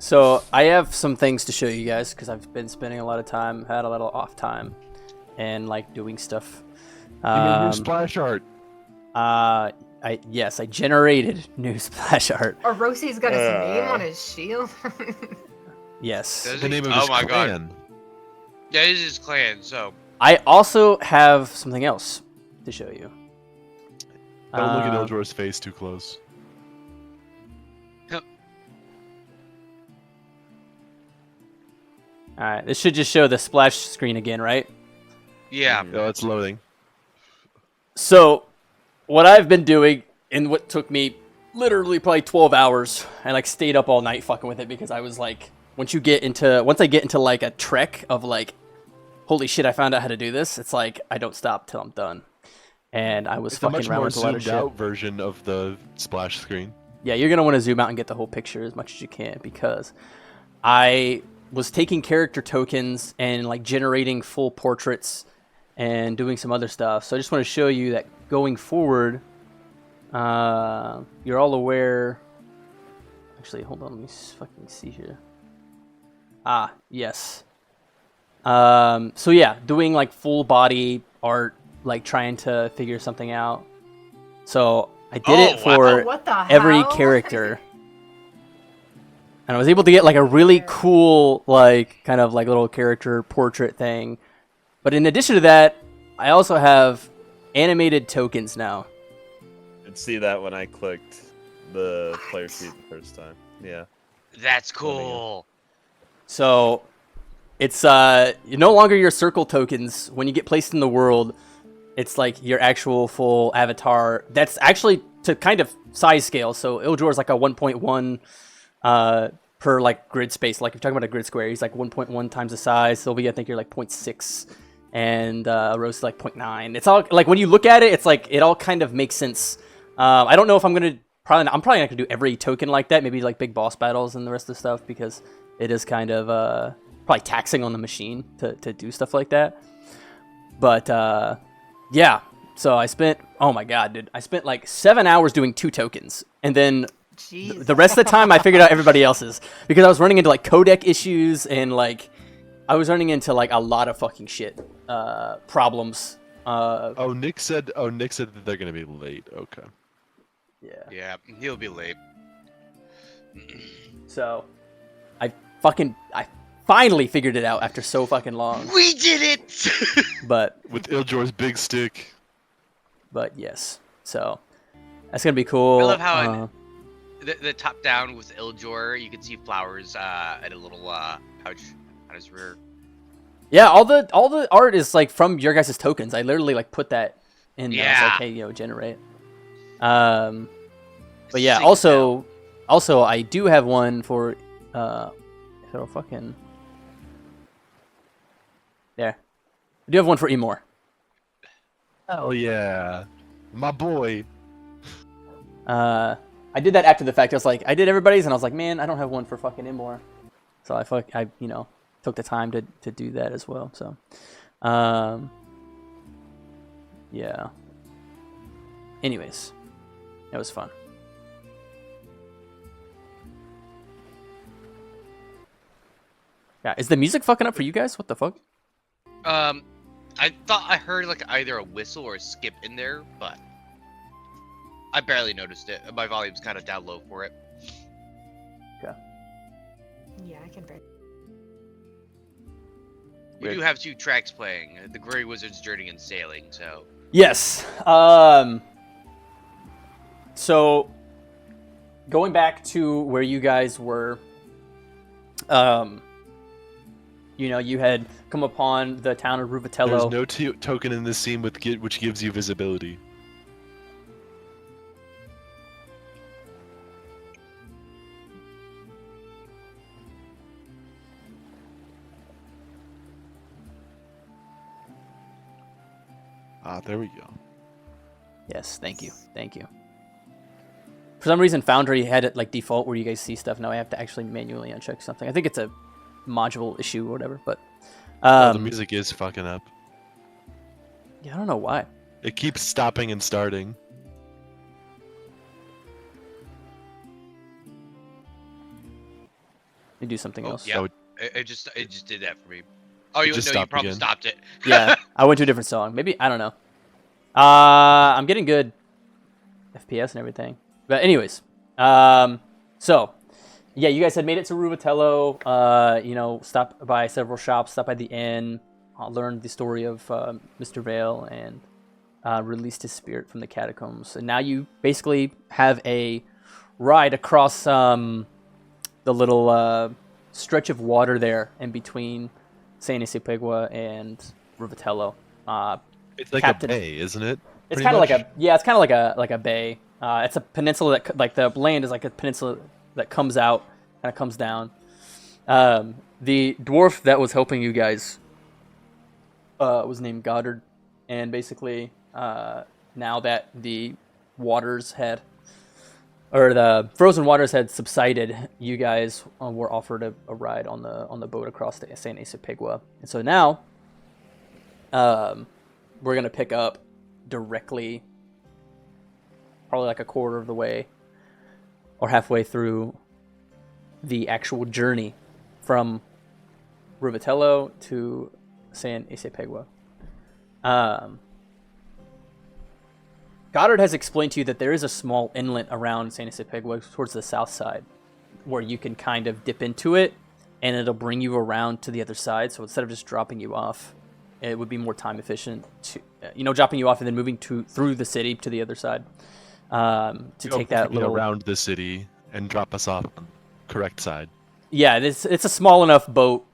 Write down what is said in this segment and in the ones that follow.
So I have some things to show you guys because I've been spending a lot of time, had a little off time, and like doing stuff. You made new Um, splash art. I generated new splash art. Or Rosie's got his name on his shield. Yes. Does The he? name of Oh his my god. clan. Yeah, it is his clan, so. I also have something else to show you. Don't look at Um, Ildor's face too close. All right, this should just show the splash screen again, right? Yeah. Oh, it's loading. So, what I've been doing, and what took me literally probably 12 hours, I like stayed up all night fucking with it because I was like, once I get into like a trek of like, holy shit, I found out how to do this. It's like I don't stop till I'm done. And I was It's a fucking much around more with a lot of zoomed shit. out version of the splash screen. Yeah, you're gonna want to zoom out and get the whole picture as much as you can because I was taking character tokens and like generating full portraits and doing some other stuff. So I just want to show you that going forward, you're all aware. Actually, hold on, let me fucking see here. Ah, yes. So yeah, doing like full body art, like trying to figure something out. So I did it Oh, wow. for Oh, what the every hell? character. And I was able to get like a really cool, like kind of like little character portrait thing. But in addition to that, I also have animated tokens now. I'd see that when I clicked the player sheet the first time. Yeah. That's cool. So it's no longer your circle tokens. When you get placed in the world, it's like your actual full avatar. That's actually to kind of size scale. So Ildor is like a 1.1 per like grid space. Like if you're talking about a grid square, he's like 1.1 times the size. Sylvie, I think you're like 0.6, and Rose is like 0.9. It's all like when you look at it, it's like it all kind of makes sense. I don't know if I'm probably not gonna do every token like that. Maybe like big boss battles and the rest of the stuff because it is kind of probably taxing on the machine to do stuff like that. But yeah. So I spent, oh my god, dude. I spent like 7 hours doing 2 tokens. And then Jeez. the rest of the time I figured out everybody else's. Because I was running into like codec issues and like, I was running into like a lot of fucking shit problems. Oh, Nick said that they're gonna be late. Okay. Yeah. Yeah, he'll be late. So, I finally figured it out after so fucking long. We did it! But With Ildor's big stick. yes. So, that's gonna be cool. I love how the top down with Ildor, you can see flowers at a little pouch on his rear. Yeah, all the art is like from your guys' tokens. I literally like put that in there. I was Yeah. like, hey, generate. But yeah, Sick also I do have one for fucking there. I do have one for Emor. Hell yeah, my boy. I did that after the fact. I was like, I did everybody's, and I was like, man, I don't have one for fucking Emor. So I took the time to do that as well. So, yeah. Anyways, it was fun. Yeah, is the music fucking up for you guys? What the fuck? I thought I heard like either a whistle or a skip in there, but I barely noticed it. My volume's kind of down low for it. Okay. Yeah, I can. We do have 2 tracks playing: the Grey Wizard's Journey and Sailing. So Yes. So going back to where you guys were, you had come upon the town of There's Ruvatello. no token in this scene which gives you visibility. Ah, there we go. Yes, thank you. For some reason, Foundry had it like default where you guys see stuff. Now I have to actually manually uncheck something. I think it's a module issue or whatever. But Oh, the music is fucking up. yeah, I don't know why. It keeps stopping and starting. You do something else. Yeah, would- it just did that for me. Oh, you just no, you stopped probably again. stopped it. Yeah, I went to a different song. Maybe I don't know. I'm getting good FPS and everything. But anyways, so yeah, you guys had made it to Ruvatello. You know, stopped by several shops, stopped by the inn, learned the story of Mr. Vale, and released his spirit from the catacombs. And now you basically have a ride across the little stretch of water there in between San Isipegua and Ruvatello. It's like Captain- a bay, isn't it? It's Pretty kind of like much? it's kind of like a bay. It's a peninsula that like the land is like a peninsula that comes out, kind of comes down. The dwarf that was helping you guys was named Goddard, and basically now that the waters had, or the frozen waters had subsided, you guys were offered a ride on the boat across to San Isipegua, and so now we're gonna pick up directly, probably like a quarter of the way or halfway through the actual journey from Ruvatello to San Isipegua. Goddard has explained to you that there is a small inlet around San Isipegua towards the south side where you can kind of dip into it and it'll bring you around to the other side. So instead of just dropping you off, it would be more time efficient to, dropping you off and then moving through the city to the other side to take that little around the city and drop us off on the correct side. Yeah, it's a small enough boat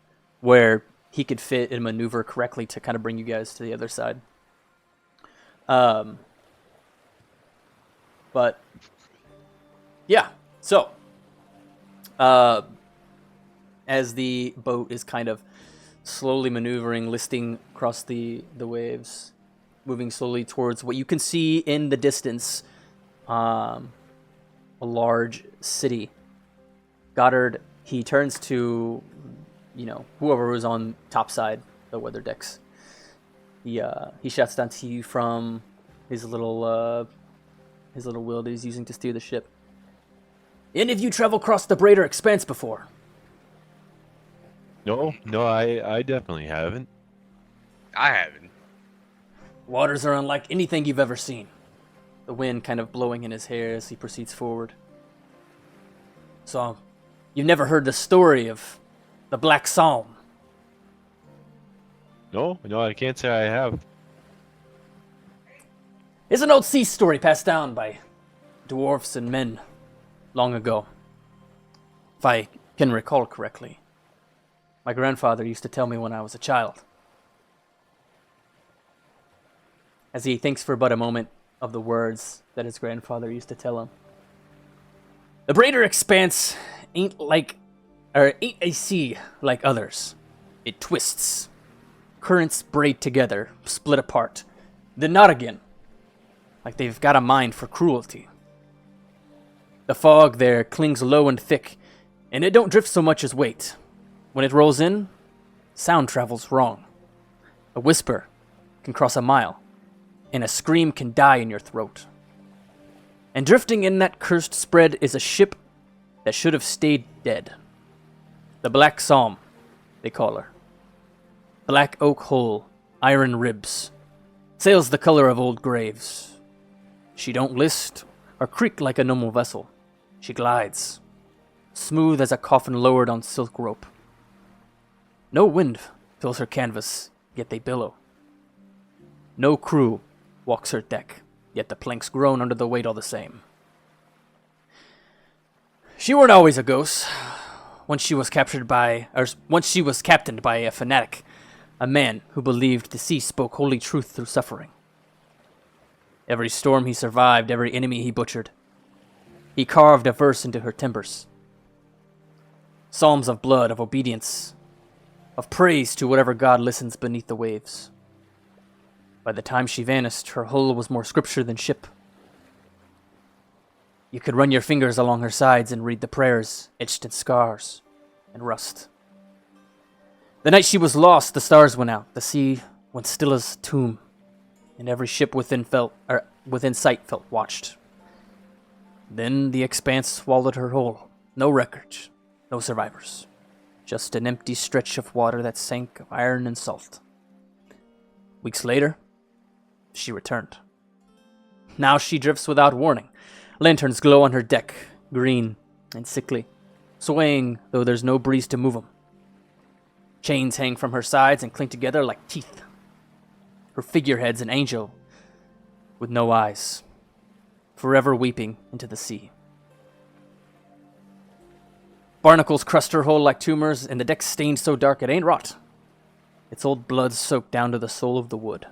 where he could fit and maneuver correctly to kind of bring you guys to the other side. But yeah, so as the boat is kind of slowly maneuvering, listing across the waves, moving slowly towards what you can see in the distance, a large city. Goddard, he turns to, whoever was on top side, the weather decks. He shouts down to you from his little wheel that he's using to steer the ship. Any of you travel across the Braider Expanse before? No, I definitely haven't. I haven't. Waters are unlike anything you've ever seen. The wind kind of blowing in his hair as he proceeds forward. So, you've never heard the story of the Black Psalm? No, I can't say I have. It's an old sea story passed down by dwarfs and men long ago. If I can recall correctly. My grandfather used to tell me when I was a child. As he thinks for but a moment of the words that his grandfather used to tell him. The Braider Expanse ain't a sea like others. It twists. Currents braid together, split apart, then not again. Like they've got a mind for cruelty. The fog there clings low and thick, and it don't drift so much as weight. When it rolls in, sound travels wrong. A whisper can cross a mile, and a scream can die in your throat. And drifting in that cursed spread is a ship that should have stayed dead. The Black Psalm, they call her. Black oak hull, iron ribs, sails the color of old graves. She don't list or creak like a normal vessel. She glides, smooth as a coffin lowered on silk rope. No wind fills her canvas, yet they billow. No crew walks her deck, yet the planks groan under the weight all the same. She weren't always a ghost. Once she was captained by a fanatic, a man who believed the sea spoke holy truth through suffering. Every storm he survived, every enemy he butchered. He carved a verse into her timbers. Psalms of blood, of obedience, of praise to whatever god listens beneath the waves. By the time she vanished, her hull was more scripture than ship. You could run your fingers along her sides and read the prayers etched in scars and rust. The night she was lost, the stars went out, the sea went still as a tomb, and every ship within sight felt watched. Then the expanse swallowed her whole. No records, no survivors. just an empty stretch of water that sank of iron and salt. Weeks later, she returned. Now she drifts without warning. Lanterns glow on her deck, green and sickly, swaying though there's no breeze to move them. Chains hang from her sides and cling together like teeth. Her figurehead's an angel with no eyes, forever weeping into the sea. Barnacles crust her hull like tumors, and the deck's stained so dark it ain't rot. Its old blood soaked down to the soul of the wood.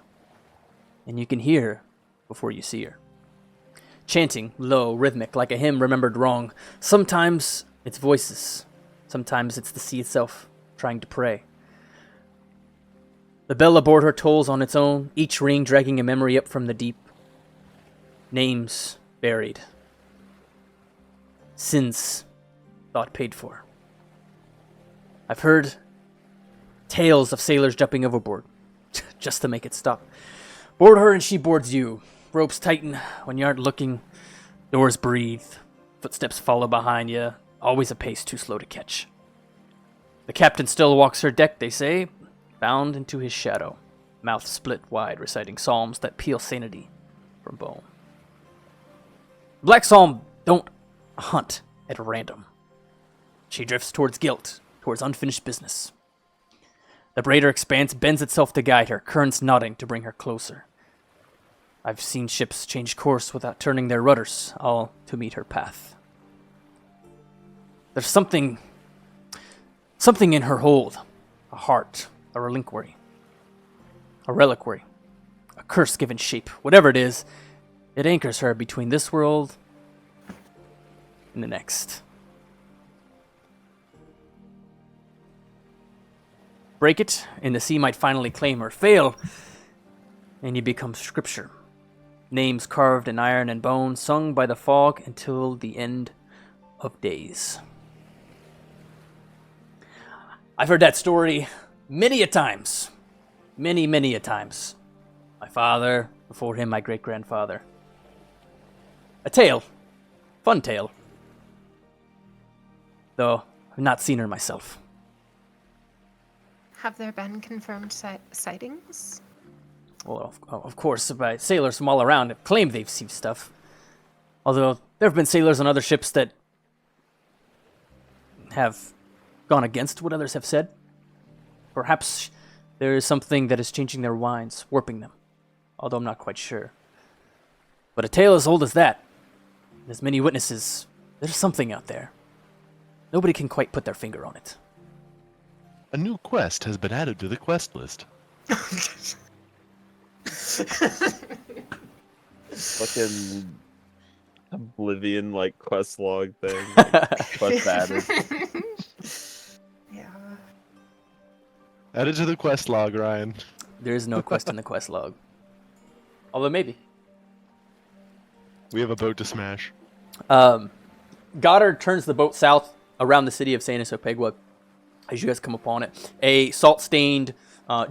And you can hear her before you see her. Chanting, low, rhythmic, like a hymn remembered wrong. Sometimes it's voices. Sometimes it's the sea itself, trying to pray. The bell aboard her tolls on its own, each ring dragging a memory up from the deep. Names buried. Sins thought paid for. I've heard tales of sailors jumping overboard, just to make it stop. Board her and she boards you. Ropes tighten when you aren't looking. Doors breathe. Footsteps follow behind you, always a pace too slow to catch. The captain still walks her deck, they say, bound into his shadow, mouth split wide, reciting psalms that peel sanity from bone. Black Psalm don't hunt at random. She drifts towards guilt, towards unfinished business. The braider expanse bends itself to guide her, currents nodding to bring her closer. I've seen ships change course without turning their rudders, all to meet her path. There's something in her hold, a heart, a reliquary, a curse given shape, whatever it is, it anchors her between this world and the next. Break it, and the sea might finally claim her. Fail, and you become scripture. Names carved in iron and bone, sung by the fog until the end of days. I've heard that story many a times. Many a times. My father, before him my great-grandfather. A tale. Fun tale. Though I've not seen her myself. Have there been confirmed sightings? Well, of course, by sailors from all around have claimed they've seen stuff. Although there have been sailors on other ships that have gone against what others have said. Perhaps there is something that is changing their minds, warping them. Although I'm not quite sure. But a tale as old as that, as many witnesses, there's something out there. Nobody can quite put their finger on it. A new quest has been added to the quest list. Fucking Oblivion like quest log thing. Like, quest added. Yeah. Added to the quest log, Ryan. There is no quest in the quest log. Although maybe. We have a boat to smash. Goddard turns the boat south around the city of San Isopegua as you guys come upon it. A salt-stained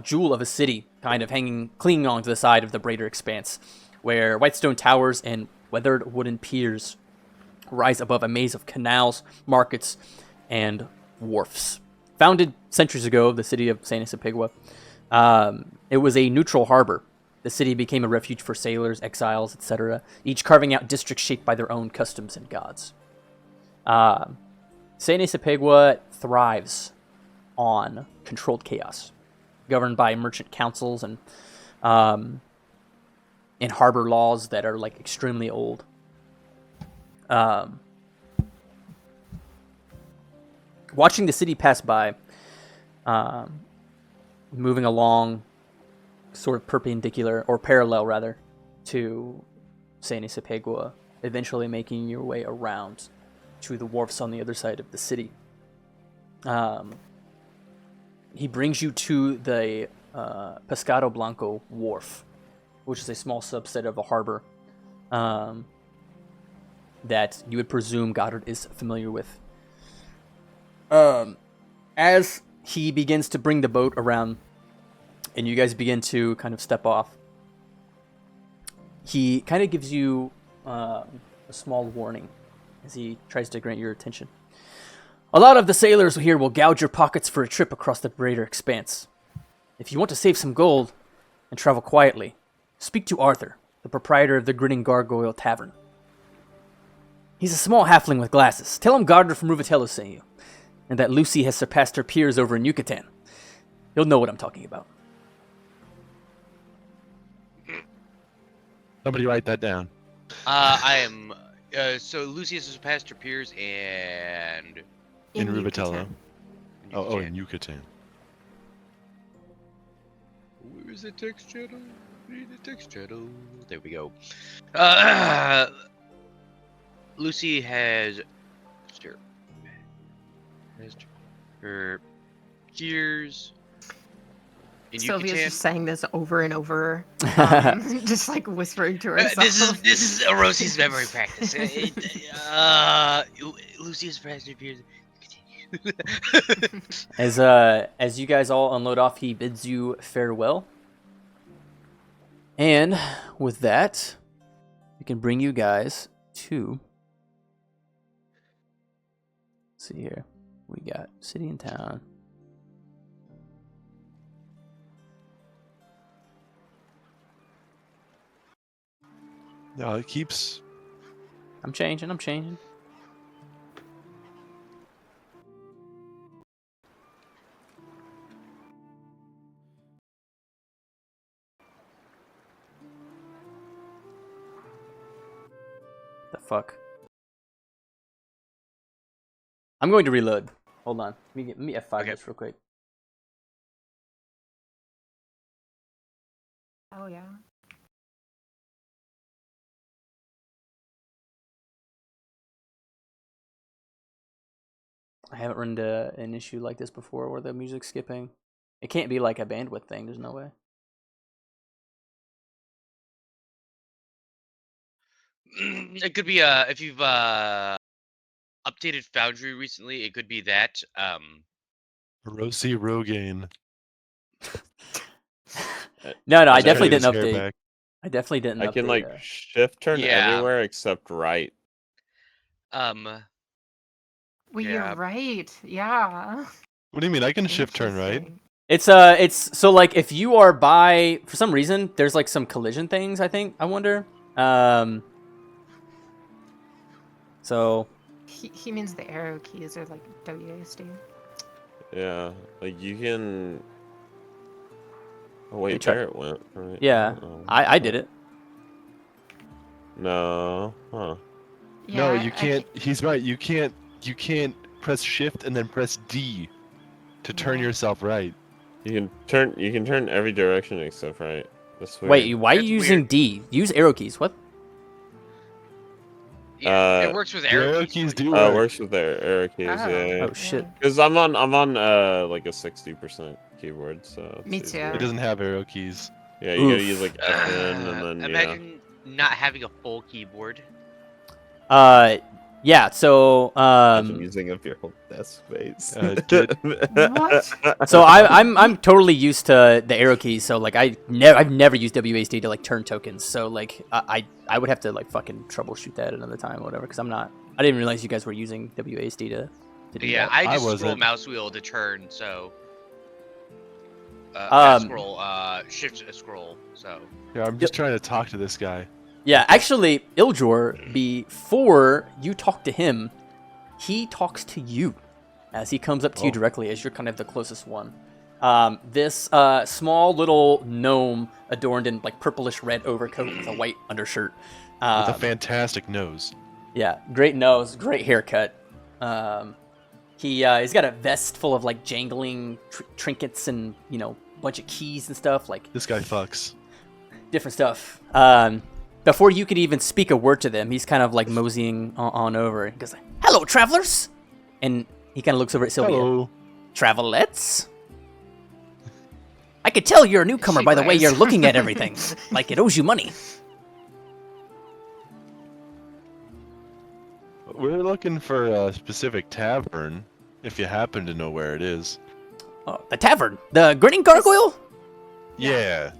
jewel of a city kind of clinging onto the side of the Braider Expanse, where white stone towers and weathered wooden piers rise above a maze of canals, markets, and wharfs. Founded centuries ago, the city of San Isopegua, it was a neutral harbor. The city became a refuge for sailors, exiles, etc., each carving out districts shaped by their own customs and gods. San Isopegua thrives on controlled chaos, governed by merchant councils and harbor laws that are like extremely old. Watching the city pass by, moving along, sort of perpendicular or parallel rather to San Isopegua, eventually making your way around to the wharfs on the other side of the city. He brings you to the Pescado Blanco wharf, which is a small subset of a harbor that you would presume Goddard is familiar with. As he begins to bring the boat around and you guys begin to kind of step off, he kind of gives you a small warning as he tries to grant your attention. A lot of the sailors here will gouge your pockets for a trip across the greater expanse. If you want to save some gold and travel quietly, speak to Arthur, the proprietor of the Grinning Gargoyle Tavern. He's a small halfling with glasses. Tell him Gardner from Ruvatello sent you, and that Lucy has surpassed her peers over in Yucatan. He'll know what I'm talking about. Somebody write that down. I am. So Lucius has surpassed her peers and. In Ruvatello. Yucatan. Oh, in Yucatan. Where's the text channel? Read the text channel. There we go. Lucy has her peers in Sylvia's Yucatan. just saying this over and over, just like whispering to herself. This is a Rosie's memory practice. Lucy has surpassed her peers. As you guys all unload off, he bids you farewell. And with that, we can bring you guys to. Let's see here. We got city and town. No, it keeps. I'm changing. The fuck? I'm going to reload. Hold on. Let me F5 Okay. this real quick. Oh yeah. I haven't run into an issue like this before where the music's skipping. It can't be like a bandwidth thing. There's no way. It could be if you've updated Foundry recently, it could be that. Rosie Rogaine. No, I Just definitely cut his didn't hair update. back. I definitely didn't I update. can like shift turn Yeah. everywhere except right. Well, Yeah. you're right. Yeah. What do you mean? I can shift turn right. Interesting. It's so like if you are by for some reason there's like some collision things I wonder. So He means the arrow keys are like WASD. Yeah, like you can. Oh wait, You try- there it went. Right. yeah, Oh. I did it. No, huh? No, Yeah, you can't. He's right. You can't press shift and then press D to turn Yeah. yourself right. You can turn. You can turn every direction except right. That's weird. Wait, why are you That's using weird. D? Use arrow keys. What? Yeah, it works with arrow arrow keys. keys but- do Oh, it work. works with their arrow keys. Oh. Yeah. Oh shit. Because I'm on like a 60% keyboard, so. Me it's too. easier. It doesn't have arrow keys. Yeah, you gotta Oof. use like FN and then yeah. Imagine not having a full keyboard. Yeah. So Imagine using up your whole desk space. Git. What? so I'm totally used to the arrow keys. So like I've never used WASD to like turn tokens. So like I would have to like fucking troubleshoot that another time or whatever because I didn't realize you guys were using WASD to do Yeah, that. I I just scroll wasn't. mouse wheel to turn, so. Um, Shift scroll. So. Yeah, I'm just trying to talk to this guy. Yeah, actually, Ildjor, before you talk to him, he talks to you as he comes up to you Oh. directly as you're kind of the closest one. This small little gnome adorned in like purplish red overcoat with a white undershirt. With a fantastic nose. Yeah, great nose, great haircut. He's got a vest full of like jangling trinkets and bunch of keys and stuff like This guy fucks. different stuff. Before you could even speak a word to them, he's kind of like moseying on over. He goes, "Hello, travelers," and he kind of looks over at Sylvia. Hello. Travelettes? I could tell you're a newcomer She by the way glares. you're looking at everything, like it owes you money. We're looking for a specific tavern, if you happen to know where it is. Oh, the tavern, the Grinning Gargoyle. Yeah.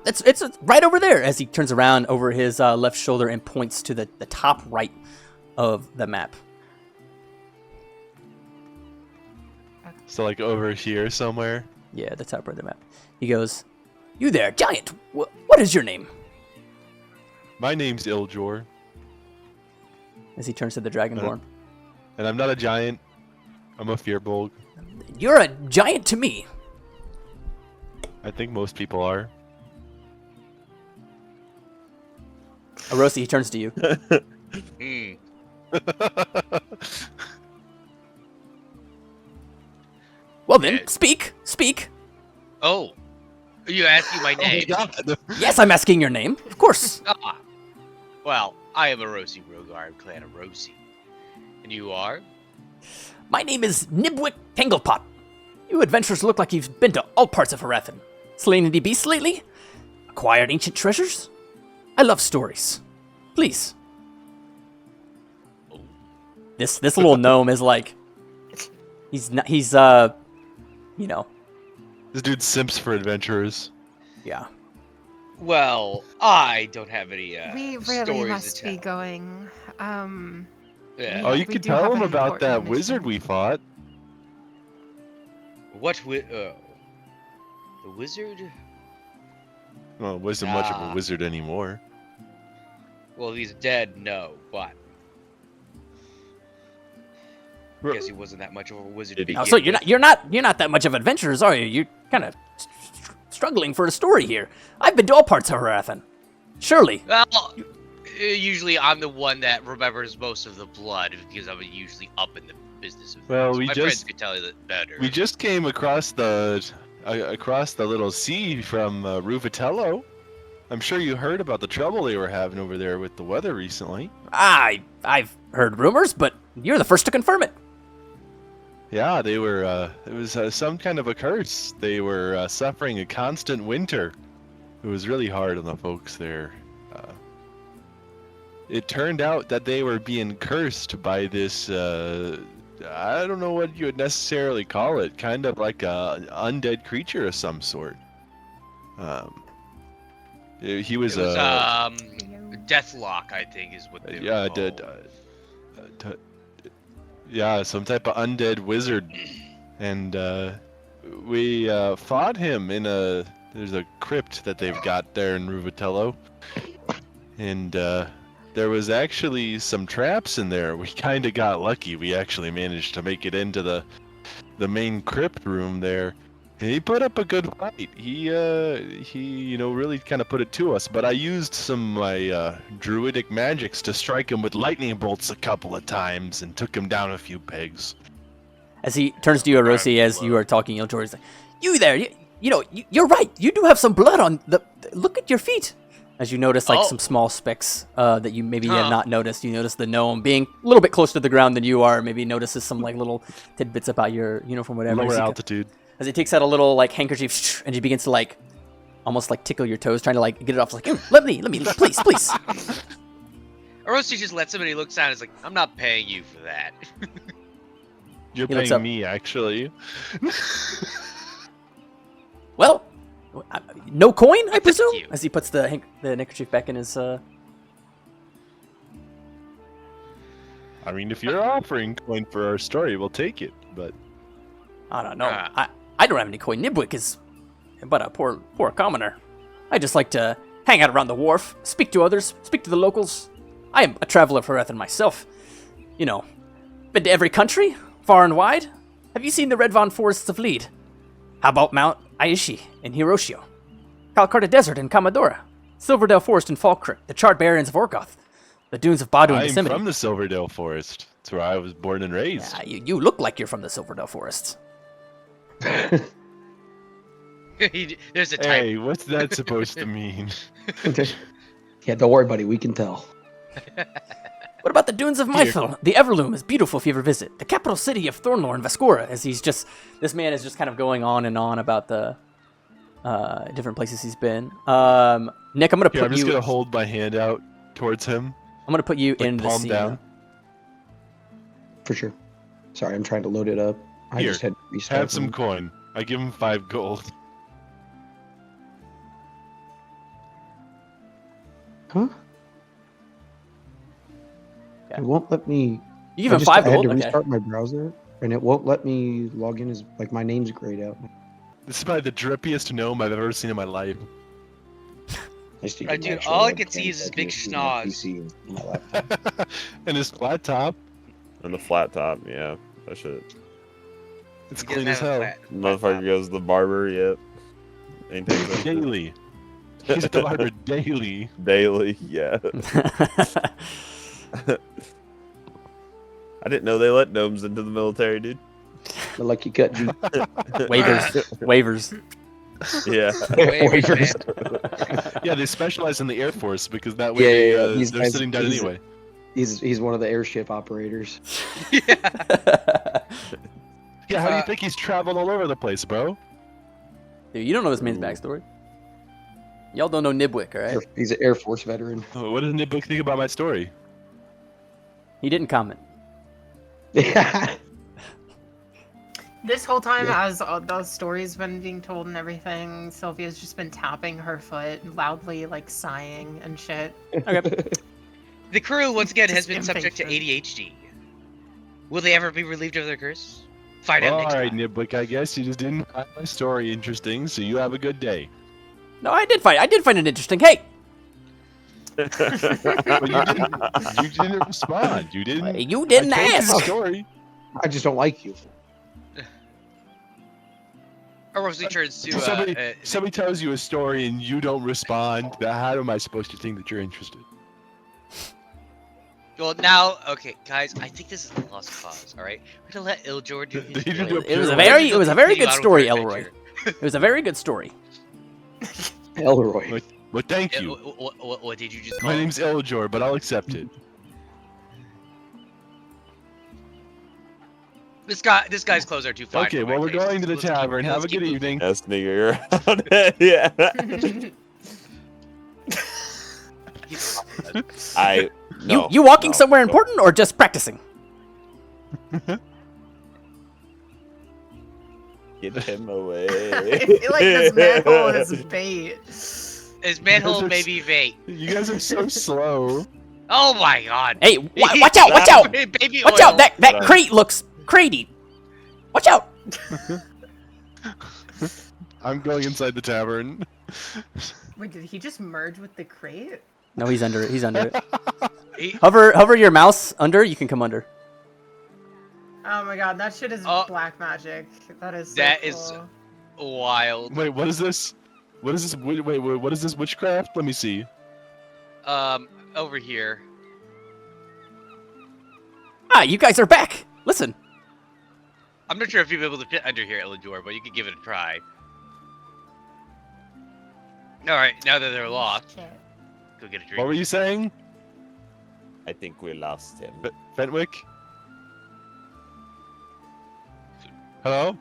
It's right over there. As he turns around over his left shoulder and points to the top right of the map. So like over here somewhere. Yeah, the top part of the map. He goes, "You there, giant? What is your name?" My name's Iljor, As he turns to the Dragonborn. and I'm not a giant. I'm a Fearbolg. "You're a giant to me." I think most people are. Arosi, he turns to you. Hmm. Well then, Yeah. speak. Oh, you asking my name? God. Yes, I'm asking your name. Of course. Ah. Well, I am Erosi Rogar of Clan Erosi. And you are? My name is Nibwick Tanglepot. You adventurers look like you've been to all parts of Harathan. Slain any beasts lately? Acquired ancient treasures? I love stories. Please. Oh. This little gnome is like, he's you know, This dude simps for adventurers. yeah. Well, I don't have any We stories really to must be tell. going. Yeah. Oh, you We could do tell have him an about that important wizard mission. we fought. What the wizard? Well, it wasn't much of a Ah. wizard anymore. Well, he's dead, no, but I guess he wasn't that much of a wizard to Did he- begin Oh, so you're with. you're not that much of adventurers, are you? You're kind of struggling for a story here. I've been to all parts of Harathan. Surely. Well, usually I'm the one that remembers most of the blood because I'm usually up in the business of Well, things. we My just- friends could tell you that better. We just came across the little sea from Ruvatello. I'm sure you heard about the trouble they were having over there with the weather recently. I've heard rumors, but you're the first to confirm it. Yeah, they were. It was some kind of a curse. They were suffering a constant winter. It was really hard on the folks there. It turned out that they were being cursed by this. I don't know what you would necessarily call it. Kind of like a undead creature of some sort. He was, it was Deathlock, I think, is what they were yeah, called. yeah, some type of undead wizard, and we fought him in a. There's a crypt that they've got there in Ruvatello, and there was actually some traps in there. We kind of got lucky. We actually managed to make it into the main crypt room there. And he put up a good fight. He really kind of put it to us. But I used some of my druidic magics to strike him with lightning bolts a couple of times and took him down a few pegs. As he turns to you, Arosi, as you are talking, Iljor, he's like, "You there? You're right. You do have some blood on the. Look at your feet." As you notice, like Oh. some small specks that you maybe have Huh. not noticed. You notice the gnome being a little bit closer to the ground than you are. Maybe notices some like little tidbits about your uniform, whatever. Lower As he- altitude. As he takes out a little like handkerchief and he begins to like almost like tickle your toes, trying to like get it off. Like, let me, please. Erosi just lets him and he looks down and is like, I'm not paying you for that. You're He looks paying up. me, actually. Well, no coin, I That's presume. cute. As he puts the handkerchief back in his. I mean, if you're offering coin for our story, we'll take it. But I don't know. Ah. I don't have any coin. Nibwick is but a poor commoner. I just like to hang out around the wharf, speak to others, speak to the locals. I am a traveler for Harathan myself. You know, been to every country, far and wide. Have you seen the Redvon forests of Lead? How about Mount Aishi in Hiroshio? Calcarta Desert in Kamadora? Silverdale Forest in Falkirk? The charred barrens of Orgoth? The dunes of Badu in I'm Yosemite? from the Silverdale Forest. That's where I was born and raised. Yeah, you look like you're from the Silverdale Forests. There's a type. Hey, what's that supposed to mean? Yeah, don't worry, buddy. We can tell. What about the dunes of Mythil? The Everloom is beautiful if you ever visit. The capital city of Thornlore Vescora, as this man is just kind of going on and on about the different places he's been. Nick, I'm gonna Here, put I'm just you. gonna hold my hand out towards him. I'm gonna put you like in the palm scene. down. For sure. Sorry, I'm trying to load it up. I Here, just had to restart. Have some them. coin. I give him 5 gold. Huh? Yeah. It won't let me. You give I him just- 5 I had gold. to Okay. restart my browser. and it won't let me log in as like my name's grayed out. This is probably the drippiest gnome I've ever seen in my life. Nice to Right, get an dude, actual all I can webcam see is his so I big can see my schnoz. PC and my laptop. And his flat top. And the flat top, yeah. That shit. It's He doesn't clean as have a hell. flat Motherfucker top. goes to the barber, yep. Ain't that something? Daily. He's at the barber daily. Daily, yeah. I didn't know they let gnomes into the military, dude. The lucky cut G. Waivers. Waivers. Yeah. Waivers, man. Yeah, they specialize in the Air Force because that Yeah, way yeah, yeah. These they're guys- sitting down he's- anyway. He's one of the airship operators. Yeah. Yeah, how do you Uh, think he's traveled all over the place, bro? Dude, you don't know this man's backstory. Y'all don't know Nibwick, alright? He's an Air Force veteran. What does Nitbook think about my story? He didn't comment. Yeah. This whole time, Yeah. as those stories been being told and everything, Sylvia's just been tapping her foot loudly, like sighing and shit. The crew, once again, has Just been subject to impatient. ADHD. Will they ever be relieved of their curse? Find out All next right, time. Nitbook, I guess you just didn't find my story interesting, so you have a good day. No, I did find it interesting. Hey! But you didn't respond. You didn't. You didn't I told you the ask! story. I just don't like you. Or Rosie turns to Somebody tells you a story and you don't respond. How am I supposed to think that you're interested? well, now, okay, guys, I think this is a lost cause. All right, we're gonna let Iljor do his. Did you do thing. It was a It very good Continue on with story, our Elroy. adventure. It was a very good story. Elroy. Well, thank Yeah, you. what did you just call My him? name's Eljor, but I'll accept it. This guy's clothes are too fine. Okay, for my well, we're taste. going to the Let's keep- tavern. Have let's a good keep evening. Yes, nigga, you're on it. Yeah. I. No, you walking no, somewhere no. important or just practicing? Get him away. I feel like this manhole is bait. His manhole are may s- be vague. You guys are so slow. Oh my god. Hey, watch out! Watch out! Baby Watch oil. out! That Right. crate looks cratey. Watch out! I'm going inside the tavern. Wait, did he just merge with the crate? No, he's under it. He's under it. He- Hover your mouse under. You can come under. Oh my god, that shit is Oh. black magic. That is so That is- cool. wild. Wait, what is this? What is this? Wait, what is this witchcraft? Let me see. Over here. Ah, you guys are back. Listen. I'm not sure if you'll be able to fit under here, Iljor, but you could give it a try. Alright, now that they're lost, Shit. go get a drink. What were you saying, I think we lost him. Fentwick? Hello?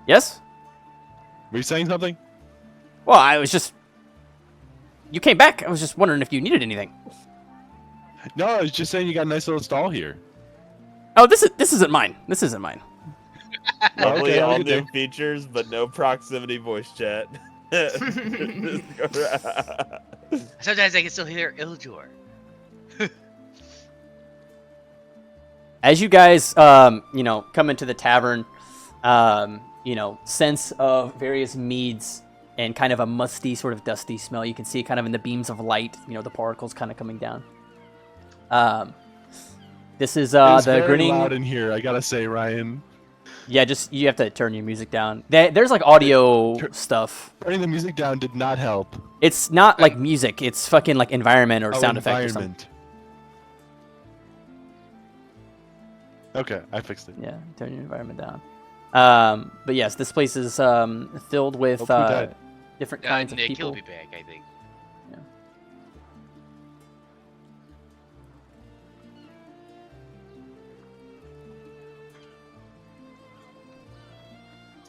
Yes. Were you saying something? Well, I was just. You came back. I was just wondering if you needed anything. No, I was just saying you got a nice little stall here. Oh, this isn't mine. This isn't mine. Probably Okay, all have a good new features, but no proximity voice chat. Sometimes I can still hear Iljor. As you guys, come into the tavern, sense of various meads and kind of a musty, sort of dusty smell. You can see kind of in the beams of light, the particles kind of coming down. This is It's the very grinning. loud in here, I gotta say, Ryan. Yeah, just you have to turn your music down. There's like audio stuff. Turning the music down did not help. It's not like music. It's fucking like environment or Oh, sound effect or something. environment. Okay, I fixed it. Yeah, turn your environment down. But yes, this place is filled with Hope we died. different kinds of Nick, people. he'll be back, I think.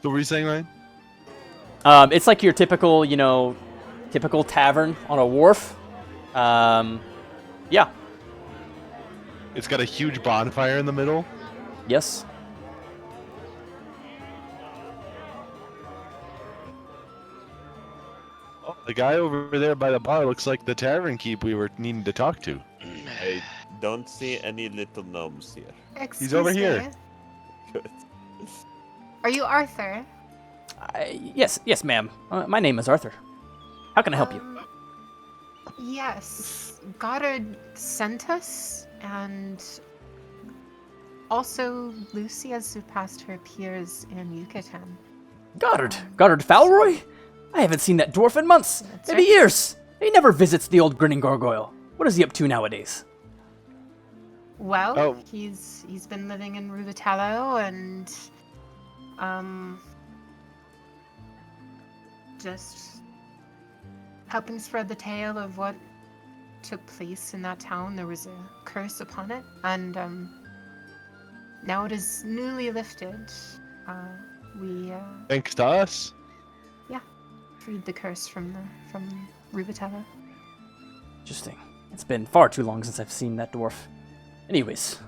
So what were you saying, Ryan? It's like your typical, typical tavern on a wharf. Yeah. It's got a huge bonfire in the middle. Yes. Oh, the guy over there by the bar looks like the tavern keep we were needing to talk to. I don't see any little gnomes here. He's over Excuse here. me? Good. Are you Arthur? Yes, ma'am. My name is Arthur. How can I help you? Yes. Goddard sent us, and also Lucy has surpassed her peers in Yucatan. Goddard Falroy? I haven't seen that dwarf in months, That's maybe right. years. He never visits the old grinning gargoyle. What is he up to nowadays? Well, Oh. he's been living in Ruvatello and just helping spread the tale of what took place in that town. There was a curse upon it, and now it is newly lifted. We Thanks to us. freed the curse from Ruvatello. Interesting. It's been far too long since I've seen that dwarf. Anyways,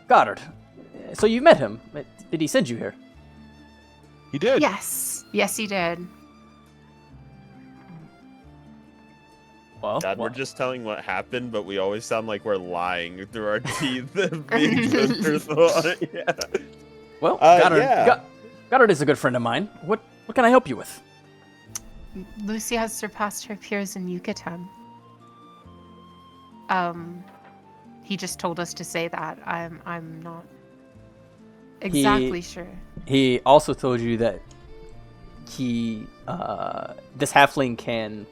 Goddard. So you met him. Did he send you here? He did. Yes, he did. Well, God, we're well, just telling what happened, but we always sound like we're lying through our teeth. Being so truthful. Yeah. well, yeah. Goddard is a good friend of mine. What can I help you with? Lucy has surpassed her peers in Yucatan. He just told us to say that. I'm not exactly sure. He also told you that this halfling can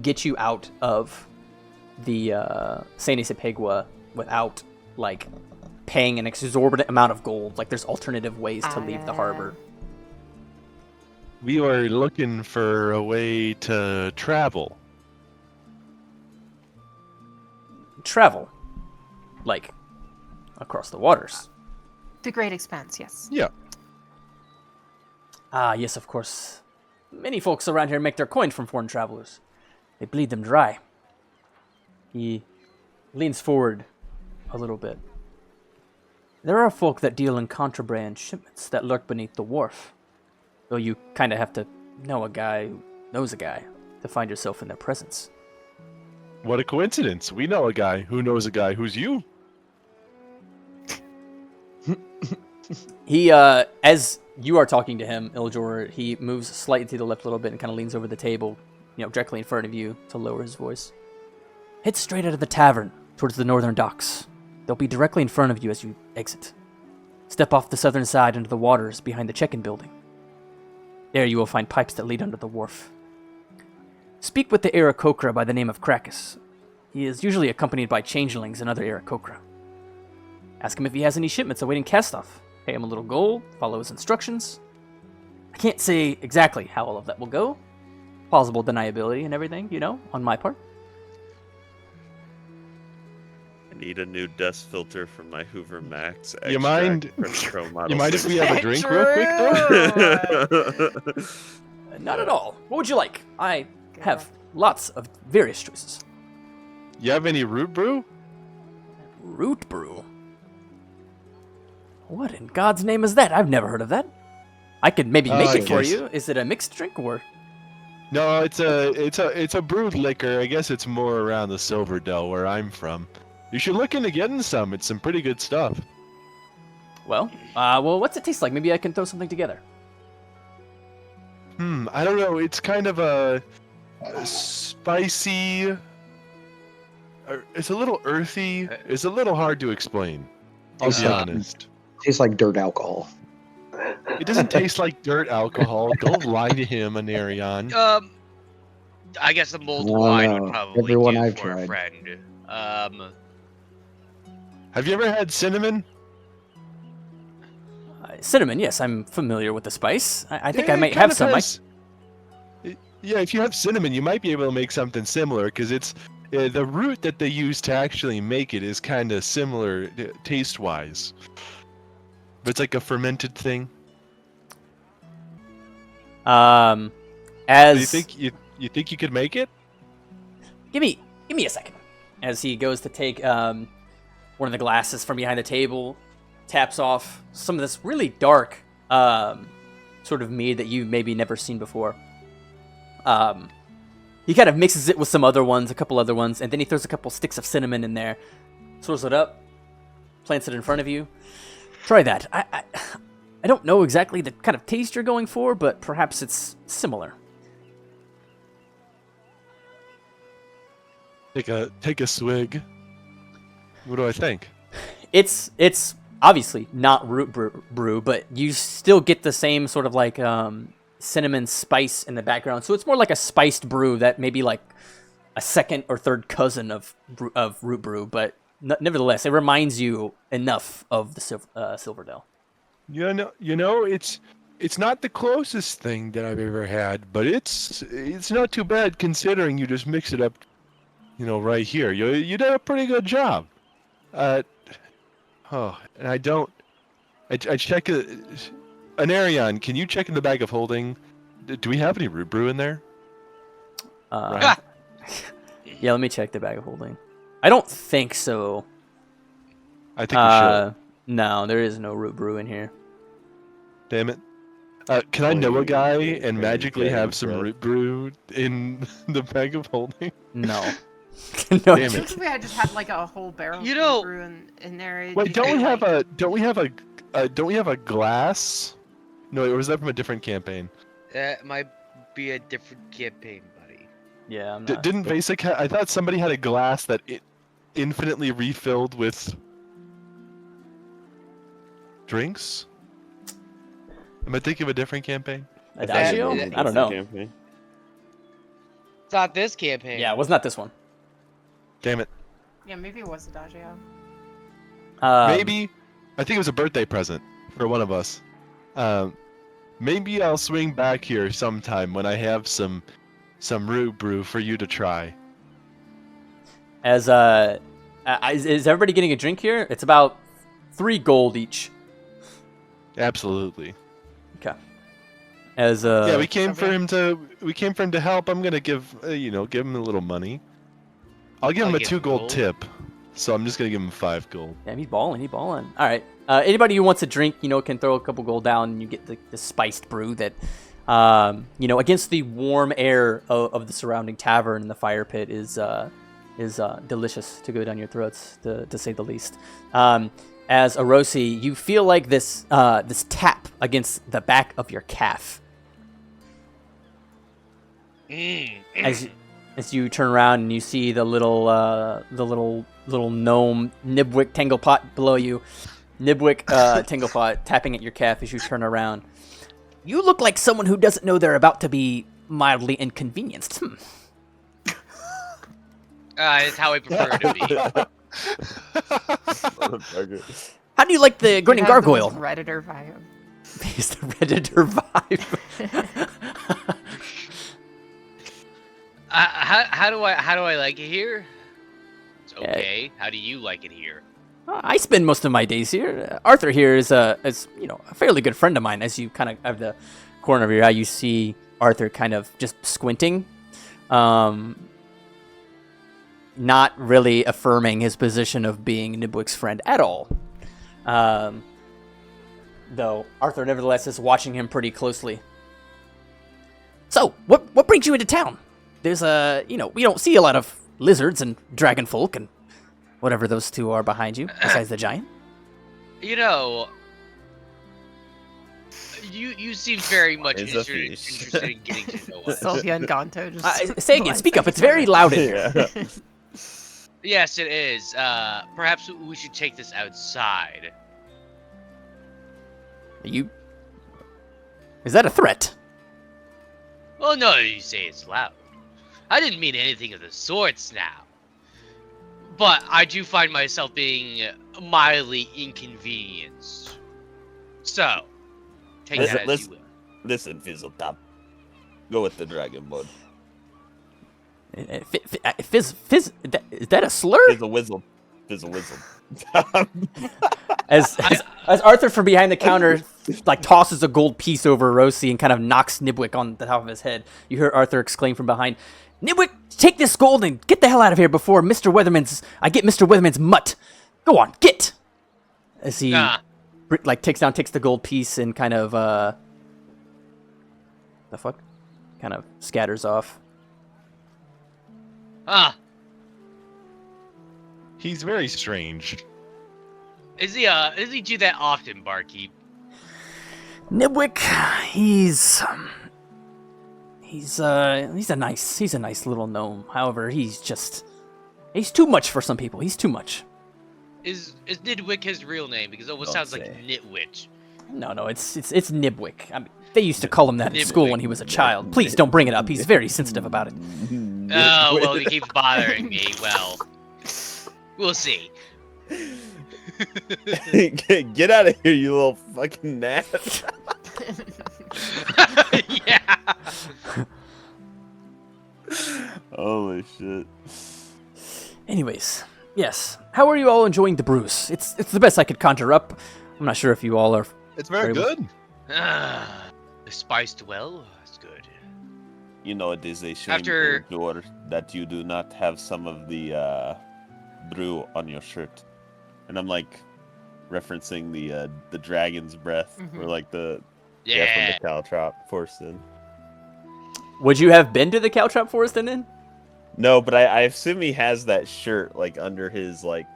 get you out of the San Isipegua without like paying an exorbitant amount of gold. Like there's alternative ways to leave the harbor. We were looking for a way to travel. Travel, like across the waters. The Great Expanse, yes. Yeah. Ah, yes, of course. Many folks around here make their coin from foreign travelers. They bleed them dry. He leans forward a little bit. There are folk that deal in contraband shipments that lurk beneath the wharf. Though you kind of have to know a guy who knows a guy to find yourself in their presence. What a coincidence. We know a guy who knows a guy who's you. He, as you are talking to him, Iljor, he moves slightly to the left a little bit and kind of leans over the table, directly in front of you to lower his voice. Head straight out of the tavern towards the northern docks. They'll be directly in front of you as you exit. Step off the southern side into the waters behind the check-in building. There you will find pipes that lead under the wharf. Speak with the Aarakocra by the name of Krakus. He is usually accompanied by changelings and other Aarakocra. Ask him if he has any shipments awaiting cast-off. Pay him a little gold, follow his instructions. I can't say exactly how all of that will go. Plausible deniability and everything, on my part. I need a new dust filter for my Hoover Max. You mind- Pro model You mind if we 6. have a drink real quick, though? Not at all. What would you like? I have lots of various choices. You have any root brew? Root brew? What in God's name is that? I've never heard of that. I could maybe make I it for guess. you. Is it a mixed drink or? No, it's a brewed liquor. I guess it's more around the Silverdale where I'm from. You should look into getting some. It's some pretty good stuff. Well, what's it taste like? Maybe I can throw something together. I don't know. It's kind of a spicy. It's a little earthy. It's a little hard to explain. I'll Tastes be like- honest. Tastes like dirt alcohol. It doesn't taste like dirt alcohol. Don't lie to him, Anarion. I guess a mulled No, wine no. would probably Everyone do I've for a tried. friend. Have you ever had cinnamon? Cinnamon, yes, I'm familiar with the spice. I think Yeah, I it might kind have of some. has- Yeah, if you have cinnamon, you might be able to make something similar because it's the root that they use to actually make it is kind of similar taste-wise. But it's like a fermented thing. As Do you think you could make it? give me a second. As he goes to take one of the glasses from behind the table, taps off some of this really dark sort of mead that you've maybe never seen before. He kind of mixes it with some other ones, a couple other ones, and then he throws a couple sticks of cinnamon in there, swirls it up, plants it in front of you. Try that. I don't know exactly the kind of taste you're going for, but perhaps it's similar. Take a swig. What do I think? It's obviously not root brew, but you still get the same sort of like cinnamon spice in the background. So it's more like a spiced brew that may be like a second or third cousin of root brew, but nevertheless, it reminds you enough of the Silverdale. You know, it's not the closest thing that I've ever had, but it's not too bad considering you just mix it up, right here. You did a pretty good job. And I check Anarion, can you check in the bag of holding? Do we have any root brew in there? Right. Yeah, let me check the bag of holding. I don't think so. I think we should. No, there is no root brew in here. Damn it. Can I know a guy and magically have some right. root brew in the bag of holding? No. No. Damn it. Typically, I just had like a whole barrel You of know- brew in there. Wait, You don't we could, have a glass? No, or was that from a different campaign? That might be a different campaign, buddy. Yeah, I'm not. Didn't Basic I thought somebody had a glass that it infinitely refilled with drinks? Am I thinking of a different campaign? Adagio? that- I don't know. Campaign. It's not this campaign. Yeah, it was not this one. Damn it. Yeah, maybe it was Adagio. Maybe I think it was a birthday present for one of us. Maybe I'll swing back here sometime when I have some root brew for you to try. Is everybody getting a drink here? It's about 3 gold each. Absolutely. Okay. As Yeah, we came okay. for him to help. I'm gonna give give him a little money. I'll give I'll him a give 2 him gold gold. tip. So I'm just gonna give him 5 gold. Damn, he's balling. All right. Anybody who wants a drink, can throw a couple gold down, and you get the spiced brew that, against the warm air of the surrounding tavern and the fire pit is delicious to go down your throats, to say the least. As Arosi, you feel like this tap against the back of your calf. As you turn around and you see the little gnome Nibwick Tanglepot below you, Nibwick Tanglepot tapping at your calf as you turn around. You look like someone who doesn't know they're about to be mildly inconvenienced. It's how I prefer it to be. Motherfucker. How do you like the grinning It has the gargoyle? most Redditor vibe. He's the Redditor vibe. How do I like it here? It's okay. How do you like it here? I spend most of my days here. Arthur here is a fairly good friend of mine. As you kind of have the corner of your eye, you see Arthur kind of just squinting, not really affirming his position of being Nibwick's friend at all. Though Arthur nevertheless is watching him pretty closely. So, what brings you into town? There's we don't see a lot of lizards and dragon folk and whatever those two are behind you, besides the giant. You seem very much It's a interested fish. in getting to know us. Sylvia and Gonto just. Say again, speak up. It's very loud in here. Yeah. Yes, it is. Perhaps we should take this outside. Is that a threat? Well, no, you say it's loud. I didn't mean anything of the sorts now. But I do find myself being mildly inconvenienced. So, take that as you will. Listen, Fizzletop. Go with the dragon blood. Fizz, is that a slur? Fizzle whizzle. Fizzle whizzle. As Arthur from behind the counter tosses a gold piece over Rosie and kind of knocks Nibwick on the top of his head, you hear Arthur exclaim from behind, "Nibwick, take this gold and get the hell out of here before I get Mr. Weatherman's mutt. Go on, get!" As he takes the gold piece and kind of kind of scatters off. He's very strange. Is he do that often, barkeep? Nibwick, he's a nice little gnome. However, he's too much for some people. He's too much. Is Nidwick his real name? Because it almost Don't sounds like say. Nitwitch. No, it's Nibwick. I mean, they used to call him that in school Nibwick. when he was a child. Please don't bring it up. He's very sensitive about it. Oh, well, he keeps bothering me. Well, we'll see. Get out of here, you little fucking gnat. Yeah. Holy shit. Anyways, yes. How are you all enjoying the brews? It's the best I could conjure up. I'm not sure if you all are. It's very Very well. good. Spiced well. That's good. You know it is a shame, After- Door, that you do not have some of the brew on your shirt. And I'm like referencing the dragon's breath, or like the from Yeah. the Caltrop Forest Inn. Would you have been to the Caltrop Forest Inn? No, but I assume he has that shirt like under his like,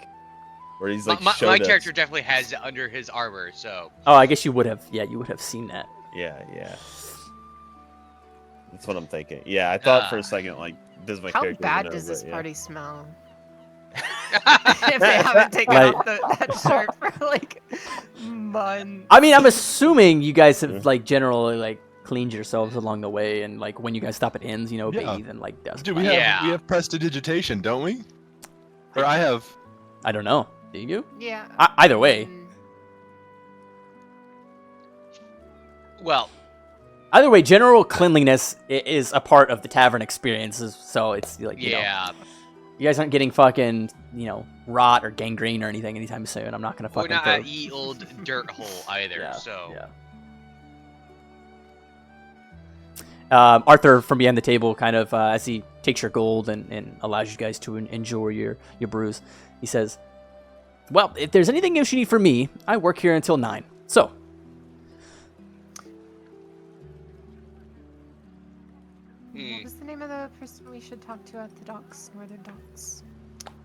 where he's like my showed us. character definitely has it under his armor, so. Oh, I guess you would have. Yeah, you would have seen that. Yeah. That's what I'm thinking. Yeah, I thought for Ah. a second like, does my How character bad know, does this but yeah. party smell? If they haven't taken Like- off that shirt for like months. I mean, I'm assuming you guys have Yeah. like generally like cleaned yourselves along the way, and like when you guys stop at inns, you know, Yeah. bathe and like dust. Dude, we Yeah. have prestidigitation, don't we? Or I have. I don't know. Do you? Yeah. Either way. Well, Either way, general cleanliness is a part of the tavern experiences. So it's like you know, yeah. you guys aren't getting fucking rot or gangrene or anything anytime soon. I'm not gonna We're fucking. not throw- at ye old dirt hole either, Yeah, so. yeah. Arthur from behind the table, kind of as he takes your gold and allows you guys to enjoy your brews, he says, "Well, if there's anything else you need from me, I work here until 9. So, What was the name of the person we should talk to at the docks, Northern Docks?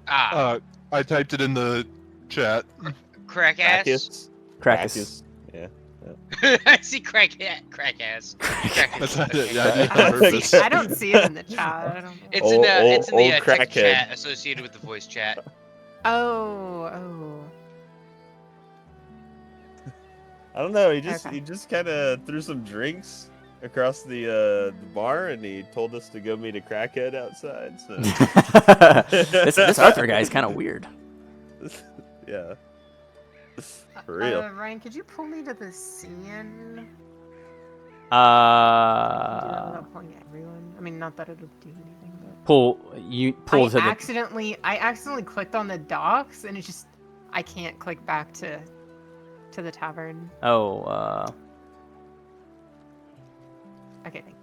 Ah, I typed it in the chat. crack ass. Crackus. Crackus." Yeah. I see crack ass. That's not it. Okay. Yeah, I did it I on don't, purpose. see, I don't see it in the chat. I don't know. It's in the Old text crackhead. chat associated with the voice chat. Oh. I don't know. He Okay. just kind of threw some drinks across the bar, and he told us to go meet a crackhead outside. So this Arthur guy is kind of weird. yeah, for real. Ryan, could you pull me to the scene? Uh, Pulling everyone. I mean, not that it'll do anything, but pull I to the. accidentally clicked on the docks, and it's just I can't click back to the tavern. Oh, Okay, thank you.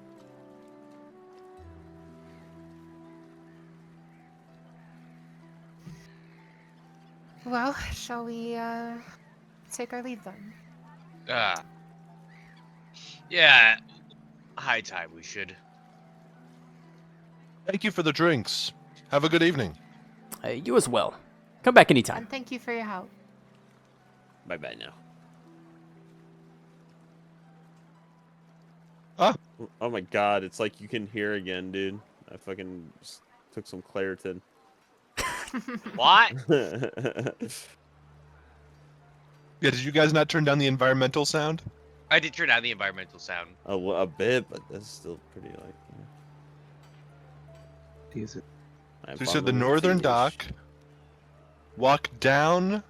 Well, shall we take our leave then? Yeah. High time we should. Thank you for the drinks. Have a good evening. you as well. Come back anytime. And thank you for your help. Bye bye now. Ah. Oh my god, it's like you can hear again, dude. I fucking just took some Claritin. What? Yeah, did you guys not turn down the environmental sound? I did turn down the environmental sound. a bit, but that's still pretty like. Is it? So you said the northern dock. Walk down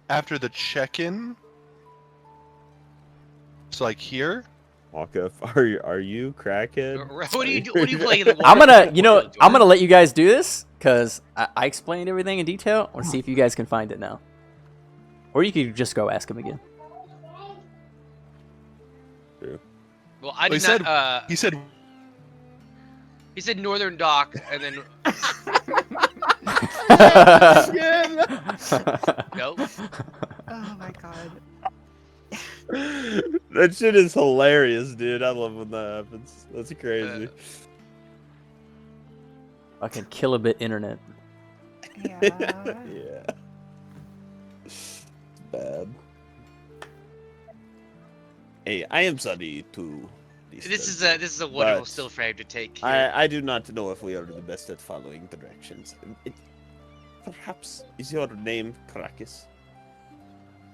after the check-in. It's like here. Walk up. Are you crackhead? What are you playing in the I'm gonna, water? I'm gonna let you guys do this because I explained everything in detail. Or see if you guys can find it now, or you could just go ask him again. Well, I Well, did not. He said He said Northern Dock, and then no. Oh my god. That shit is hilarious, dude. I love when that happens. That's crazy. Fucking kilobit internet. Yeah. Yeah. Bad. Hey, I am sorry to. This is a wonderful but still frame to take here. I do not know if we are the best at following directions. Perhaps is your name Krakis?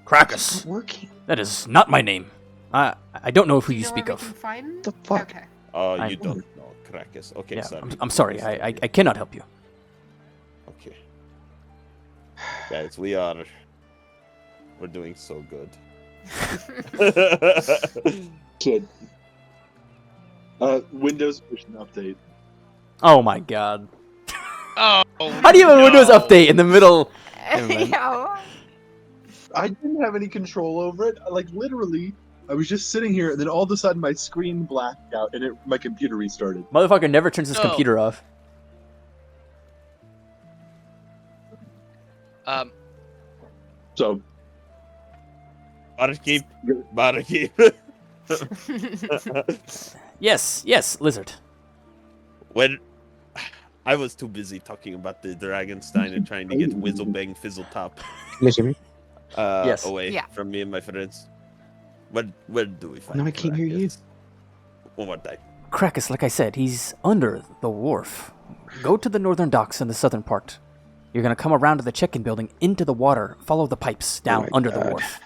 Krakus. Working. That is not my name. I don't know who Do you know speak where of. we can find? The fuck? Okay. Oh, I- you don't know Krakis. Okay, Yeah, sorry. I'm sorry. I cannot help you. Okay. Guys, we're doing so good. Kid. Windows version update. Oh my god. Oh, How do you have a Windows no. update in the middle? Never mind. Yeah. I didn't have any control over it. Like literally, I was just sitting here, and then all of a sudden my screen blacked out, and my computer restarted. Motherfucker never turns his No. computer off. So Barkeep. Barkeep. Yes, lizard. When I was too busy talking about the Dragonstein and trying to get Whizzlebang Fizzletop You guys hear me? Yes. away Yeah. from me and my friends. Where do we find No, I can't hear you. Krakis? One more time. Krakus, like I said, he's under the wharf. Go to the northern docks in the southern part. You're gonna come around to the check-in building, into the water, follow the pipes down my under the God. wharf.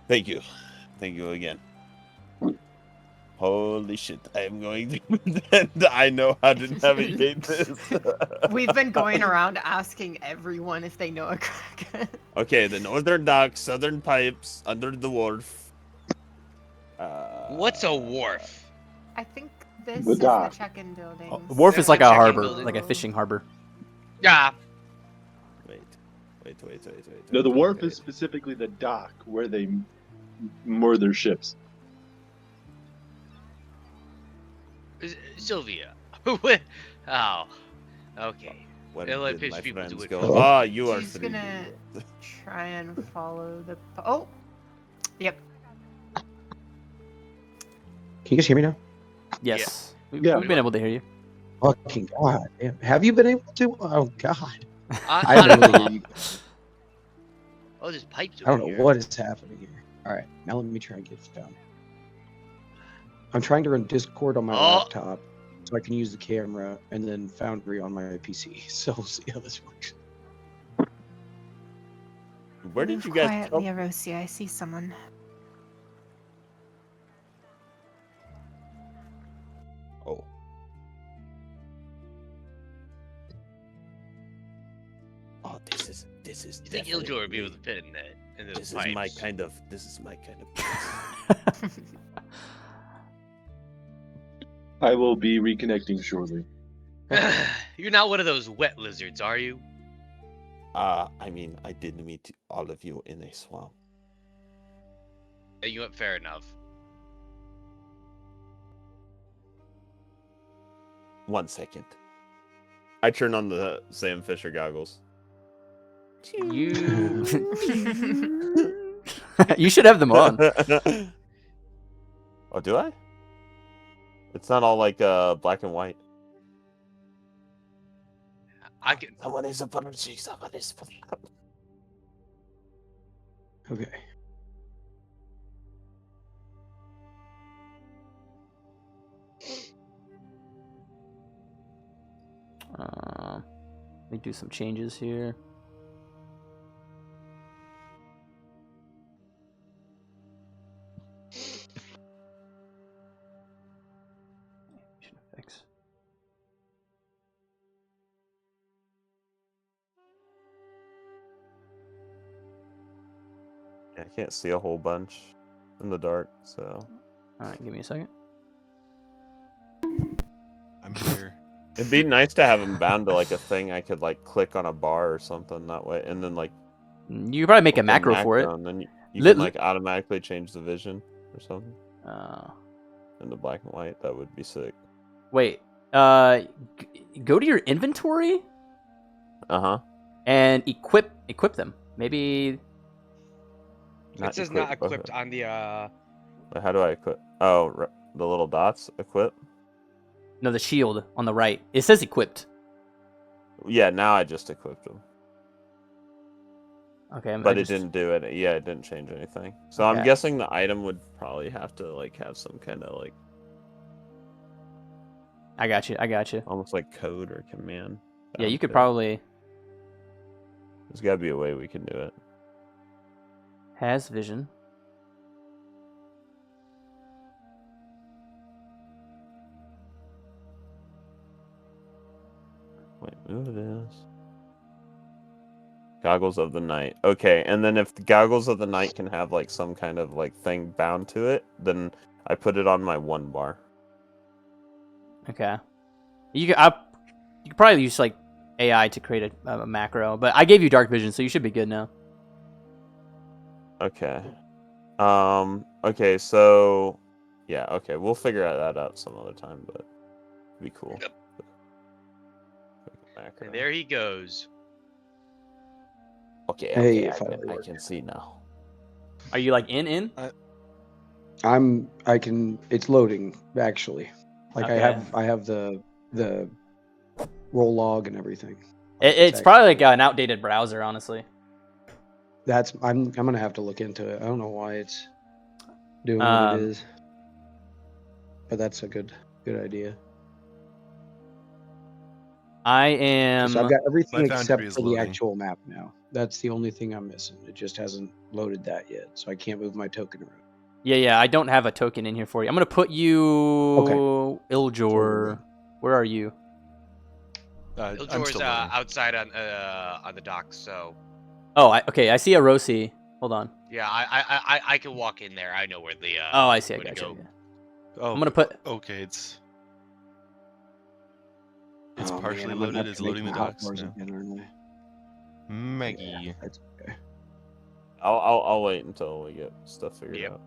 Thank you. Thank you again. Holy shit, I am going to pretend I know how to navigate this. We've been going around asking everyone if they know a Kraken. Okay, the northern docks, southern pipes, under the wharf. What's a wharf? I think this The is dock. the check-in building. The wharf is like a Check-in harbor, building. like a fishing harbor. Yeah. Wait. no, the wharf wait. is specifically the dock where they moor their ships. Sylvia. Oh. Okay. Where They'll let did fish my people do friends it go? first. Ah, you are She's 3D. gonna try and follow the. Oh. Yep. Can you guys hear me now? Yes. Yeah. We've been able to hear you. Fucking god. Damn. Have you been able to? Oh god. I I haven't don't able to know. hear you. Oh, there's pipes I don't over know here. what is happening here. Alright, now let me try and get it down. I'm trying to run Discord on my Oh. laptop so I can use the camera and then Foundry on my PC. So we'll see how this works. Where did Move you guys quietly, come? Arosia. I see someone. Oh. Oh, this is You think Ildor would be able to fit in that? In those This is pipes? my kind of. This is my kind of. I will be reconnecting shortly. You're not one of those wet lizards, are you? I mean, I did meet all of you in a swamp. You went fair enough. 1 second. I turn on the Sam Fisher goggles. You. You should have them on. Oh, do I? It's not all like black and white. I can. Someone is a Punergy, someone is Okay. Let me do some changes here. Animation effects. I can't see a whole bunch in the dark, so All right, give me a second. I'm here. it'd be nice to have them bound to like a thing I could like click on a bar or something that way, and then like You could probably make a open macro for it. and then you Lit- can like automatically change the vision or something Uh, in the black and white. That would be sick. wait. Go to your inventory Uh huh. and equip them. Maybe. It says not equipped on the How do I equip? Oh, the little dots equip. No, the shield on the right. It says equipped. Yeah, now I just equipped them. Okay, but it didn't do it. Yeah, it didn't change anything. So Okay. I'm guessing the item would probably have to like have some kind of like I got you. almost like code or command. Yeah, you bound could to it. probably There's got to be a way we can do it. has vision. Wait, move this. Goggles of the Night. Okay, and then if the Goggles of the Night can have like some kind of like thing bound to it, then I put it on my 1 bar. Okay. You could probably use like AI to create a macro, but I gave you dark vision, so you should be good now. Okay. Okay, so yeah, okay, we'll figure that out some other time, but it'd be cool. Macro. And there he goes. Okay, Hey, okay, if I I can see now. Are you like in? It's loading actually. Like Okay. I have the roll log and everything. It's probably like an outdated browser, honestly. I'm gonna have to look into it. I don't know why it's doing what it is, but that's a good idea. I am. So I've got everything My except foundry is for the loading. actual map now. That's the only thing I'm missing. It just hasn't loaded that yet, so I can't move my token around. Yeah. I don't have a token in here for you. I'm gonna put you. Iljor. Where are you? I'm Iljor's still loading. outside on the docks, so Oh, okay. I see a Rosi. Hold on. yeah, I can walk in there. I know where the Oh, I see. I where to got you. go. Oh, I'm gonna put. okay, it's Oh, partially man, I'm gonna loaded. have It's to make loading the my hot docks bars now. again, aren't I? Maggie. Yeah, that's okay. I'll wait until we get stuff figured Yep. out.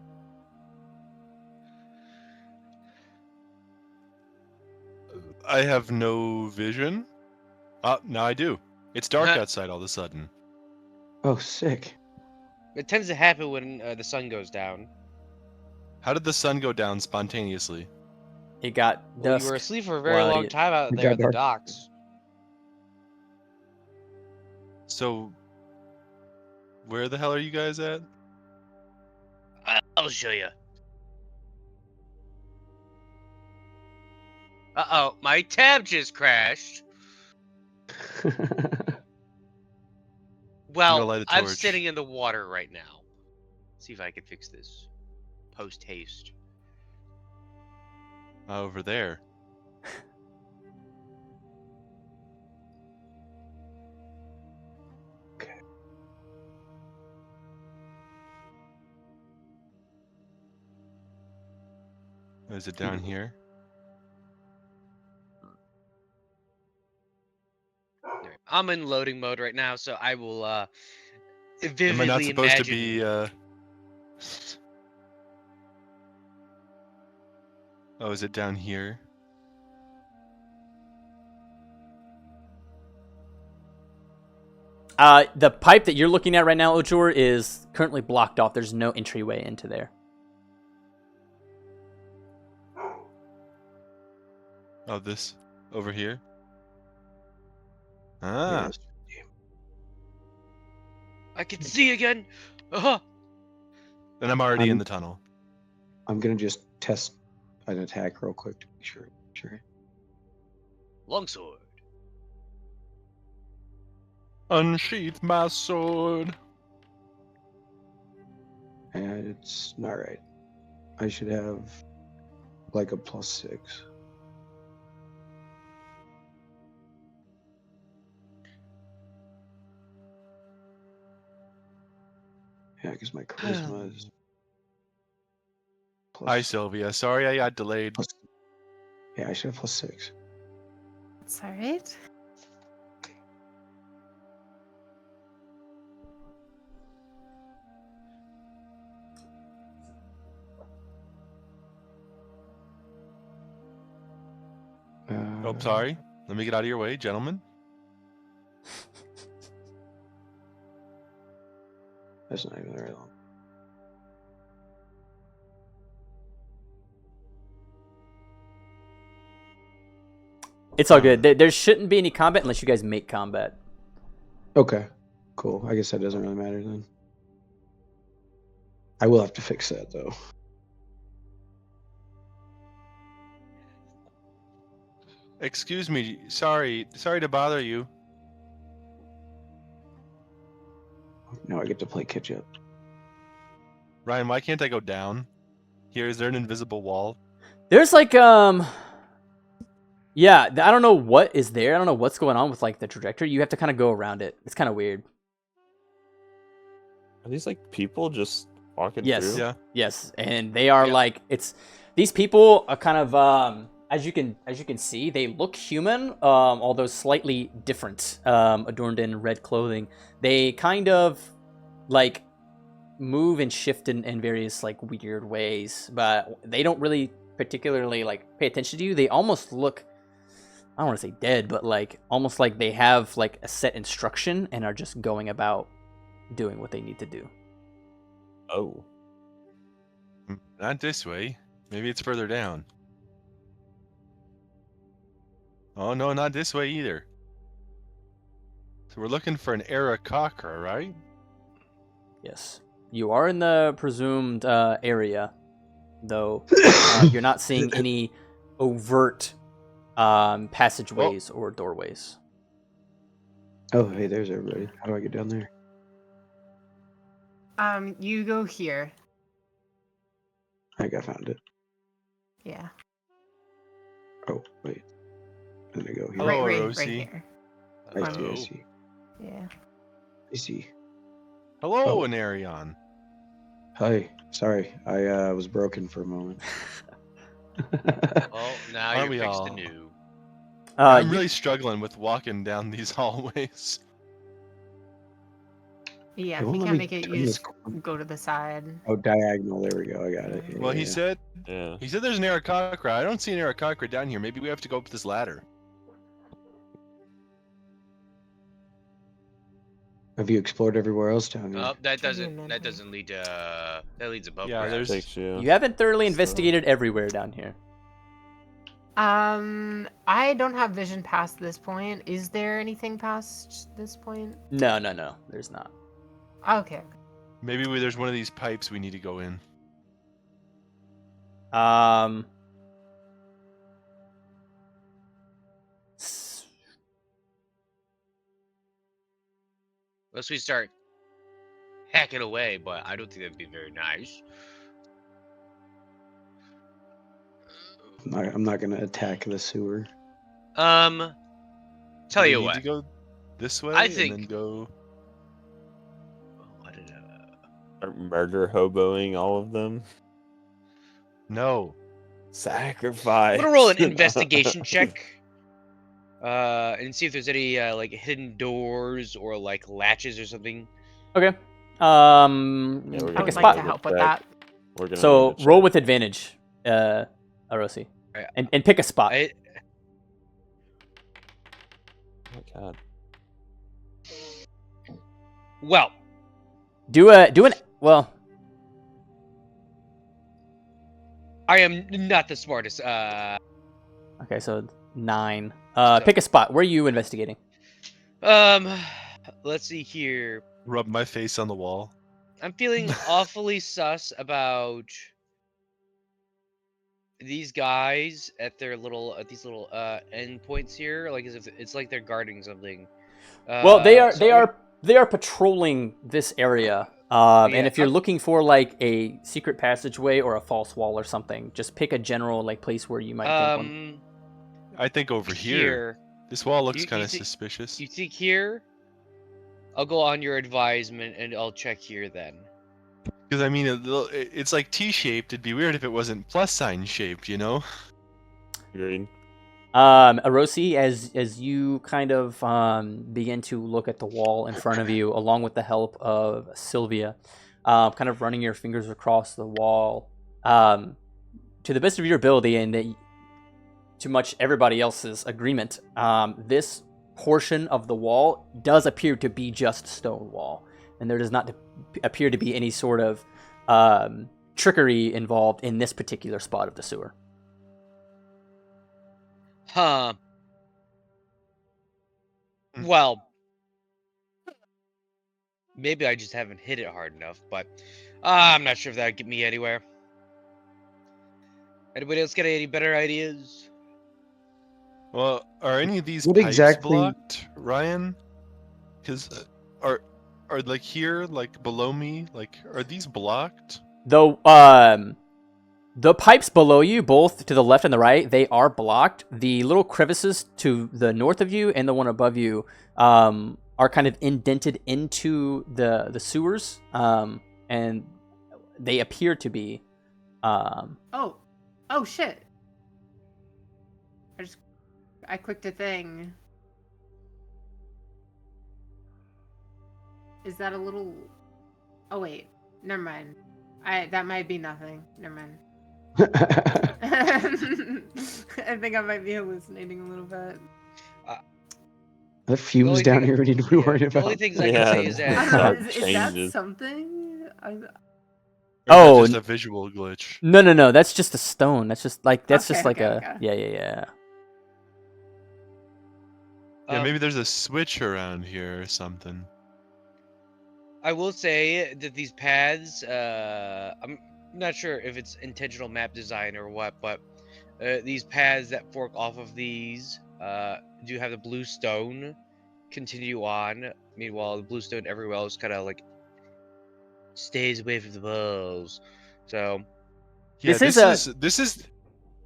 I have no vision. Now I do. It's dark Huh. outside all of a sudden. Oh, sick. It tends to happen when the sun goes down. How did the sun go down spontaneously? It got Well, dusk. you were asleep for a very while long you- time out It there got at the dark. docks. So, where the hell are you guys at? I'll show you. Uh-oh, my tab just crashed. Well, light a I'm torch. sitting in the water right now. See if I can fix this. Post haste. Over there. Okay. Is it down here? Alright, I'm in loading mode right now, so I will Am vividly I not supposed imagine. to be? Oh, is it down here? The pipe that you're looking at right now, Ojor, is currently blocked off. There's no entryway into there. Oh, this over here. Ah, Yes. I can see again. Uh-huh. then I'm already in I'm- the tunnel. I'm gonna just test an attack real quick to make sure. Longsword. Unsheath my sword. And it's not right. I should have like a +6. Yeah, because my charisma is Hi, Sylvia. Sorry I got delayed. plus- Yeah, I should have +6. It's alright. Oh, sorry. Let me get out of your way, gentlemen. That's not even very long. It's all good. There shouldn't be any combat unless you guys make combat. Okay. Cool. I guess that doesn't really matter then. I will have to fix that though. Excuse me. Sorry to bother you. Now I get to play catch up. Ryan, why can't I go down? Here, is there an invisible wall? There's like yeah, I don't know what is there. I don't know what's going on with like the trajectory. You have to kind of go around it. It's kind of weird. Are these like people just walking Yes. through? Yeah. Yes, and they are Yeah. like these people are kind of as you can see, they look human, although slightly different, adorned in red clothing. They kind of like move and shift in various like weird ways, but they don't really particularly like pay attention to you. They almost look, I don't want to say dead, but like almost like they have like a set instruction and are just going about doing what they need to do. Oh. Not this way. Maybe it's further down. Oh no, not this way either. So we're looking for an Aarakocra, right? Yes. You are in the presumed area, though you're not seeing any overt passageways or doorways. Oh, hey, there's everybody. How do I get down there? You go here. I think I found it. Yeah. Oh, wait. Then I go here. Hello, right Rosie. here. I see, I Hello. see. Yeah. I see. Hello, Oh. Anarion. Hi. Sorry, I was broken for a moment. Well, now Aren't you're we fixed all? anew. I'm You- really struggling with walking down these hallways. Yeah, It if won't you let can't me make it, turn you this just corner. go to the side. Oh, diagonal. There we go. I got it. Yeah, Well, yeah, he yeah. said Yeah. there's an Aarakocra. I don't see an Aarakocra down here. Maybe we have to go up this ladder. Have you explored everywhere else down here? Oh, that Trying to doesn't remember. lead to that leads above Yeah, ground. there's- Takes you. You haven't thoroughly So- investigated everywhere down here. I don't have vision past this point. Is there anything past this point? No, there's not. Okay. Maybe there's one of these pipes we need to go in. S- Unless we start hacking away, but I don't think that'd be very nice. I'm not gonna attack the sewer. Tell Do we you need what. to go this way I and then think- go. What did, Start murder hoboing all of them. No. Sacrifice. I'm gonna roll an investigation check. And see if there's any like hidden doors or like latches or something. Okay. Yeah, we're I Pick gonna a would spot. like to help with check. that. We're gonna So need to roll check. with advantage, Arosi, Alright. and pick a spot. I, Oh my god. well, Do an well. I am not the smartest. Okay, so 9. So- Pick a spot. Where are you investigating? Let's see here. Rub my face on the wall. I'm feeling awfully sus about these guys at their little these little endpoints here, like as if it's like they're guarding something. Well, they are so they are patrolling this area. And Yeah, if you're I'm- looking for like a secret passageway or a false wall or something, just pick a general like place where you might think one. I think over here. Here. This wall looks You kind of think- suspicious. You think here? I'll go on your advisement and I'll check here then. Because I mean, it's like T-shaped. It'd be weird if it wasn't plus sign shaped, you know? Agreed. Arosi, as you kind of begin to look at the wall in front of you, along with the help of Sylvia, kind of running your fingers across the wall, to the best of your ability and to much everybody else's agreement, this portion of the wall does appear to be just stone wall, and there does not appear to be any sort of trickery involved in this particular spot of the sewer. Huh. Hmm. Well, Maybe I just haven't hit it hard enough, but I'm not sure if that'd get me anywhere. Anybody else got any better ideas? Well, are any of these What pipes exactly- blocked, Ryan? Because are like here, like below me, like are these blocked? The pipes below you, both to the left and the right, they are blocked. The little crevices to the north of you and the one above you are kind of indented into the sewers, and they appear to be. Oh shit! I clicked a thing. Is that a little? Oh wait, never mind. That might be nothing. Never mind. I think I might be hallucinating a little bit. The fumes only down thing- here we need to be worried The about. only things I can Yeah, say is I that don't know, Sharp is that changes. something? Or is Oh, that just a visual glitch? No. That's just a stone. That's just like Okay. yeah. Yeah, um, maybe there's a switch around here or something. I will say that these paths, I'm not sure if it's intentional map design or what, but these paths that fork off of these do have the blue stone continue on. Meanwhile, the blue stone everywhere else kind of like stays away from the walls. So Yeah, This is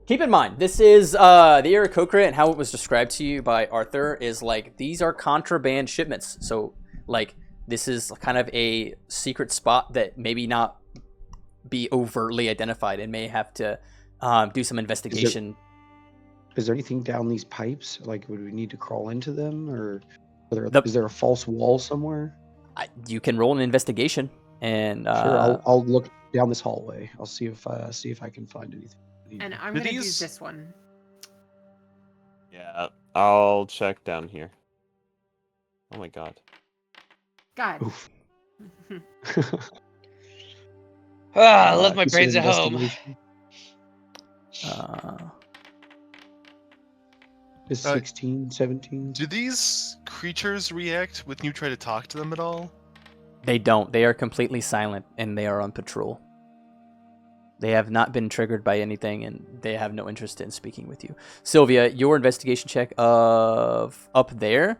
Keep in mind, this is the Aarakocra, and how it was described to you by Arthur is like these are contraband shipments. So like this is kind of a secret spot that maybe not be overtly identified and may have to do some investigation. Is there anything down these pipes? Like, would we need to crawl into them, or The- is there a false wall somewhere? You can roll an investigation, and Sure, I'll look down this hallway. I'll see if I can find anything. And I'm Do gonna do these- this one. Yeah, I'll check down here. Oh my god. God. Oof. I left my consider brains at home. investigation. Is Uh, 16, 17? Do these creatures react when you try to talk to them at all? they don't. They are completely silent, and they are on patrol. They have not been triggered by anything, and they have no interest in speaking with you. Sylvia, your investigation check of up there,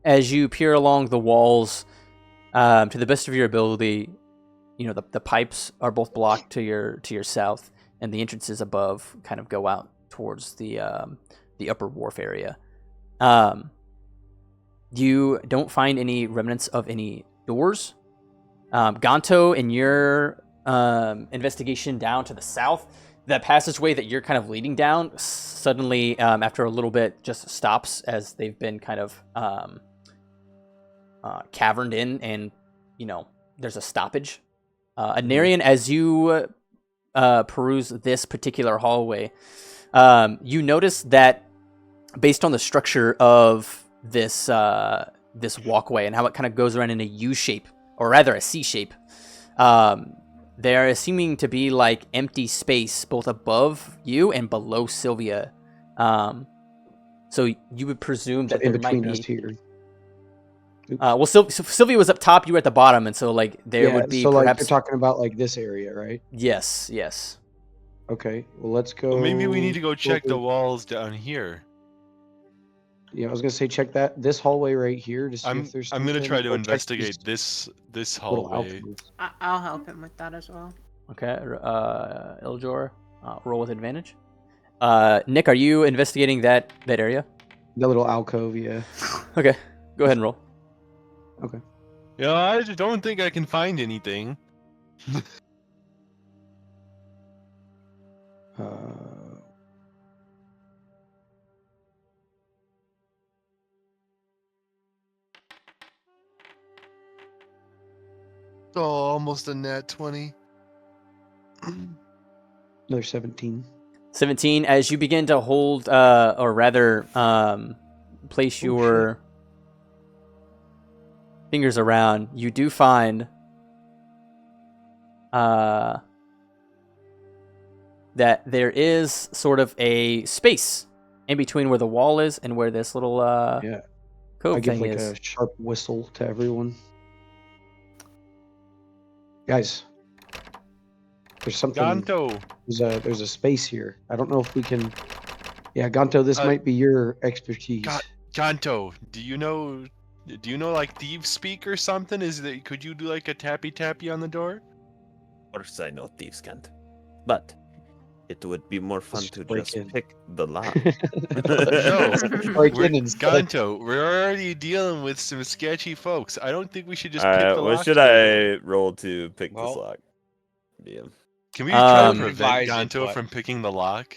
as you peer along the walls, to the best of your ability, you know the pipes are both blocked to your south, and the entrances above kind of go out towards the upper wharf area. You don't find any remnants of any doors. Ganto, in your investigation down to the south, that passageway that you're kind of leading down suddenly, after a little bit, just stops as they've been kind of caverned in, and there's a stoppage. Anarian, as you peruse this particular hallway, you notice that based on the structure of this walkway and how it kind of goes around in a U shape, or rather a C shape, there is seeming to be like empty space both above you and below Sylvia. So you would presume that in there might between us be. here. Well, Sylvia was up top, you were at the bottom, and so like there would be so like perhaps. you're talking about like this area, right? Yes. Okay, well let's go. Well, maybe we need to go check the over- walls down here. Yeah, I was gonna say check this hallway right here to see I'm if there's. I'm gonna something, try to or check investigate these this little hallway. alcoves. I'll help him with that as well. Okay, Iljor, roll with advantage. Nick, are you investigating that area? The little alcove, yeah. Okay, go ahead and roll. Yeah, I don't think I can find anything. Oh, almost a nat 20. Another 17. 17, as you begin to hold, or rather, place your fingers around, you do find that there is sort of a space in between where the wall is and where this little Cool I give thing like is, a sharp whistle to everyone. Guys, there's something. Ganto. There's a space here. I don't know if we can. Yeah, Ganto, this Uh, might be your expertise. Ganto, do you know like thieves speak or something? Could you do like a tappy on the door? Of course I know thieves can't. But it would be more fun Let's to break just in. pick the lock. Break We're, in instead. Ganto, we're already dealing with some sketchy folks. I don't think we should just pick Alright, the what lock. should I roll to pick Well- this lock? DM. Can we try to Um, prevent Advise it, Ganto but- from picking the lock?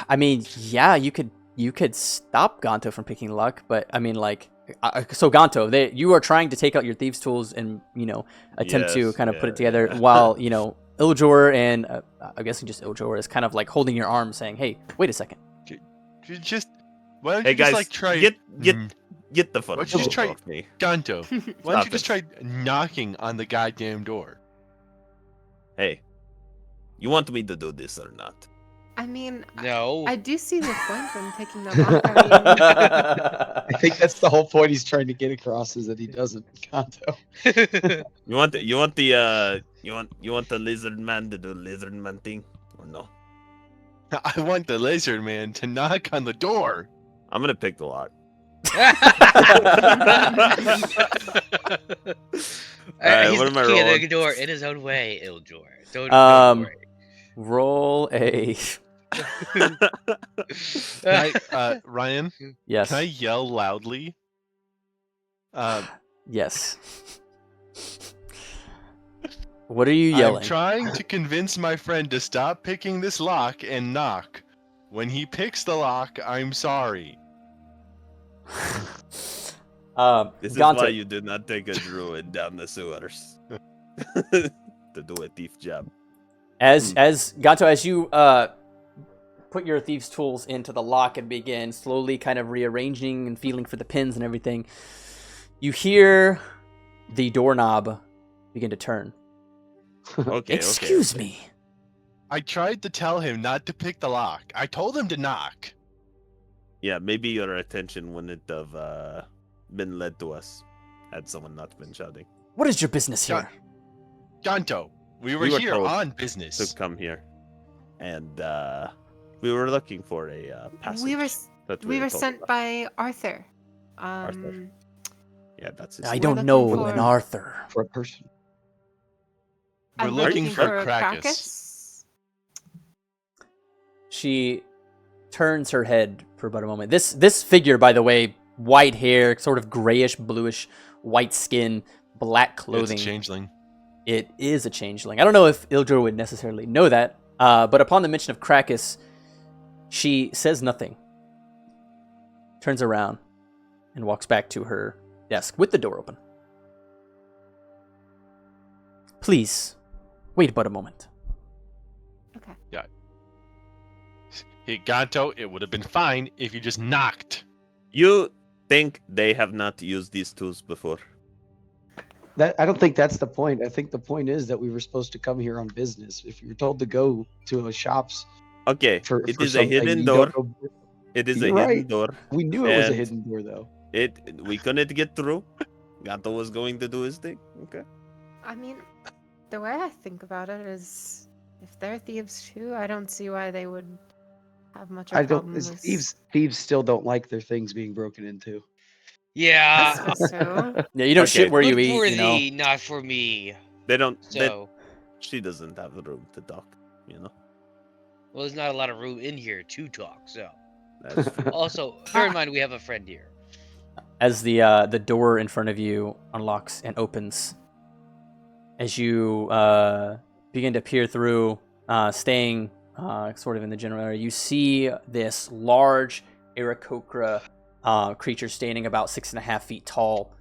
I mean, yeah, you could stop Ganto from picking luck, but I mean, like, so Ganto, you are trying to take out your thieves' tools and attempt to Yes, kind of put yeah, it together, yeah. while Iljor and I'm guessing just Iljor is kind of like holding your arm, saying, "Hey, wait a second." Why don't Hey you just guys, like try get the fuck Why don't you just try- off me. Ganto? Why don't you Stop just try knocking on the goddamn door? Hey, you want me to do this or not? I mean, No. I do see the point in picking the lock. I mean, I think that's the whole point he's trying to get across is that he doesn't. Kanto. You want the lizard man to do lizard man thing or no? I want the lizard man to knock on the door. I'm gonna pick the lock. He's what am I looking at rolling? the door in his own way, Iljor. Don't worry. Roll a Can I, Ryan, yes, can I yell loudly? yes. What are you yelling? I'm trying to convince my friend to stop picking this lock and knock. When he picks the lock, I'm sorry. This is Ganto, why you did not take a druid down the sewers to do a thief job. as Ganto, as you put your thieves' tools into the lock and begin slowly kind of rearranging and feeling for the pins and everything, you hear the doorknob begin to turn. Okay. Excuse me. I tried to tell him not to pick the lock. I told him to knock. Yeah, maybe your attention wouldn't have been led to us had someone not been shouting. What is your business here? Ganto, we were We were here told on To business. come here, and we were looking for a passage. we were that we were told sent about. by Arthur. Arthur. Yeah, that's his I name. don't looking know for- an Arthur. For a person. We're I'm looking for Krakus. Krakus. She turns her head for about a moment. This figure, by the way, white hair, sort of grayish, bluish, white skin, black It's clothing. a changeling. It is a changeling. I don't know if Iljor would necessarily know that, but upon the mention of Krakus, she says nothing, turns around, and walks back to her desk with the door open. Please, wait but a moment. Okay. Hey, Ganto, it would have been fine if you just knocked. You think they have not used these tools before? I don't think that's the point. I think the point is that we were supposed to come here on business. If you were told to go to a shops Okay, for it for is a something, hidden you door. don't know- It is a You're hidden right. door. We knew it was a And- hidden door, though. We couldn't get through. Gato was going to do his thing. Okay. I mean, the way I think about it is, if they're thieves too, I don't see why they would have much of a I don't. problem It's, with. thieves still don't like their things being broken into. Yeah. Suppose so. Yeah, you don't Okay. shit where you Good eat, for you know. thee, not for me. They don't. So, She doesn't have the room to talk. You know. well, there's not a lot of room in here to talk. So, That's true. also bear in mind we have a friend here. As the door in front of you unlocks and opens, as you begin to peer through, staying sort of in the general area, you see this large Aarakocra creature standing about 6.5 feet tall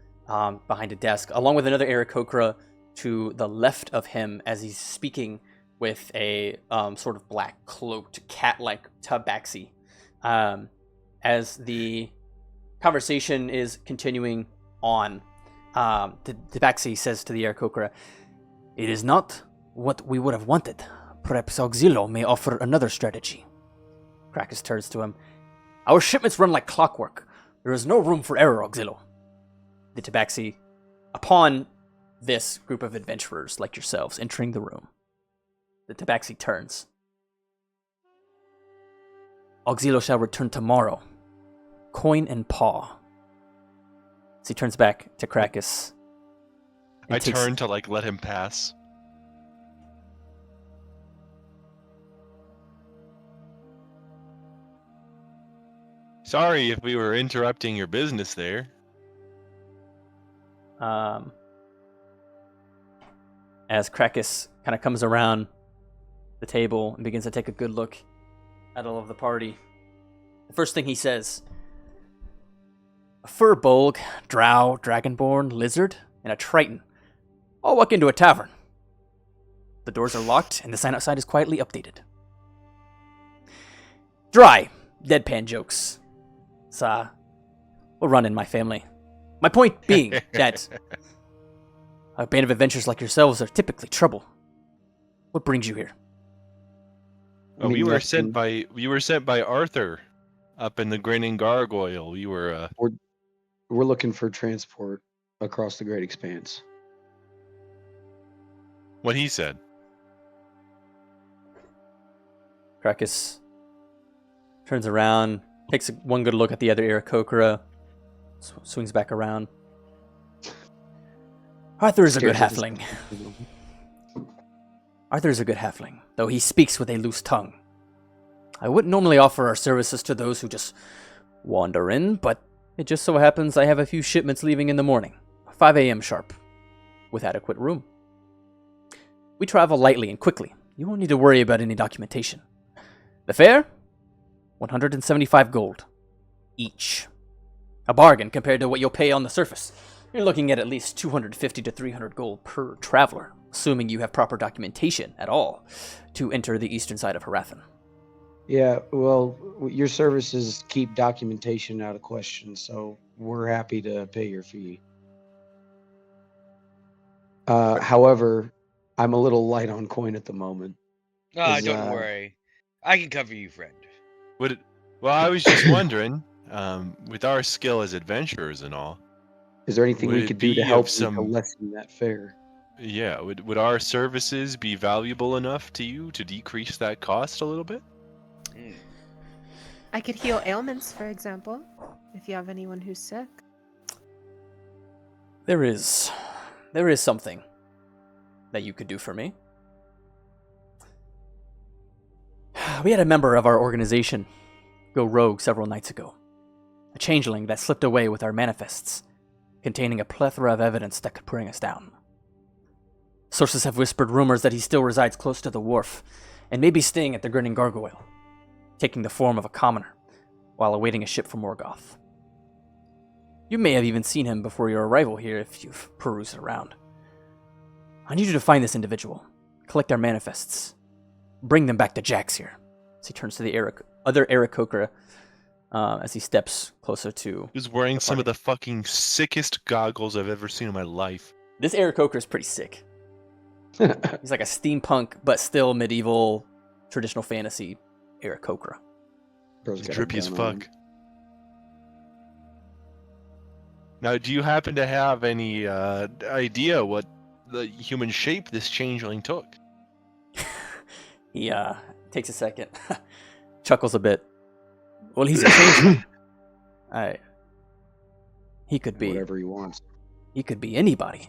behind a desk, along with another Aarakocra to the left of him as he's speaking with a sort of black cloaked cat-like tabaxi. As the conversation is continuing on, the tabaxi says to the Aarakocra, "It is not what we would have wanted. Perhaps Auxilio may offer another strategy." Krakus turns to him. "Our shipments run like clockwork. There is no room for error, Auxilo. The Tabaxi, upon this group of adventurers like yourselves entering the room, the Tabaxi turns. Auxilo shall return tomorrow, coin and paw. So he turns back to Krakus. I turn to like let him pass. Sorry if we were interrupting your business there. As Krakus kind of comes around the table and begins to take a good look at all of the party, the first thing he says: a furbolg, drow, dragonborn, lizard, and a triton all walk into a tavern. The doors are locked, and the sign outside is quietly updated. Dry, deadpan jokes. Will run in my family. My point being that a band of adventurers like yourselves are typically trouble. What brings you here? Oh, we were sent by Arthur up in the Grinning Gargoyle. We were We're looking for transport across the Great Expanse. what he said. Krakus turns around, takes one good look at the other Aarakocra, swings back around. Arthur is a good halfling. Arthur is a good halfling, though he speaks with a loose tongue. I wouldn't normally offer our services to those who just wander in, but it just so happens I have a few shipments leaving in the morning, 5 a.m. sharp, with adequate room. We travel lightly and quickly. You won't need to worry about any documentation. The fare? 175 gold. Each. A bargain compared to what you'll pay on the surface. You're looking at least 250 to 300 gold per traveler, assuming you have proper documentation at all to enter the eastern side of Harathan. Yeah, well, your services keep documentation out of question, so we're happy to pay your fee. However, I'm a little light on coin at the moment. Ah, Is, don't worry. I can cover you, friend. Well, I was just wondering, with our skill as adventurers and all, Is there anything would we it could do be to of help you to some- lessen that fare? yeah, would our services be valuable enough to you to decrease that cost a little bit? Mm. I could heal ailments, for example, if you have anyone who's sick. There is something that you could do for me. We had a member of our organization go rogue several nights ago. A changeling that slipped away with our manifests, containing a plethora of evidence that could bring us down. Sources have whispered rumors that he still resides close to the wharf, and may be staying at the Grinning Gargoyle, taking the form of a commoner, while awaiting a ship from Morgoth. You may have even seen him before your arrival here if you've perused around. I need you to find this individual, collect their manifests, bring them back to Jax here. So he turns to the other Aarakocra as he steps closer to... He was wearing some of party. the fucking sickest goggles I've ever seen in my life. This Aarakocra is pretty sick. He's like a steampunk, but still medieval, traditional fantasy Aarakocra. Bro's He's got a trippy as gun on fuck. him. Now, do you happen to have any idea what the human shape this changeling took? He takes a second, chuckles a bit. Well, he's a changeling. He could be Whatever he wants. He could be anybody.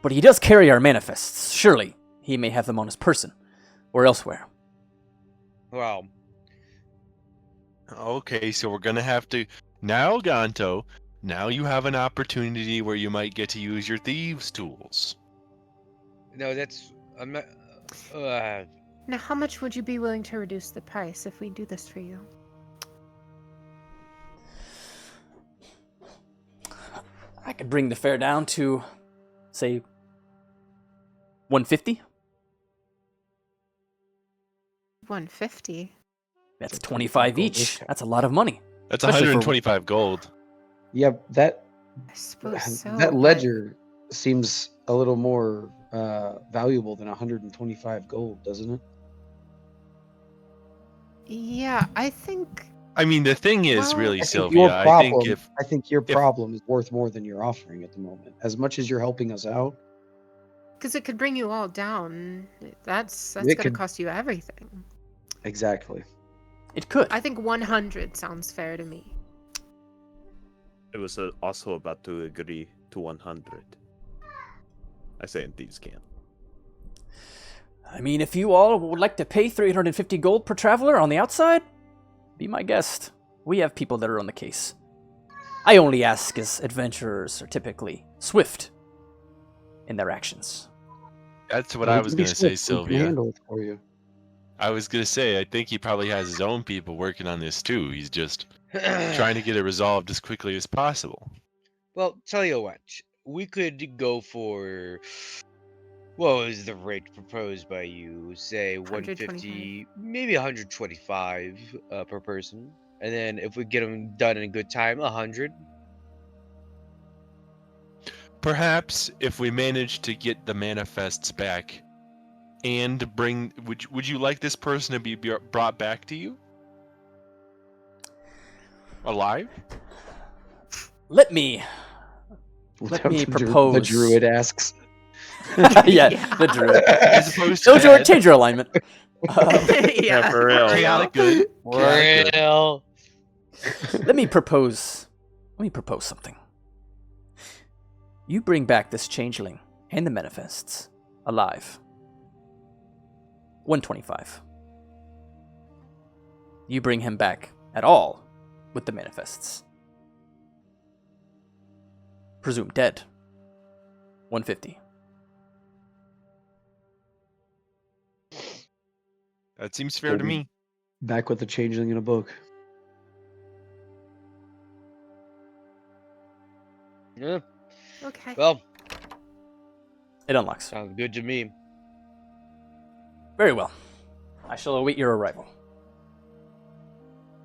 But he does carry our manifests. Surely he may have them on his person or elsewhere. Well, Okay, so we're gonna have to... Now, Ganto, now you have an opportunity where you might get to use your thieves' tools. no, that's... I'm not... Now, how much would you be willing to reduce the price if we do this for you? I could bring the fare down to, say, 150. 150. That's 25 gold each. discount. That's a lot of money. That's Especially for- 125 gold. Yeah, that I suppose so. that but- ledger seems a little more valuable than 125 gold, doesn't it? Yeah, I think I mean, the thing is, Well, really, I think Sylvia. your I problem. think if I think your if- problem is worth more than you're offering at the moment. As much as you're helping us out, Because it could bring you all down. That's It gonna could- cost you everything. exactly. It could. I think 100 sounds fair to me. It was also about to agree to 100. I say in thieves' camp. I mean, if you all would like to pay 350 gold per traveler on the outside, be my guest. We have people that are on the case. I only ask as adventurers are typically swift in their actions. that's what We I can was be gonna say, swift, we can Sylvia. handle it for you. I was gonna say, I think he probably has his own people working on this too. He's just trying to get it resolved as quickly as possible. Well, tell you what, we could go for what was the rate proposed by you? Say 150, maybe 125 per person, and then if we get them done in a good time, 100. Perhaps if we manage to get the manifests back and bring, would you like this person to be brought back to you? Alive? Let me me The propose. druid asks. yeah, the druid. As opposed to Don't you Ed? change your alignment. Yeah. for real. Chaotic good. Chaotic good. Real. Let me propose something. You bring back this changeling and the manifests alive. 125. You bring him back at all with the manifests. Presumed dead. 150. That seems fair to me. Back with the changeling in a book. Yeah. Okay. Well, It unlocks. sounds good to me. Very well. I shall await your arrival.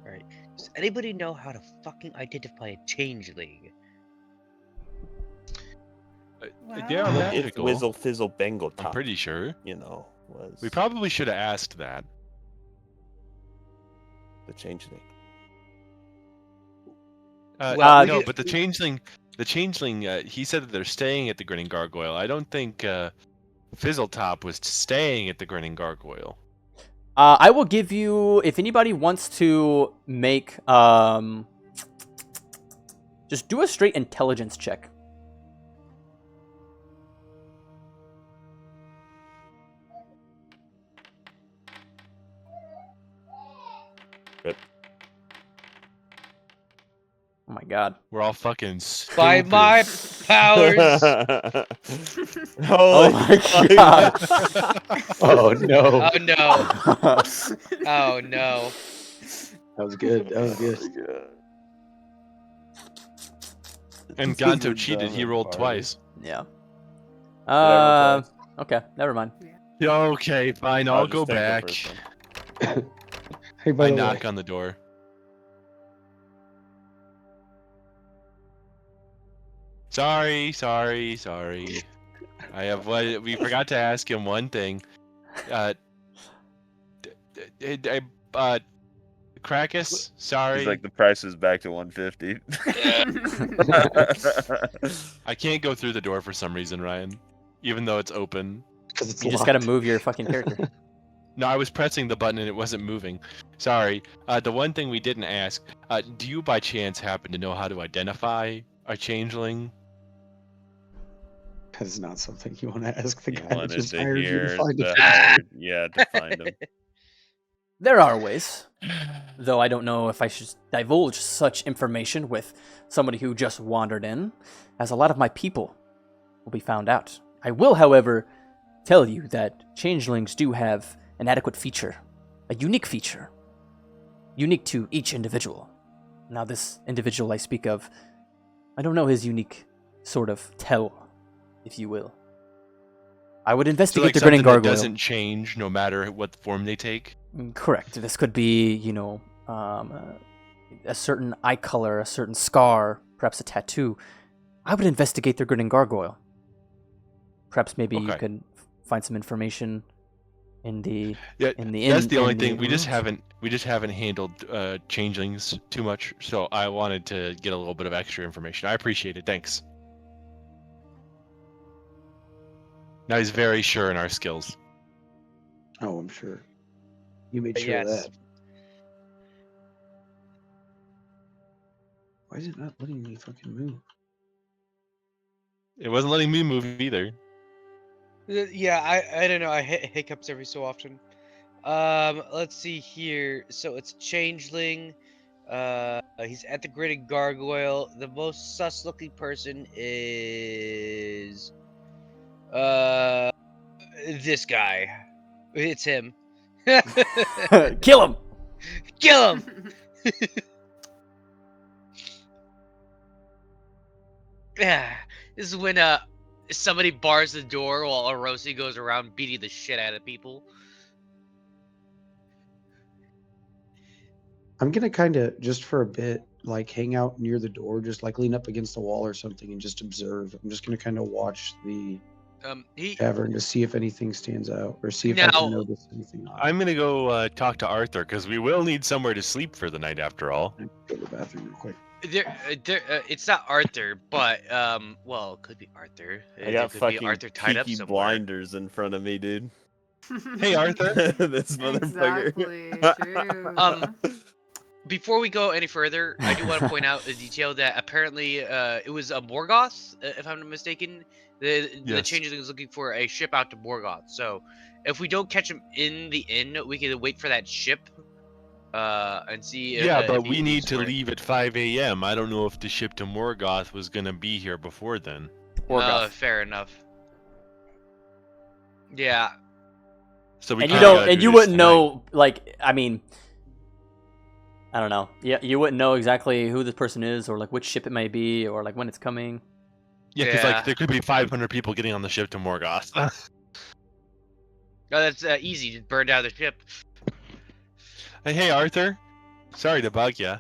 All right. Does anybody know how to fucking identify a changeling? Yeah, Wow. If magical. Whizzle Fizzle Bangle I'm Top, pretty sure. was We probably should have asked that. the changeling. Well, No, we- but the changeling, he said that they're staying at the Grinning Gargoyle. I don't think Fizzletop was staying at the Grinning Gargoyle. I will give you, if anybody wants to make, just do a straight intelligence check. Good. Oh my god. We're all fucking stupid. By my powers. Oh my god. Oh no. Oh no. Oh no. That was good. That was good. And Gonto cheated. He rolled twice. Yeah. I roll Okay, never mind. Okay, fine. I'll go just take the back. first one. Hey, by I the knock way, on the door. Sorry. I have what we forgot to ask him one thing. Krakus, sorry. He's like, the price is back to 150. I can't go through the door for some reason, Ryan. Even though it's open. 'cause it's You just gotta locked. move your fucking character. No, I was pressing the button and it wasn't moving. Sorry. The one thing we didn't ask, do you by chance happen to know how to identify a changeling? That is not something you want to ask the You guy that wanted just to hired you hear to find the it. hired, to find him. There are ways, though I don't know if I should divulge such information with somebody who just wandered in, as a lot of my people will be found out. I will, however, tell you that changelings do have an adequate feature, a unique feature, unique to each individual. Now, this individual I speak of, I don't know his unique sort of tell, if you will. I would So investigate like the something Grinning that Gargoyle. doesn't change no matter what form they take? Correct. This could be, a certain eye color, a certain scar, perhaps a tattoo. I would investigate the Grinning Gargoyle. Perhaps maybe you Okay. could find some information in the Yeah, in the that's in- the only in the thing. We just rooms. haven't handled changelings too much. So I wanted to get a little bit of extra information. I appreciate it. Thanks. Now he's very sure in our skills. Oh, I'm sure. You made But sure of yes. that. Why is it not letting me fucking move? It wasn't letting me move either. Yeah, I don't know. I hit hiccups every so often. Let's see here. So it's changeling. He's at the gridded gargoyle. The most sus-looking person is this guy. It's him. Kill him. Kill him. Yeah, this is when somebody bars the door while Orosi goes around beating the shit out of people. I'm gonna kind of just for a bit, like hang out near the door, just like lean up against the wall or something, and just observe. I'm just gonna kind of watch the He tavern to see if anything stands out, or see if I Now- can notice anything. Odd. I'm gonna go talk to Arthur because we will need somewhere to sleep for the night after all. Go to the bathroom real quick. it's not Arthur, but well, it could be Arthur. I It got could be fucking Arthur tied up Peaky somewhere. Blinders in front of me, dude. Hey, Arthur. This motherfucker. Exactly, true. Before we go any further, I do want to point out a detail that apparently it was a Morgoth, if I'm not mistaken. The Yes. changeling is looking for a ship out to Morgoth. So if we don't catch him in the inn, we can wait for that ship and see. Yeah, if but he we need leaves to for it. leave at 5 a.m. I don't know if the ship to Morgoth was gonna be here before then. Morgoth. Fair enough. Yeah. So we And you kinda don't, gotta and do you this wouldn't tonight. know, like, I mean, I don't know. Yeah, you wouldn't know exactly who this person is, or like which ship it may be, or like when it's coming. Yeah, because Yeah. like there could be 500 people getting on the ship to Morgoth. No, that's easy. Just burn down the ship. Hey, Arthur. Sorry to bug ya.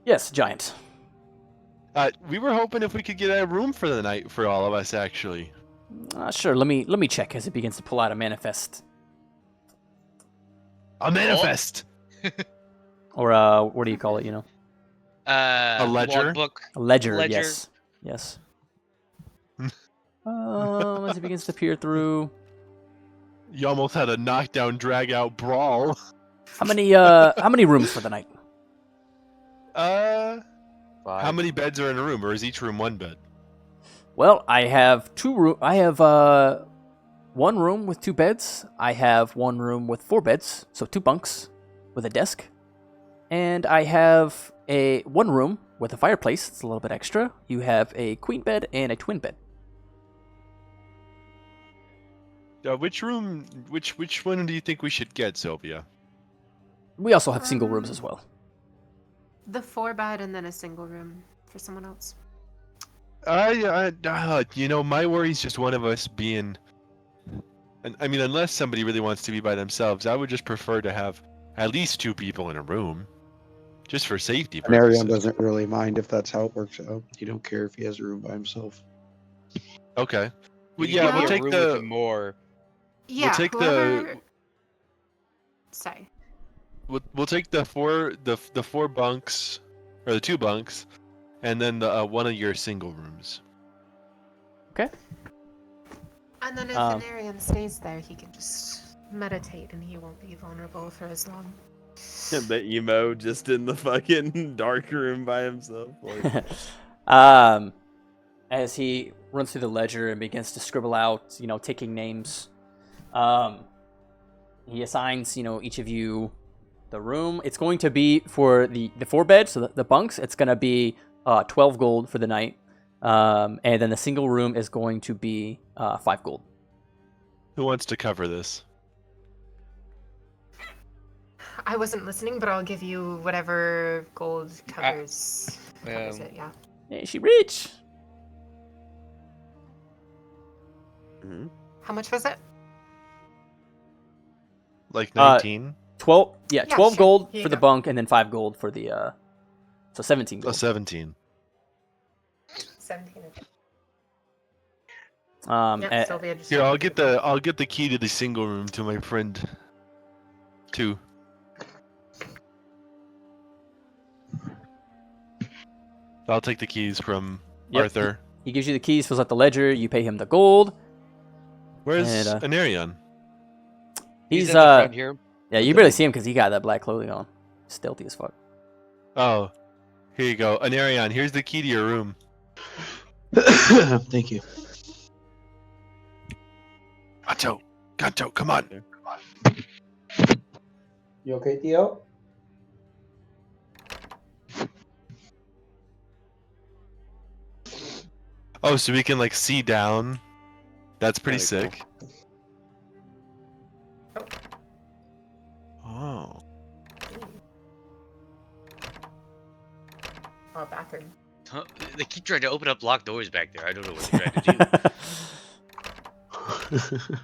Yes, giant. We were hoping if we could get a room for the night for all of us, actually. Sure. Let me check as it begins to pull out a manifest, A manifest. or what do you call it? You know, A ledger? Logbook. a ledger. Ledger. Yes. Yes. As it begins to peer through. You almost had a knockdown, drag out brawl. How many rooms for the night? How many beds are in a room, or is each room one bed? Well, I have I have one room with 2 beds. I have one room with 4 beds, so 2 bunks with a desk. And I have one room with a fireplace. It's a little bit extra. You have a queen bed and a twin bed. Which room? Which one do you think we should get, Sylvia? We also have single rooms as well. The 4-bed and then a single room for someone else. My worry is just one of us being. I mean, unless somebody really wants to be by themselves, I would just prefer to have at least 2 people in a room, just for safety And Arion purposes. doesn't really mind if that's how it works out. You don't care if he has a room by himself. Okay. Well, You yeah, get we'll a take room with the more. Yeah, take the- whoever... Sorry. we'll take the 4 bunks, or the 2 bunks, and then the one of your single rooms. And then if Venerian stays there, he can just meditate and he won't be vulnerable for as long. The emo just in the fucking dark room by himself. Like, As he runs through the ledger and begins to scribble out, taking names, he assigns, each of you the room. It's going to be for the 4 beds, so the bunks. It's going to be 12 gold for the night, and then the single room is going to be 5 gold. Who wants to cover this? I wasn't listening, but I'll give you whatever gold covers, covers it, yeah. Hey, she rich. mhm. How much was it? Like 19? 12. Yeah, 12 sure. gold Here you for the go. bunk, and then 5 gold for the so 17 Oh, gold. 17. 17. Okay. Yep, Sylvia just Here, opened I'll get the key to the single room to my friend. Too. I'll take the keys from Yep. Arthur. He gives you the keys, fills out the ledger. You pay him the gold. Where's And, Anarion? He's in the front here. yeah, you barely see him because he got that black clothing on. Stealthy as fuck. Oh, here you go. Anarion, here's the key to your room. Thank you. Ganto, come on. You okay, Theo? Oh, so we can like see down. That's pretty Very sick. Oh. Oh, bathroom. Huh? They keep trying to open up locked doors back there. I don't know what they're trying to do.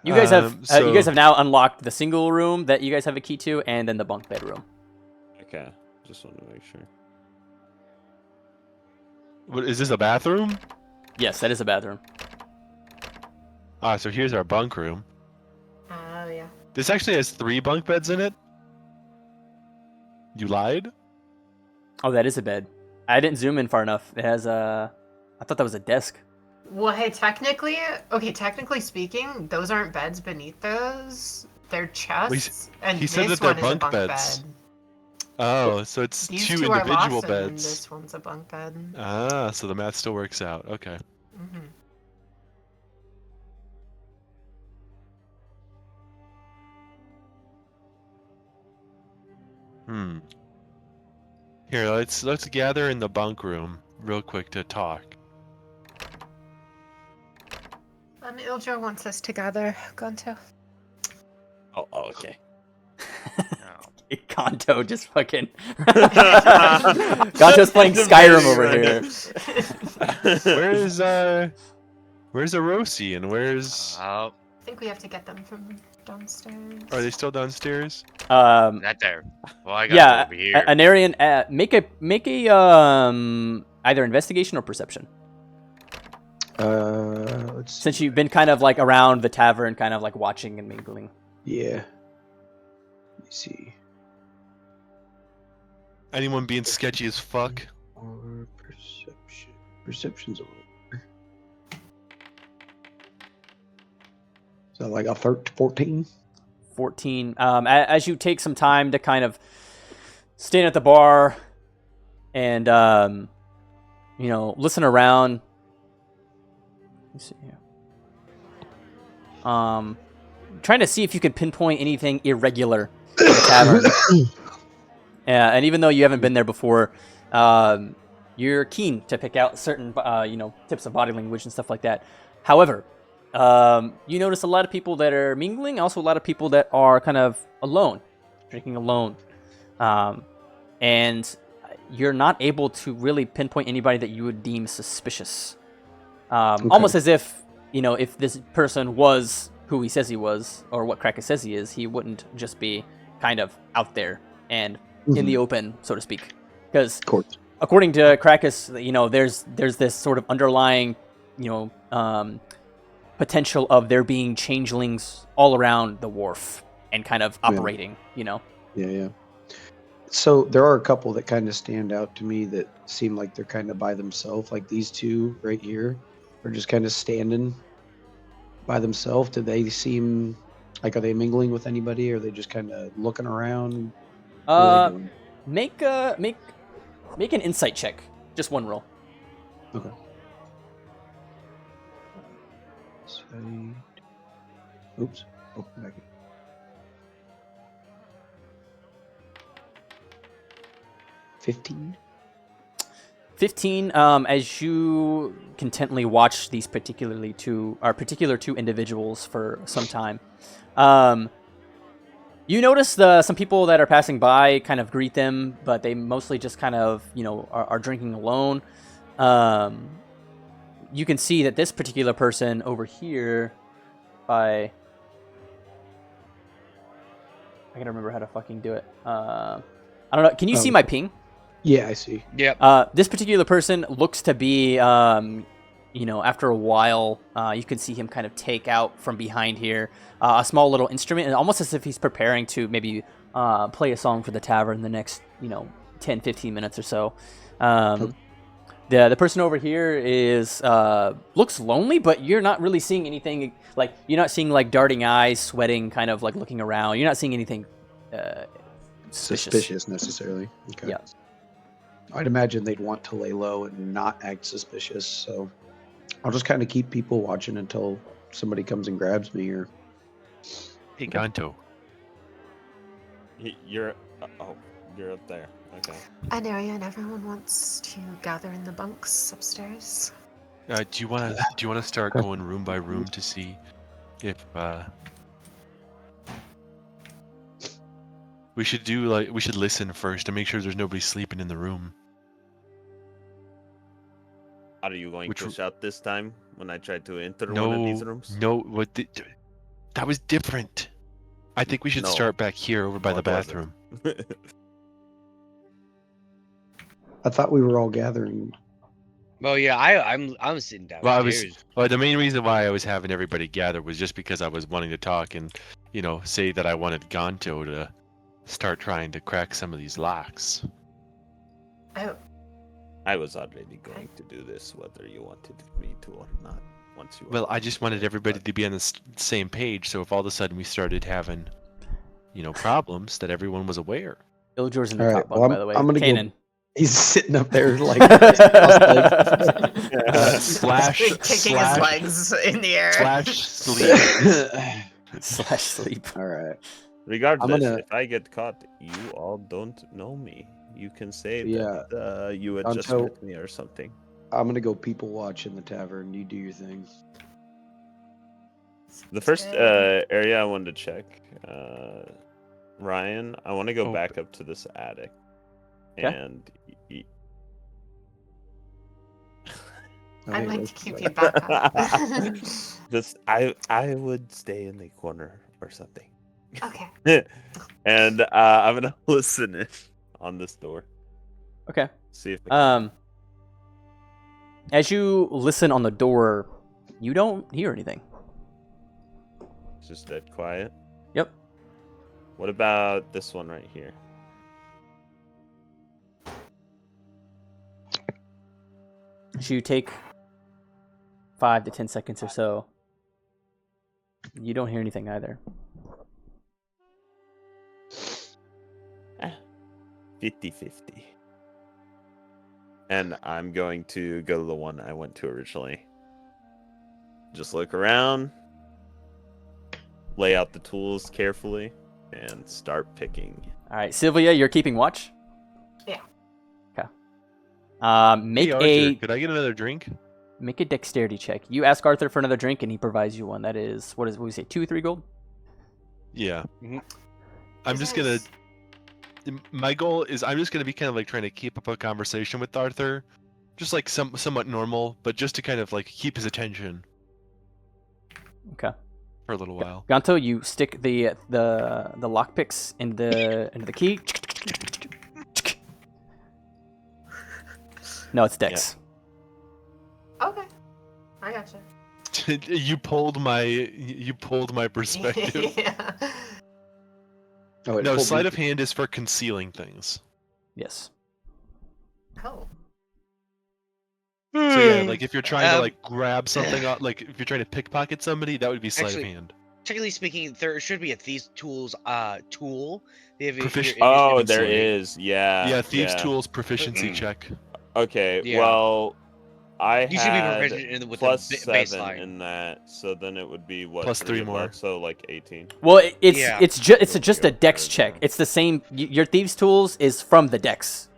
You guys have you guys so- have now unlocked the single room that you guys have a key to, and then the bunk bedroom. Okay, just want to make sure. What is this, a bathroom? Yes, that is a bathroom. Ah, so here's our bunk room. Oh, yeah. This actually has 3 bunk beds in it. You lied? Oh, that is a bed. I didn't zoom in far enough. It has a. I thought that was a desk. Well, hey, technically speaking, those aren't beds beneath those. They're chests. And he said this that they're one is a bunk bunk beds. bed. Oh, so it's These 2 two are individual lost, and beds. this one's a bunk bed. Ah, so the math still works out. Okay. Mm-hmm. Hmm. Here, let's gather in the bunk room real quick to talk. Ildra wants us to gather, Gonto. Oh, okay. Gonto just fucking. Gonto's playing Skyrim over here. Where's Arosi and where's? I think we have to get them from downstairs. Are they still downstairs? Not there. Well, I got Yeah, over here. Anarian, make a either investigation or perception. Let's see. Since you've been kind of like around the tavern, kind of like watching and mingling. Yeah. Let me see. Anyone being sketchy as fuck? Or perception. Perception's a little. Is that like a 14? 14. As you take some time to kind of stand at the bar and listen around. Let me see here. Trying to see if you can pinpoint anything irregular in the tavern. Yeah, and even though you haven't been there before, you're keen to pick out certain tips of body language and stuff like that. However, you notice a lot of people that are mingling, also a lot of people that are kind of alone, drinking alone. And you're not able to really pinpoint anybody that you would deem suspicious. Almost as if, if this person was who he says he was, or what Krakus says he is, he wouldn't just be kind of out there and in the open, so to speak. Because according to Krakus, there's this sort of underlying, potential of there being changelings all around the wharf and kind of operating, Yeah. So there are a couple that kind of stand out to me that seem like they're kind of by themselves. Like these two right here are just kind of standing by themselves. Do they seem like, are they mingling with anybody? Or are they just kind of looking around? What are they doing? Make an insight check. Just one roll. Okay. Insight. Oops. Oh, back in. 15. 15. As you contently watch these particular two individuals for some time, you notice some people that are passing by kind of greet them, but they mostly just kind of are drinking alone. You can see that this particular person over here, I gotta remember how to fucking do it. I don't know. Can you see my ping? Yeah, I see. Yep. This particular person looks to be, after a while, you can see him kind of take out from behind here a small little instrument, and almost as if he's preparing to maybe play a song for the tavern in the next, 10, 15 minutes or so. The person over here is looks lonely, but you're not really seeing anything. Like, you're not seeing like darting eyes, sweating, kind of like looking around. You're not seeing anything suspicious. Necessarily. Okay. Yeah. I'd imagine they'd want to lay low and not act suspicious, so I'll just kind of keep people watching until somebody comes and grabs me. Or Hey, Ganto. You're you're up there. Okay. An area and everyone wants to gather in the bunks upstairs. Do you wanna start going room by room to see if we should listen first to make sure there's nobody sleeping in the room. Are you going Which to ro- shout this time when I tried to enter one No, of these rooms? no, that was different. I think we should No. start back here over by No, the it wasn't. bathroom. I thought we were all gathering. Well, yeah, I'm sitting downstairs. Well, the main reason why I was having everybody gather was just because I was wanting to talk and, say that I wanted Ganto to start trying to crack some of these locks. Oh, I was already going to do this, whether you wanted me to or not. Once you. Well, I just wanted everybody to be on the same page, so if all of a sudden we started having, problems, that everyone was aware. Villagers in the All right, top bunk, well, by the way. I'm gonna go- Kanan. He's sitting up there like. Slash kicking his legs in the air. slash sleep. Slash sleep. All right. Regardless, I'm gonna- if I get caught, you all don't know me. You can say Yeah. that you had just Ganto- met me or something. I'm gonna go people watch in the tavern. You do your thing. The first Okay. area I wanted to check, Ryan, I want to go Oh. back up to this attic. Okay. And I'd Okay, like to let's keep try. you back up. just I would stay in the corner or something. Okay. And I'm gonna listen in on this door. Okay. See if As you listen on the door, you don't hear anything. it's just dead quiet. Yep. What about this one right here? As you take 5 to 10 seconds or so, you don't hear anything either. 50-50. And I'm going to go to the one I went to originally. Just look around, lay out the tools carefully, and start picking. All right, Sylvia, you're keeping watch? Yeah. Okay. Make Hey, Arthur, a could I get another drink? make a dexterity check. You ask Arthur for another drink, and he provides you one. That is, what do we say, 2, 3 gold? Yeah. Mhm. I'm just gonna. Nice. My goal is I'm just gonna be kind of like trying to keep up a conversation with Arthur, just like somewhat normal, but just to kind of like keep his attention Okay. for a little while. Ganto, you stick the lockpicks into the key. No, it's Dex. Okay. I gotcha. you pulled my perspective. Yeah. Oh, it No, pulled sleight me- of hand is for concealing things. Yes. Oh. So yeah, like if you're trying to Um, like grab something, like if you're trying to pickpocket somebody, that would be sleight Actually, of hand. Technically speaking, there should be a thieves tools tool. They have Proficient- Oh, Initiative there save. is. Yeah. Yeah, thieves yeah. tools proficiency check. Okay. Yeah. Well, I You should be had proficient with plus the 7 baseline. in that, so then it would be what? Plus 3 of more. luck, so like 18. Well, it's Yeah. it's just a Dex check. It's the same. Your thieves' tools is from the Dex.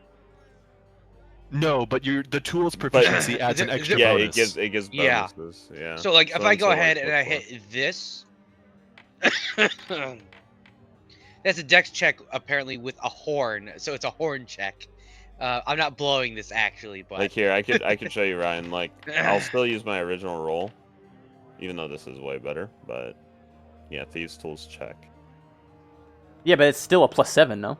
No, but the tools proficiency adds an the- extra Yeah, bonus. it gives Yeah. bonuses. Yeah. So like if So I and go so, ahead like, and I plus hit this, that's a dex check apparently with a horn. So it's a horn check. I'm not blowing this actually, but Like here, I could show you, Ryan. Like I'll still use my original roll, even though this is way better. But yeah, thieves tools check. Yeah, but it's still a +7, no?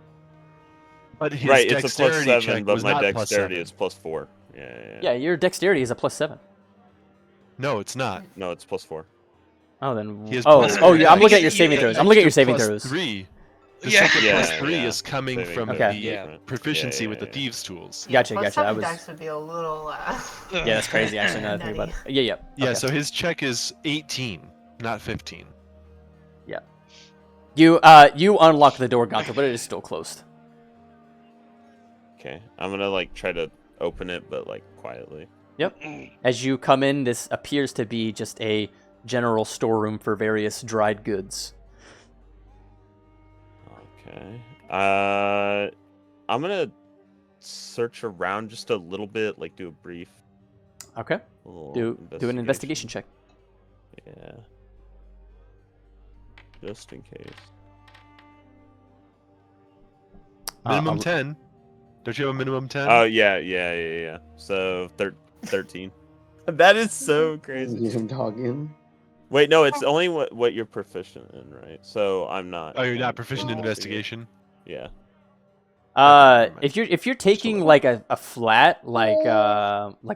But his Right, it's a dexterity +7, check but was my not dexterity +7. is +4. Yeah. Yeah, your dexterity is a +7. No, it's not. No, it's +4. Oh, then. He has Oh, plus oh, yeah. I'm looking at your You- saving you- throws. I'm looking at your Extra saving plus throws. 3. The Yeah. second Yeah, +3 yeah. is coming Saving from throws Okay. the Yeah. proficiency Yeah, with the yeah. thieves' tools. Gotcha, Plus gotcha. I 7 was. dice would be a little. Yeah, that's crazy. Actually, now that I think about it. Yeah, yeah. Yeah, Okay. so his check is 18, not 15. You unlock the door, Gonto, but it is still closed. Okay, I'm gonna like try to open it, but like quietly. As you come in, this appears to be just a general storeroom for various dried goods. Okay. I'm gonna search around just a little bit, like do a brief. Okay. Little Do an investigation check. Yeah. Just in case. Minimum I'll- 10. Don't you have a minimum 10? Oh yeah. So 13. That is so crazy. Get him dog in. Wait, no, it's only what you're proficient in, right? So I'm not. Oh, you're not proficient in investigation? Yeah. If you're taking like a flat, like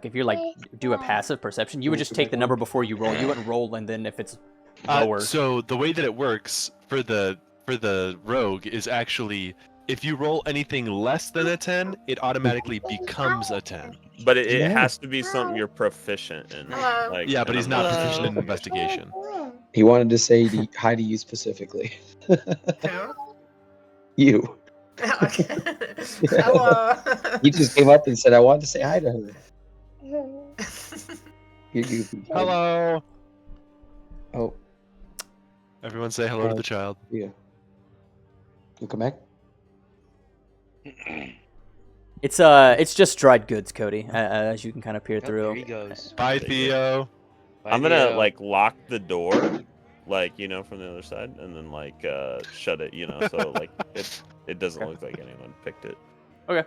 if you're like do a passive perception, you would just take the number before you roll. You wouldn't roll, and then if it's lower. So the way that it works for the rogue is actually if you roll anything less than a 10, it automatically becomes a 10. But it Yeah. has to be something you're proficient in. Hello. Like, Yeah, but and he's I'm not proficient in investigation. He wanted to say hi to you specifically. Who? You. Okay. Hello. He just came up and said, I wanted to say hi to her. You goofy. Hello. Oh, Everyone say hello to the child. yeah. You come back? It's just dried goods, Cody, as you can kind of peer Oh, through. there he goes. Bye, Theo. I'm gonna like lock the door, like from the other side, and then like shut it, so like it doesn't Okay. look like anyone picked it. Okay.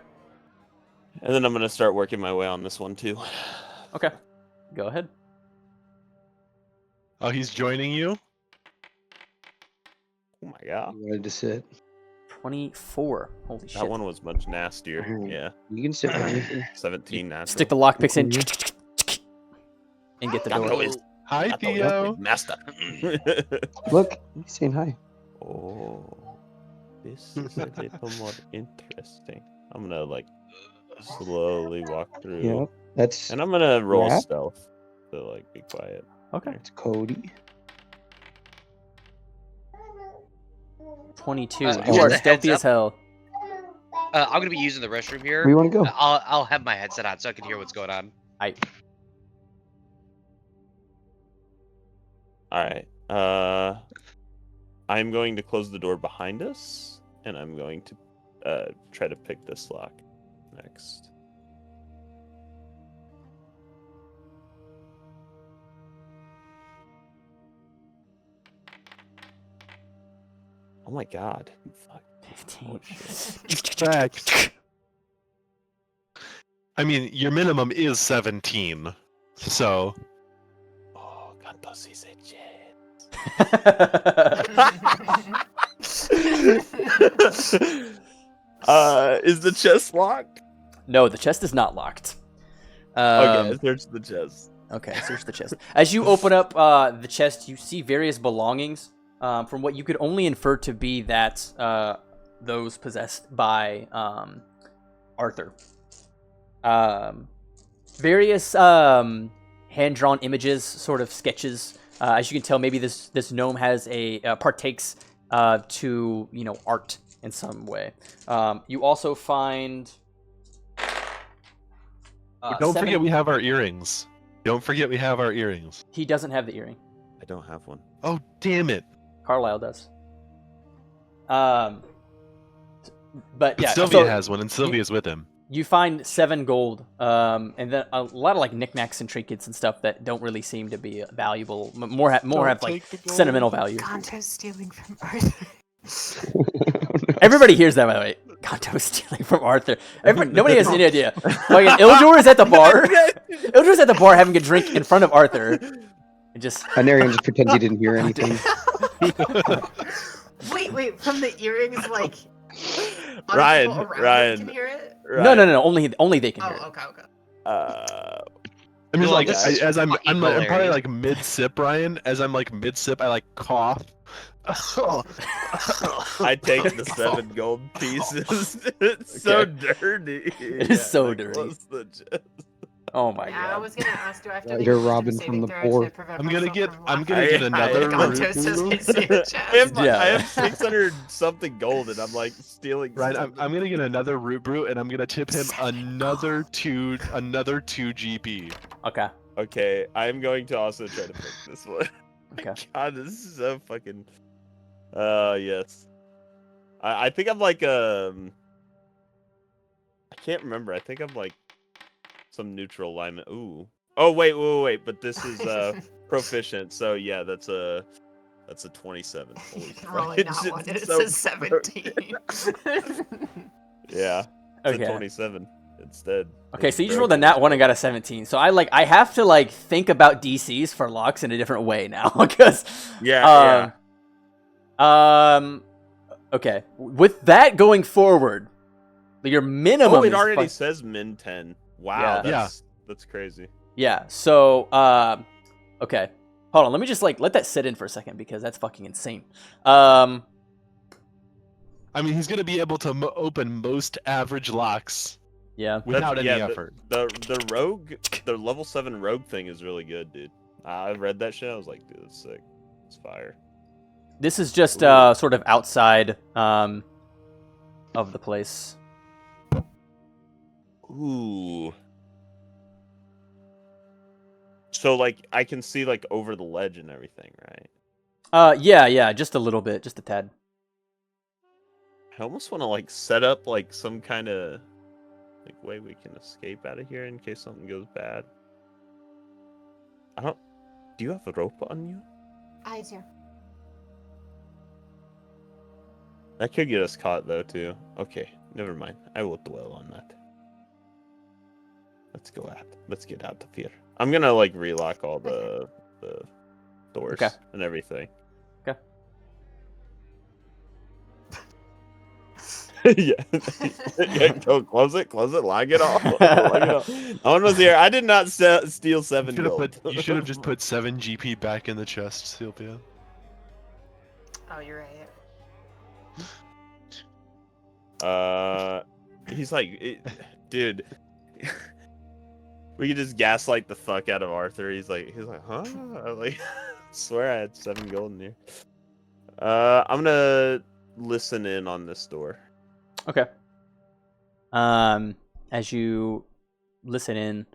And then I'm gonna start working my way on this one too. Okay. Go ahead. Oh, he's joining you? Oh my god, You wanted to sit. 24. Holy shit. that one was much nastier. Mhm. Yeah, You can sit wherever you 17 natural. Stick the lockpicks in and get the Gonto door. is- Hi, Gonto Theo. is master. Look, he's saying hi. Oh, this is a little more interesting. I'm gonna like slowly walk through, Yep. That's and I'm gonna roll Yeah. stealth to like be quiet. Okay. it's Cody. 22. Just You are a stealthy heads as hell. I'm gonna be using the restroom here. Where you want to go? I'll have my headset on so I can hear what's going on. All right. I'm going to close the door behind us, and I'm going to try to pick this lock next. Oh my god. Fuck. 15. Back. I mean, your minimum is 17. So, Oh, Gonto sees a jet. Is the chest locked? No, the chest is not locked. Okay, search the chest. Okay, search the chest. As you open up the chest, you see various belongings from what you could only infer to be that those possessed by Arthur. Various hand-drawn images, sort of sketches. As you can tell, maybe this gnome has partakes to art in some way. You also find. don't 7 forget we have our earrings. Don't forget we have our earrings. He doesn't have the earring. I don't have one. Oh, damn it. Carlisle does. But yeah, Sylvia so has one, and Sylvia's with him. you find 7 gold, and then a lot of like knickknacks and trinkets and stuff that don't really seem to be valuable. More have like sentimental value. Gonto's stealing from Arthur. Everybody hears that, by the way. Gonto stealing from Arthur. Nobody has any idea. Like, Ildor is at the bar. Ildor is at the bar having a drink in front of Arthur. And just Anarion just pretends he didn't hear anything. Wait, from the earrings, like Other Ryan, people around Ryan, can hear it? No. Only they can hear it. Oh, okay. I'm just Well, like this is as I'm fucking probably hilarious. like mid sip, Ryan. As I'm like mid sip, I like cough. I take the 7 gold pieces. It's so dirty. It is so I dirty. close the chest. Oh my Yeah, I god. was gonna ask, do I have to Yeah, make you're a wisdom robbing from saving the throw poor. to prevent I'm gonna myself get from I'm laughing? gonna get I- another I- root Gonto's brew. just hits me in the I have, chest. Yeah. I have 600 something gold, and I'm like stealing. Right, something. I'm gonna get another root brew, and I'm gonna tip him another two GP. Okay. Okay, I'm going to also try to pick this one. Okay. God, this is so fucking. Yes. I think I'm like I can't remember. I think I'm like some neutral alignment. Ooh. Oh wait. But this is proficient. So yeah, that's a 27. Holy Rolling fuck, that one, and it so says 17. Yeah. It's Okay. a 27 instead. Okay, It's so you just broken. rolled a nat 1 and got a 17. So I have to like think about DCs for locks in a different way now because Yeah. Okay. With that going forward, your minimum Oh, it is already fuck- says min 10. Wow. Yeah. That's crazy. Yeah. So okay. Hold on, let me just like let that sit in for a second because that's fucking insane. I mean, he's gonna be able to open most average locks Yeah. without any yeah, effort. The rogue, the level 7 rogue thing is really good, dude. I read that shit. I was like, dude, that's sick. It's fire. This is just sort of outside of the place. Ooh. So like I can see like over the ledge and everything, right? Yeah, just a little bit, just a tad. I almost want to like set up like some kind of like way we can escape out of here in case something goes bad. Do you have a rope on you? I do. That could get us caught though too. Okay, never mind. I will dwell on that. Let's go out. Let's get out of here. I'm gonna like relock all the doors Okay. and everything. Okay. yeah, go close it, log it off. Log it off. No one was here. I did not steal 7 gold. You should have just put 7 GP back in the chest, Sylvia. Oh, you're right. He's like, dude. We could just gaslight the fuck out of Arthur. He's like, huh? I like, swear I had 7 gold in here. I'm gonna listen in on this door. Okay. As you listen in,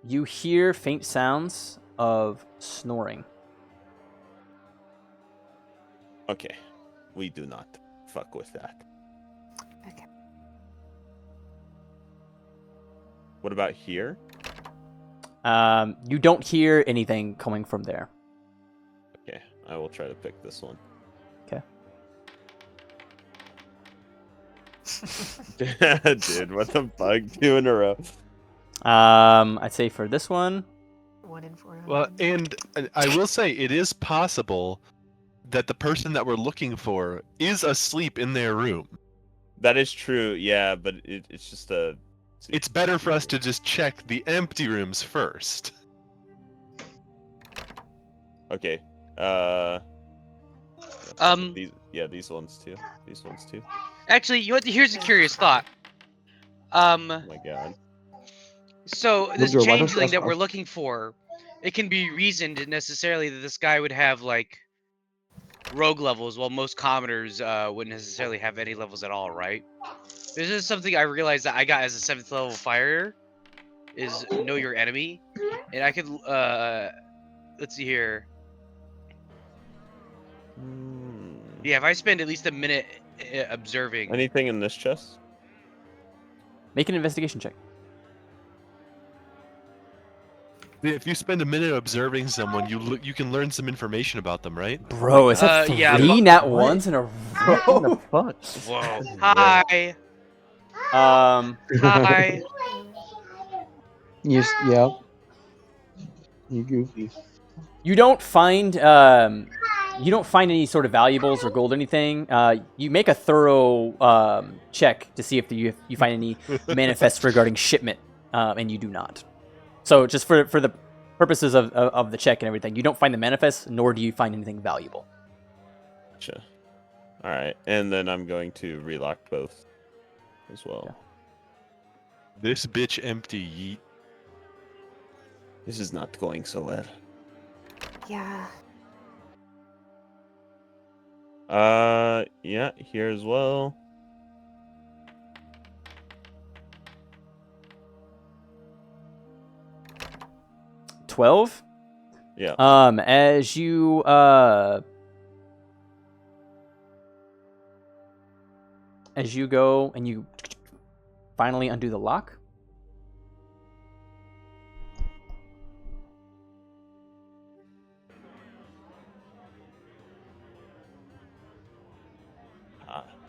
you hear faint sounds of snoring. Okay, we do not fuck with that. Okay. What about here? You don't hear anything coming from there. Okay, I will try to pick this one. Okay. Dude, what the fuck? 2 in a row. I'd say for this one, 1 in 4. Well, and I will say it is possible that the person that we're looking for is asleep in their room. That is true, yeah, but it's just a... It's better for us to just check the empty rooms first. Okay, these ones too. These ones too. Actually, you know what? Here's a curious thought. Oh my god. So this Woodrow, why don't you changeling ask that we're us? looking for, it can be reasoned necessarily that this guy would have like rogue levels, while most commoners wouldn't necessarily have any levels at all, right? This is something I realized that I got as a 7th level fighter, is know your enemy, and I could let's see here. Yeah, if I spend at least a minute observing. Anything in this chest? make an investigation check. If you spend a minute observing someone, you can learn some information about them, right? Bro, is that yeah, three but- nat ones in a row? Fuck. Whoa! Hi, hi. Yeah. You goofy. You don't find you don't find any sort of valuables or gold or anything. You make a thorough check to see if you find any manifests regarding shipment, and you do not. So just for the purposes of the check and everything, you don't find the manifest, nor do you find anything valuable. Gotcha. All right, and then I'm going to relock both as well. This bitch empty, yeet. This is not going so well. Yeah. Yeah, here as well. $12. Yeah. As you go and you finally undo the lock.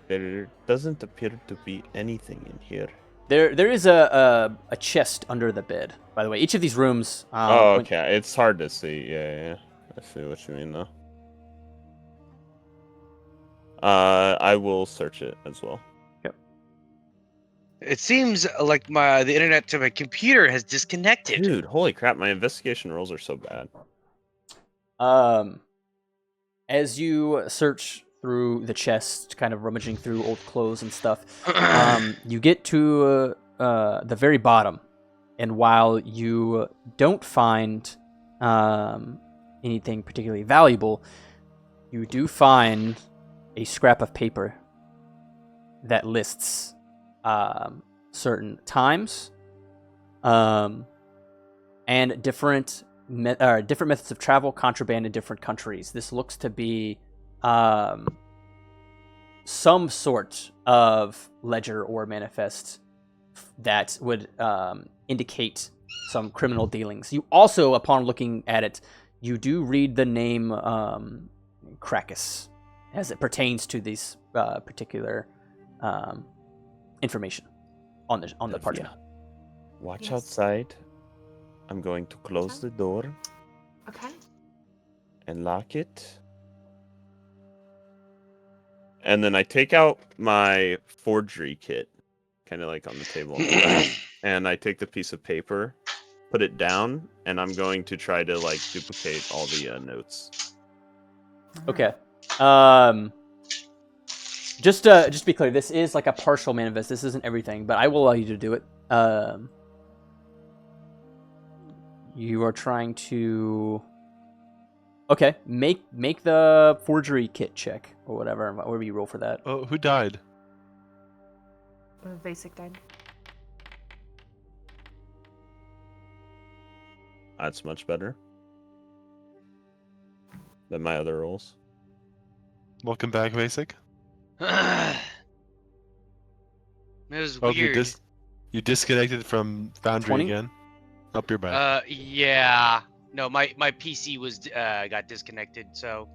There doesn't appear to be anything in here. There is a chest under the bed. By the way, each of these rooms. Oh, okay. It's hard to see. Yeah. I see what you mean, though. I will search it as well. Yep. It seems like the internet to my computer has disconnected. Dude, holy crap! My investigation rolls are so bad. As you search through the chest, kind of rummaging through old clothes and stuff, you get to the very bottom, and while you don't find anything particularly valuable, you do find a scrap of paper that lists certain times and different methods of travel, contraband in different countries. This looks to be some sort of ledger or manifest that would indicate some criminal dealings. You also, upon looking at it, you do read the name Krakus as it pertains to these particular information on the parchment. Watch Yes. outside. I'm going to close the door Okay. and lock it. And then I take out my forgery kit, kind of like on the table on the side, and I take the piece of paper, put it down, and I'm going to try to like duplicate all the notes. Okay. Just to be clear, this is like a partial manifest. This isn't everything, but I will allow you to do it. You are trying to. Okay, make the forgery kit check or whatever you roll for that. Oh, who died? Basic died. That's much better than my other rolls. Welcome back, Basic. It was Oh, weird. you disconnected from Foundry 20? again? Up your back. Yeah. No, my PC was got disconnected, so.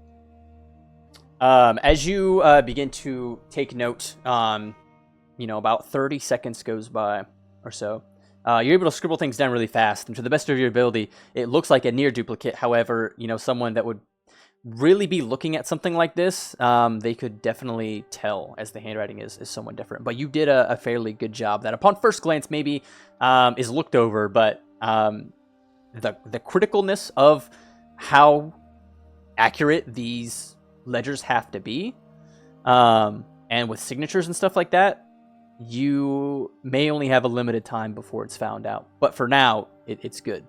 As you begin to take note, about 30 seconds goes by or so. You're able to scribble things down really fast, and to the best of your ability, it looks like a near duplicate. However, someone that would really be looking at something like this, they could definitely tell as the handwriting is somewhat different. But you did a fairly good job that, upon first glance, maybe is looked over, but the criticalness of how accurate these ledgers have to be, and with signatures and stuff like that, you may only have a limited time before it's found out. But for now, it's good.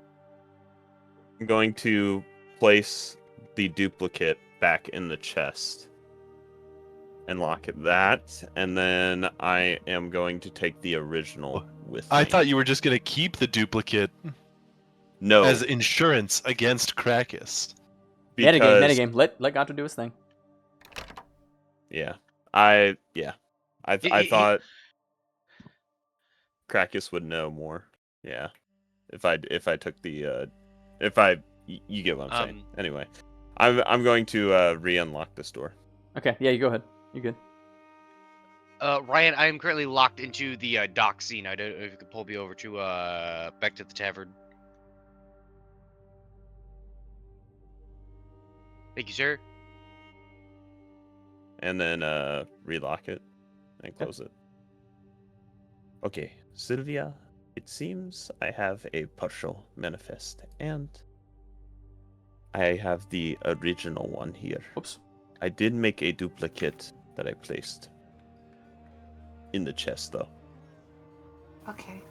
I'm going to place the duplicate back in the chest and lock it that, and then I am going to take the original with I me. thought you were just gonna keep the duplicate No, as insurance against Krakus. because Metagame. Let Gato do his thing. I He- thought Krakus would know more. Yeah, if I took the you get what I'm saying. Anyway, I'm going to re-unlock this door. Okay, yeah, you go ahead. You're good. Ryan, I am currently locked into the dock scene. I don't know if you could pull me over to back to the tavern. Thank you, sir. and then relock it and close it. Okay, Sylvia, it seems I have a partial manifest, and I have the original one here. Oops. I did make a duplicate that I placed in the chest, though. Okay.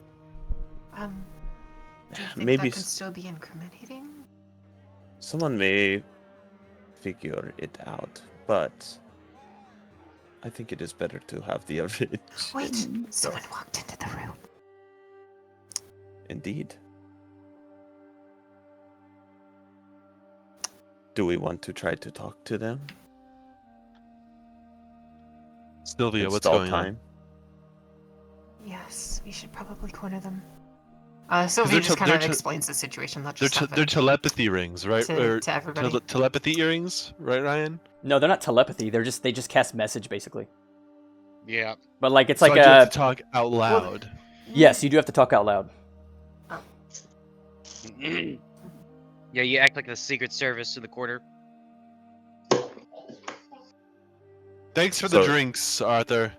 Do you think Maybe that could still be incriminating? someone may figure it out, but I think it is better to have the original. Wait, someone walked into the room. Indeed. Do we want to try to talk to them? Sylvia, and what's stall going on? Yes, we should probably corner them. Sylvia they're just te- kind they're of te- explains the situation. Let's They're, just have they're it telepathy rings, right? Or to everybody. telepathy earrings, right, Ryan? No, they're not telepathy. They just cast message basically. Yeah. But like it's So like I do have a to talk out loud. yes, you do have to talk out loud. Yeah, you act like the Secret Service in the corner. Thanks for the So- drinks, Arthur.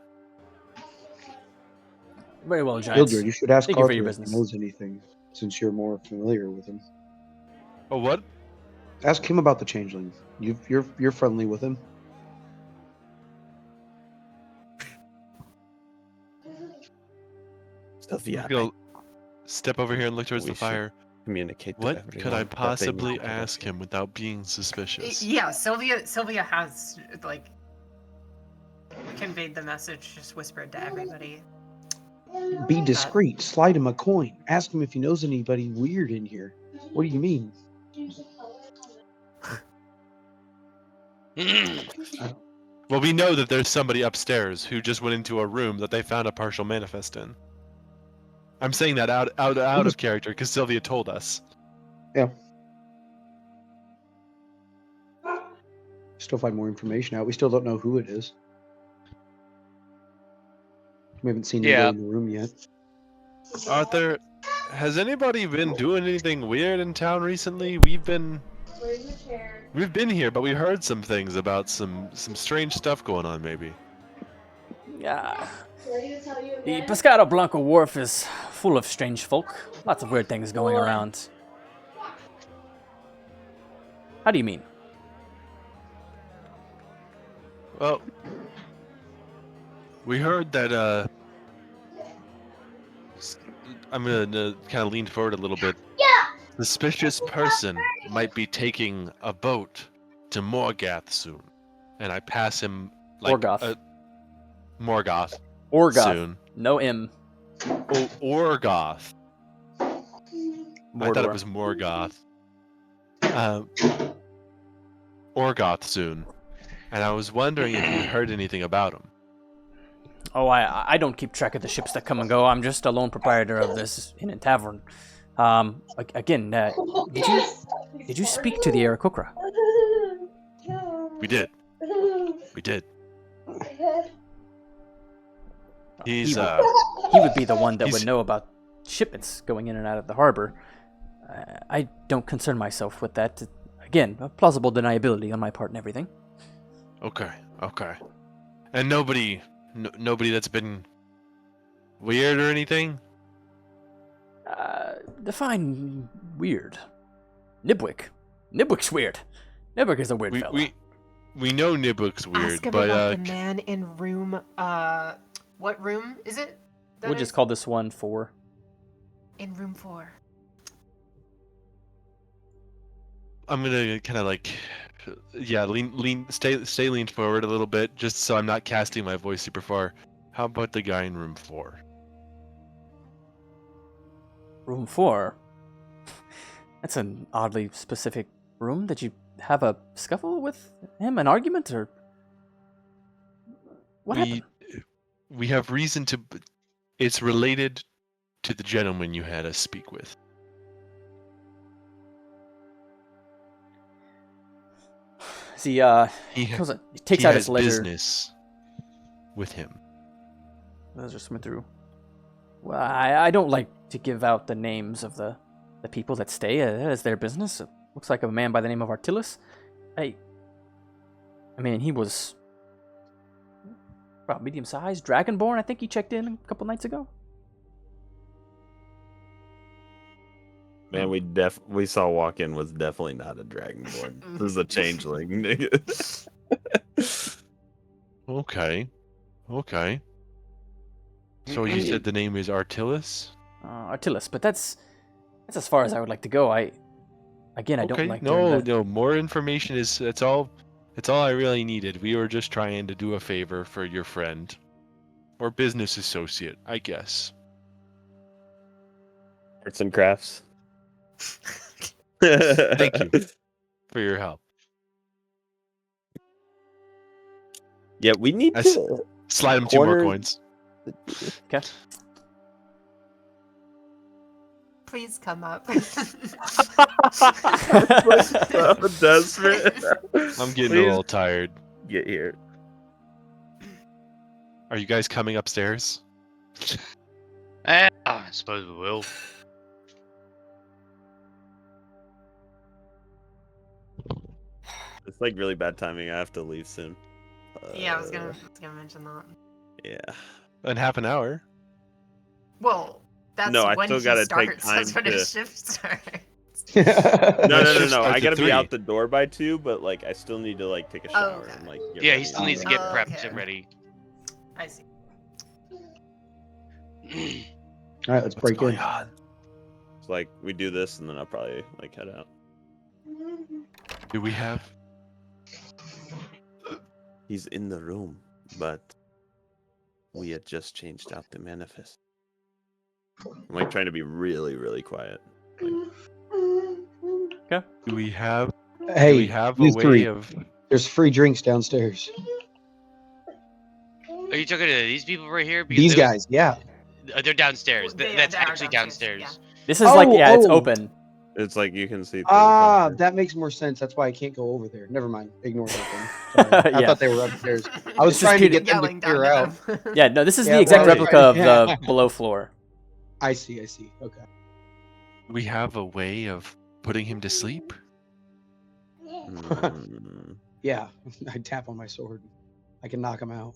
Very well, Giants. Hildred, you should ask Thank you for Arthur your if he business. knows anything, since you're more familiar with him. Oh, what? Ask him about the changeling. You're friendly with him. Sylvia, Go step over here and look towards We the should fire. communicate to What everyone could I that they possibly need to ask look him without being suspicious? Yeah, Sylvia has like conveyed the message, just whispered to everybody. Be discreet. Slide him a coin. Ask him if he knows anybody weird in here. What do you mean? Well, we know that there's somebody upstairs who just went into a room that they found a partial manifest in. I'm saying that out of character because Sylvia told us. Still find more information out. We still don't know who it is. We haven't seen Yeah. anybody in the room yet. Arthur, has anybody been doing anything weird in town recently? We've been here, but we heard some things about some strange stuff going on. Maybe. Yeah. The Pescado Blanco Wharf is full of strange folk. Lots of weird things going around. How do you mean? Well, we heard that. I'm gonna kind of lean forward a little bit. Suspicious person might be taking a boat to Morgoth soon, and I pass him like Morgoth. Morgoth Orgoth. soon. No M. Oh, Orgoth. I thought Mordor. it was Morgoth. Orgoth soon, and I was wondering if you heard anything about him. Oh, I don't keep track of the ships that come and go. I'm just a lone proprietor of this inn and tavern. Again, did you speak to the Aarakocra? We did. We did. He's He would be the one that would he's- know about shipments going in and out of the harbor. I don't concern myself with that. Again, a plausible deniability on my part and everything. okay. And nobody that's been weird or anything. Define weird. Nibwick. Nibwick's weird. Nibwick is a weird fella. We know Nibwick's weird, Ask him but about the man in room. What room is it? that We'll just is? call this one 4. In room 4. I'm gonna kind of like, yeah, stay leaned forward a little bit, just so I'm not casting my voice super far. How about the guy in room 4? Room 4? That's an oddly specific room. Did you have a scuffle with him? An argument? Or what happened? We have reason to. It's related to the gentleman you had us speak with. He He takes he out has his ledger. business with him. Let's just went through. Well, I don't like to give out the names of the people that stay. That is their business. It looks like a man by the name of Artillus. I mean, he was about medium size. Dragonborn, I think he checked in a couple nights ago. Man, we saw walk in was definitely not a dragonborn. This is a changeling, nigga. Okay. Okay. So you said the name is Artillus? Artillus, but that's as far as I would like to go. I don't Okay. like No, doing the- no. More information is that's all. That's all I really needed. We were just trying to do a favor for your friend, or business associate, I guess. Arts and crafts. Thank you for your help. Yeah, we need I s- to. Slide him 2 more Corner- coins. Okay. Please come up. So desperate. I'm getting Please a little tired. get here. Are you guys coming upstairs? I suppose we will. It's like really bad timing. I have to leave soon. Yeah, I was gonna mention that. Yeah. In half an hour. Well, that's No, I when still he gotta take starts. That's time when his to- shift starts. No, shift no. starts I at gotta be 3. out the door by 2, but like I still need to like take a shower okay. and like. get Yeah, he ready. still needs to get Oh, prepped okay. and ready. I see. All right, let's What's break going in. on? It's like we do this and then I'll probably like head out. Do we have? He's in the room, but we had just changed out the manifest. I'm like trying to be really, really quiet. Do we have? Do Hey, we have a you way three. of? There's free drinks downstairs. Are you talking to these people right here? Because These they- guys, yeah. They're downstairs. They- That's they are actually downstairs. downstairs, This is like it's Oh. open. It's like you can see. through the Ah, counter. that makes more sense. That's why I can't go over there. Never mind. Ignore that then. Sorry. I Yeah. thought they were upstairs. I was This is trying to Peter- get them to Yelling clear down out. to them. Yeah, no, this is Yeah, the exact well, replica of yeah. the below floor. I see. Okay. Do we have a way of putting him to sleep? Mm, Yeah, I tap on my sword. I can knock him out.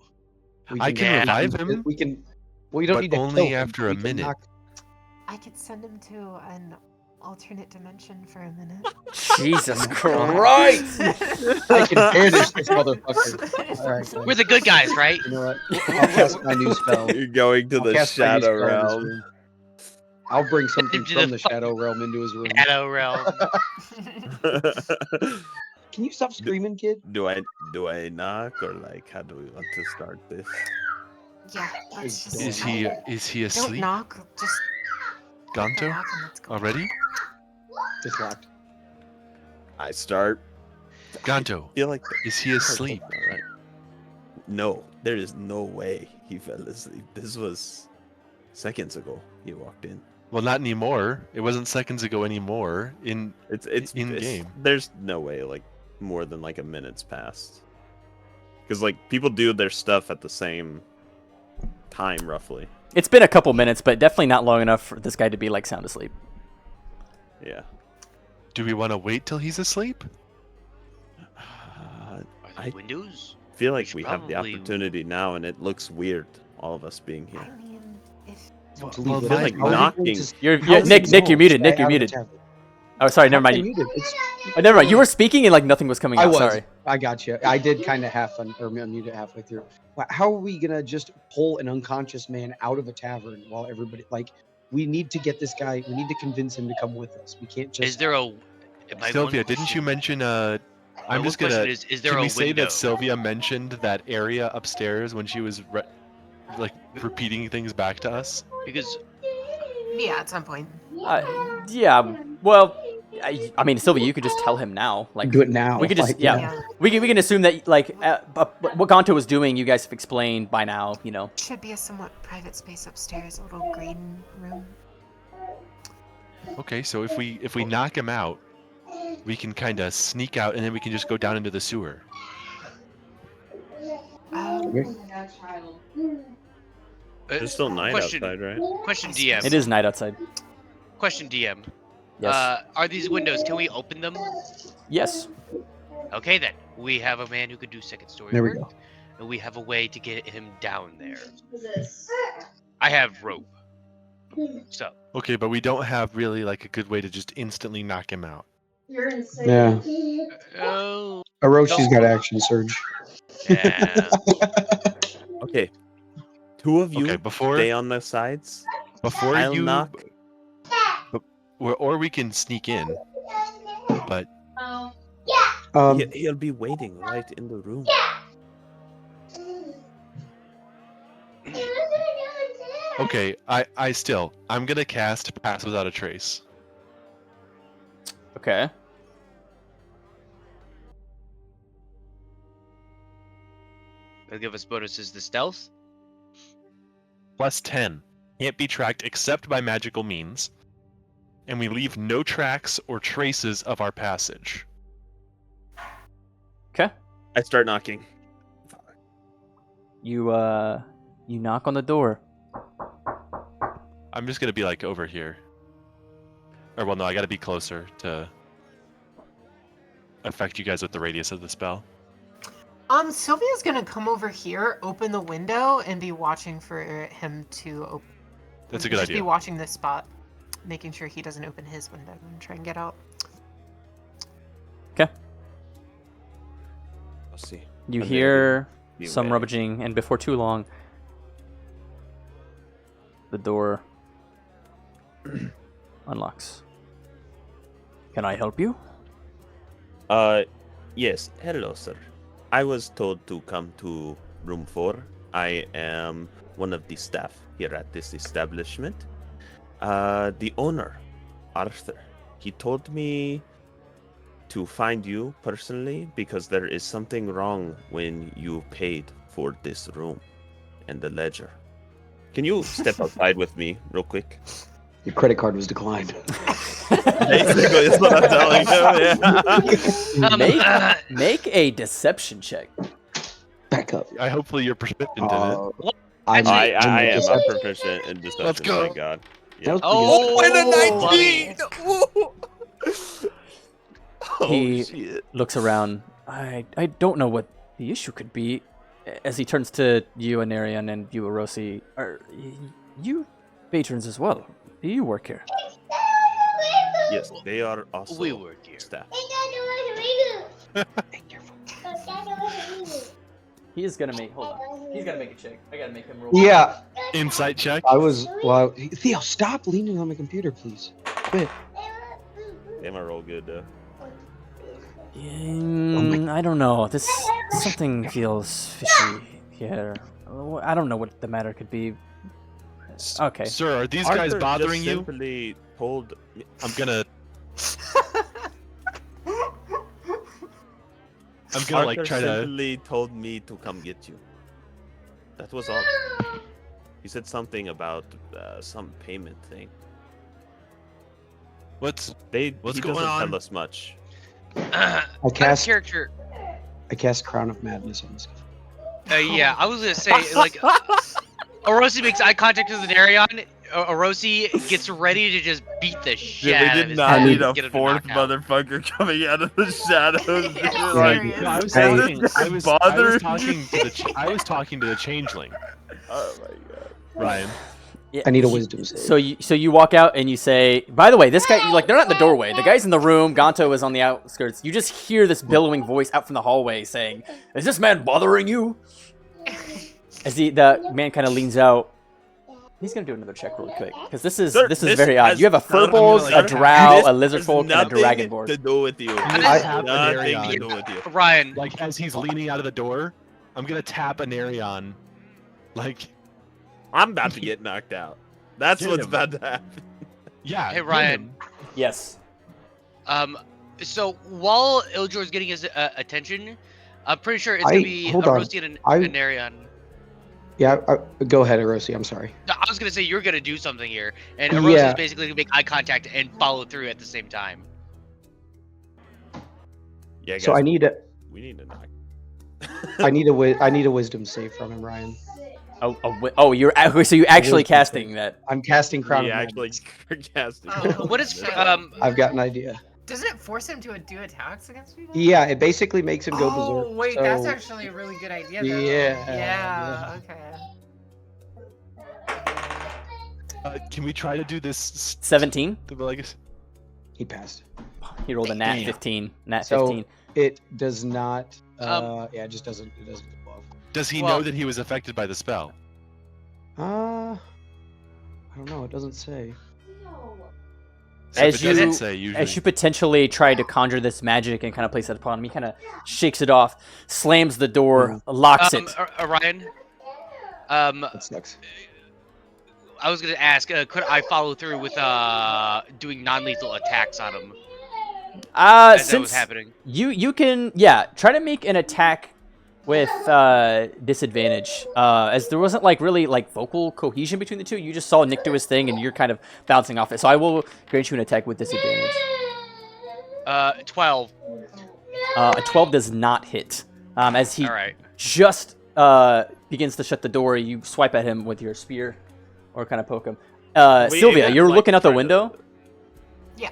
I can revive him, We can. Well, you don't but need to only kill him. after a We can minute. knock- I could send him to an alternate dimension for a minute. Jesus Christ! I can banish this motherfucker. All right. We're the good guys, right? You know what? I'll cast my new spell. You're going to I'll the cast my new shadow spell in this realm. room. I'll bring something Into the from the shadow realm into his room. Shadow realm. Can you stop screaming, kid? do I knock or like how do we want to start this? Yeah, let's just. Is he Don't asleep? knock. Just. Ganto? knock and let's go. Already? It's locked. I start. Ganto, Feel like is he asleep? All right. No, there is no way he fell asleep. This was seconds ago. He walked in. Well, not anymore. It wasn't seconds ago anymore. It's In game. There's no way like more than like a minute's passed. Because like people do their stuff at the same time roughly. It's been a couple minutes, but definitely not long enough for this guy to be like sound asleep. Yeah. Do we want to wait till he's asleep? I Are there windows? feel like should we have the probably- opportunity now, and it looks weird. All of us being here. I mean, if. To Well, leave my- it. like How are we knocking. going to- You're, how you're is Nick. it Nick, you're known? muted. Nick, Stay you're out of the muted. tavern. Oh, sorry. Never How am I mind. muted? It's- Oh, never mind. You were speaking and like nothing was coming I out. was. Sorry. I got you. I did kind of unmute it halfway through. How are we gonna just pull an unconscious man out of a tavern while everybody like? We need to get this guy. We need to convince him to come with us. We can't just. Is there a? my Sylvia, one didn't you question- mention? my I'm one just question gonna. Is there Can a we say window? that Sylvia mentioned that area upstairs when she was like repeating things back to us? Because Yeah, at some point. Yeah. Well, I mean, Sylvia, you could just tell him now. Like, do it now. we could just like, yeah. Yeah. We can assume that like what Gonto was doing, you guys have explained by now. You know. Should be a somewhat private space upstairs, a little green room. Okay, so if we knock him out, we can kind of sneak out, and then we can just go down into the sewer. There's still night question, outside, right? Question DM. It is night outside. Question DM. Yes. Are these windows? Can we open them? Yes. Okay then. We have a man who could do second story There we work. go. and we have a way to get him down there. I have rope. So, Okay, but we don't have really like a good way to just instantly knock him out. Yeah. oh, Oroshi's got action surge. yeah. Okay. Two of you Okay, before stay on the sides. before I'll you knock. or we can sneak in. But He'll be waiting right in the room. okay, I'm gonna cast Pass Without a Trace. Okay. They'll give us bonuses to stealth. Plus 10. Can't be tracked except by magical means. And we leave no tracks or traces of our passage. Okay. I start knocking. You knock on the door. I'm just gonna be like over here. Or well no, I gotta be closer to affect you guys with the radius of the spell. Sylvia's gonna come over here, open the window, and be watching for him to open. That's a good Just be idea. watching this spot, making sure he doesn't open his window and try and get out. Okay. I'll see. You And hear Be some wary. rummaging, and before too long, the door unlocks. Can I help you? Yes. Hello, sir. I was told to come to room 4. I am one of the staff here at this establishment. The owner, Arthur, he told me to find you personally because there is something wrong when you paid for this room and the ledger. Can you step outside with me real quick? Your credit card was declined. Basically, that's what I'm telling him. Yeah. Make a deception check. Back up. I hopefully you're proficient in it. I'm, I I'm am a deception. proficient in deception. Let's go. Thank God. That was Oh, pretty buddy. He shit. looks around. I don't know what the issue could be. As he turns to you, Anarion, and you, Orosi, are you patrons as well? Do you work here? Yes, they are also We work here. staff. He is gonna make. Hold on. He's gonna make a check. I gotta make him roll. Yeah, Insight check. I was. Well, Theo, stop leaning on the computer, please. Quit. They might roll good though. I don't know. This something feels fishy here. I don't know what the matter could be. Okay. Sir, are these guys Arthur bothering just you? Simply told me, I'm gonna Arthur like try to simply told me to come get you. That was all. He said something about some payment thing. what's He going doesn't on? tell us much. I cast. Character. I cast Crown of Madness on this. Yeah, I was gonna say like Orosi makes eye contact with Darion. Orosi gets ready to just beat the shit out of his head and get him to knock out. motherfucker coming out of the shadows. Serious. No, I was Hey. talking. I was talking to the changeling, Oh my god. Ryan. Yeah, I need a wisdom save. So you walk out and you say, by the way, this guy, like, they're not in the doorway. The guy's in the room. Gonto is on the outskirts. You just hear this billowing voice out from the hallway saying, "Is this man bothering you?" As the man kind of leans out. He's gonna do another check real quick because this is Sir, very odd. has You have a furbolg, like, a drow, this a lizard has folk, and a nothing dragonborn. to do with you. I- Nothing I- to do with you. Ryan, Like as he's leaning out of the door, I'm gonna tap Anarion. Like, I'm about to get knocked out. That's Get what's him. about to happen. yeah. Hey, get Ryan. him. Yes. so while Ildor's getting his attention, I'm pretty sure it's I- gonna be hold on. Orosi and I- Narion. Yeah, go ahead, Erosi. I'm sorry. No, I was gonna say you're gonna do something here, and Yeah. Orosi's basically gonna make eye contact and follow through at the same time. Yeah, guys, So I need a, we need to knock. I need a wisdom save from him, Ryan. You're so you actually Wisdom casting save. that. I'm casting Crown We of actually Madness. casting. What is Madness. I've got an idea. Doesn't it force him to do attacks against people? Yeah, it basically makes him go berserk. Oh wait, that's so- actually a really good idea. Though. Yeah, Okay. Can we try to do this? 17. He passed. He rolled a nat Damn. 15. Nat So 15. it does not. Um, It just doesn't. It doesn't go off. Does he Well- know that he was affected by the spell? I don't know. It doesn't say. So As if it doesn't you- say, usually. As you potentially try to conjure this magic and kind of place it upon him, he kind of shakes it off, slams the door, locks it. Orion. That sucks. I was gonna ask, could I follow through with doing non-lethal attacks on him as that was Since happening? you can, try to make an attack with disadvantage. As there wasn't like really like vocal cohesion between the two, you just saw Nick do his thing and you're kind of bouncing off it. So I will grant you an attack with disadvantage. 12. A 12 does not hit. As he All right. just begins to shut the door, you swipe at him with your spear, or kind of poke him. We Sylvia, able you're to, like, looking out the try to- window. Yeah.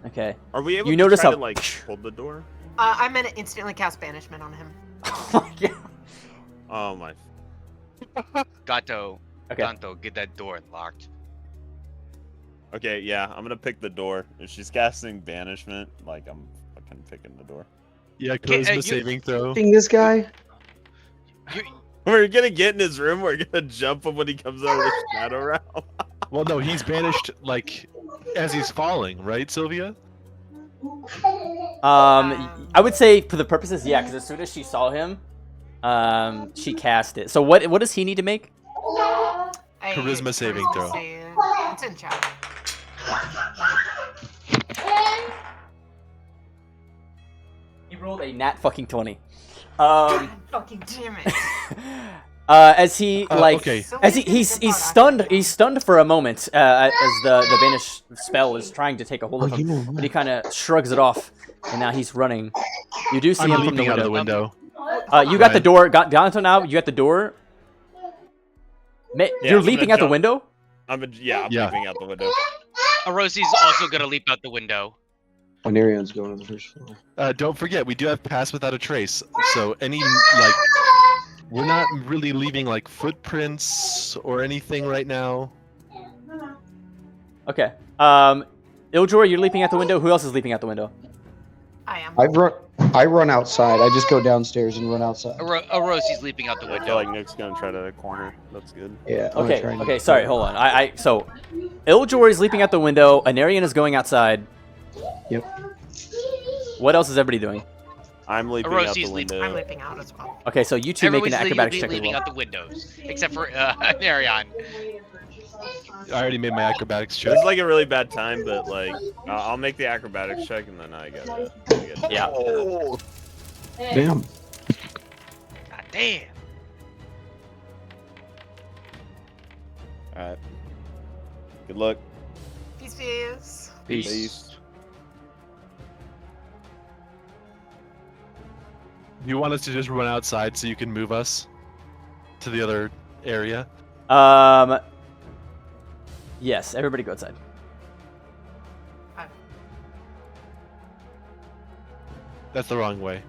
Okay. Are we able You to notice try how- to like hold the door? I'm gonna instantly cast banishment on him. Oh my. Gato. Okay. Ganto, get that door locked. Okay, yeah, I'm gonna pick the door. If she's casting banishment, like I'm fucking picking the door. Yeah, Okay, charisma you- saving throw. This guy. We're gonna get in his room. We're gonna jump him when he comes out of the shadow realm. Well, no, he's banished like as he's falling, right, Sylvia? I would say for the purposes, yeah, because as soon as she saw him, she cast it. So what does he need to make? Charisma saving throw. It's in chat. He rolled a nat fucking 20. God fucking damn it. As he like, okay. So as many he's things about stunned. Africa. He's stunned for a moment as the banish spell is trying to take a hold of Oh, you him, know but he what? kind of shrugs it off, and now he's running. You do see I'm him from the leaping out of window. the window. You got the Ryan. door. Got down until now. You got the door. Yeah, You're I'm leaping gonna out the jump. window. I'm Yeah. leaping out the window. Arosi's also gonna leap out the window. Onarion's going to the first floor. Don't forget, we do have pass without a trace. So any like, we're not really leaving like footprints or anything right now. Okay. Ildjor, you're leaping out the window. Who else is leaping out the window? I am. I run outside. I just go downstairs and run outside. Arosi's leaping out the I feel window. like Nick's gonna try to corner. That's good. Yeah. I'm gonna Okay. try and- Okay. Sorry. Hold on. So, Ildjor is leaping out the window. Anarian is going outside. Yep. What else is everybody doing? I'm leaping out Arosi's the leaping. window. I'm leaping out as well. Okay. So you two make an Everybody's acrobatics check as leaping well. out the windows, except for Narion. I already made my acrobatics check. This is like a really bad time, but like I'll make the acrobatics check and then I get. Yeah. Damn. God damn. All right. Good luck. Peace, peace. Peace. You want us to just run outside so you can move us to the other area? Yes. Everybody go outside. That's the wrong way.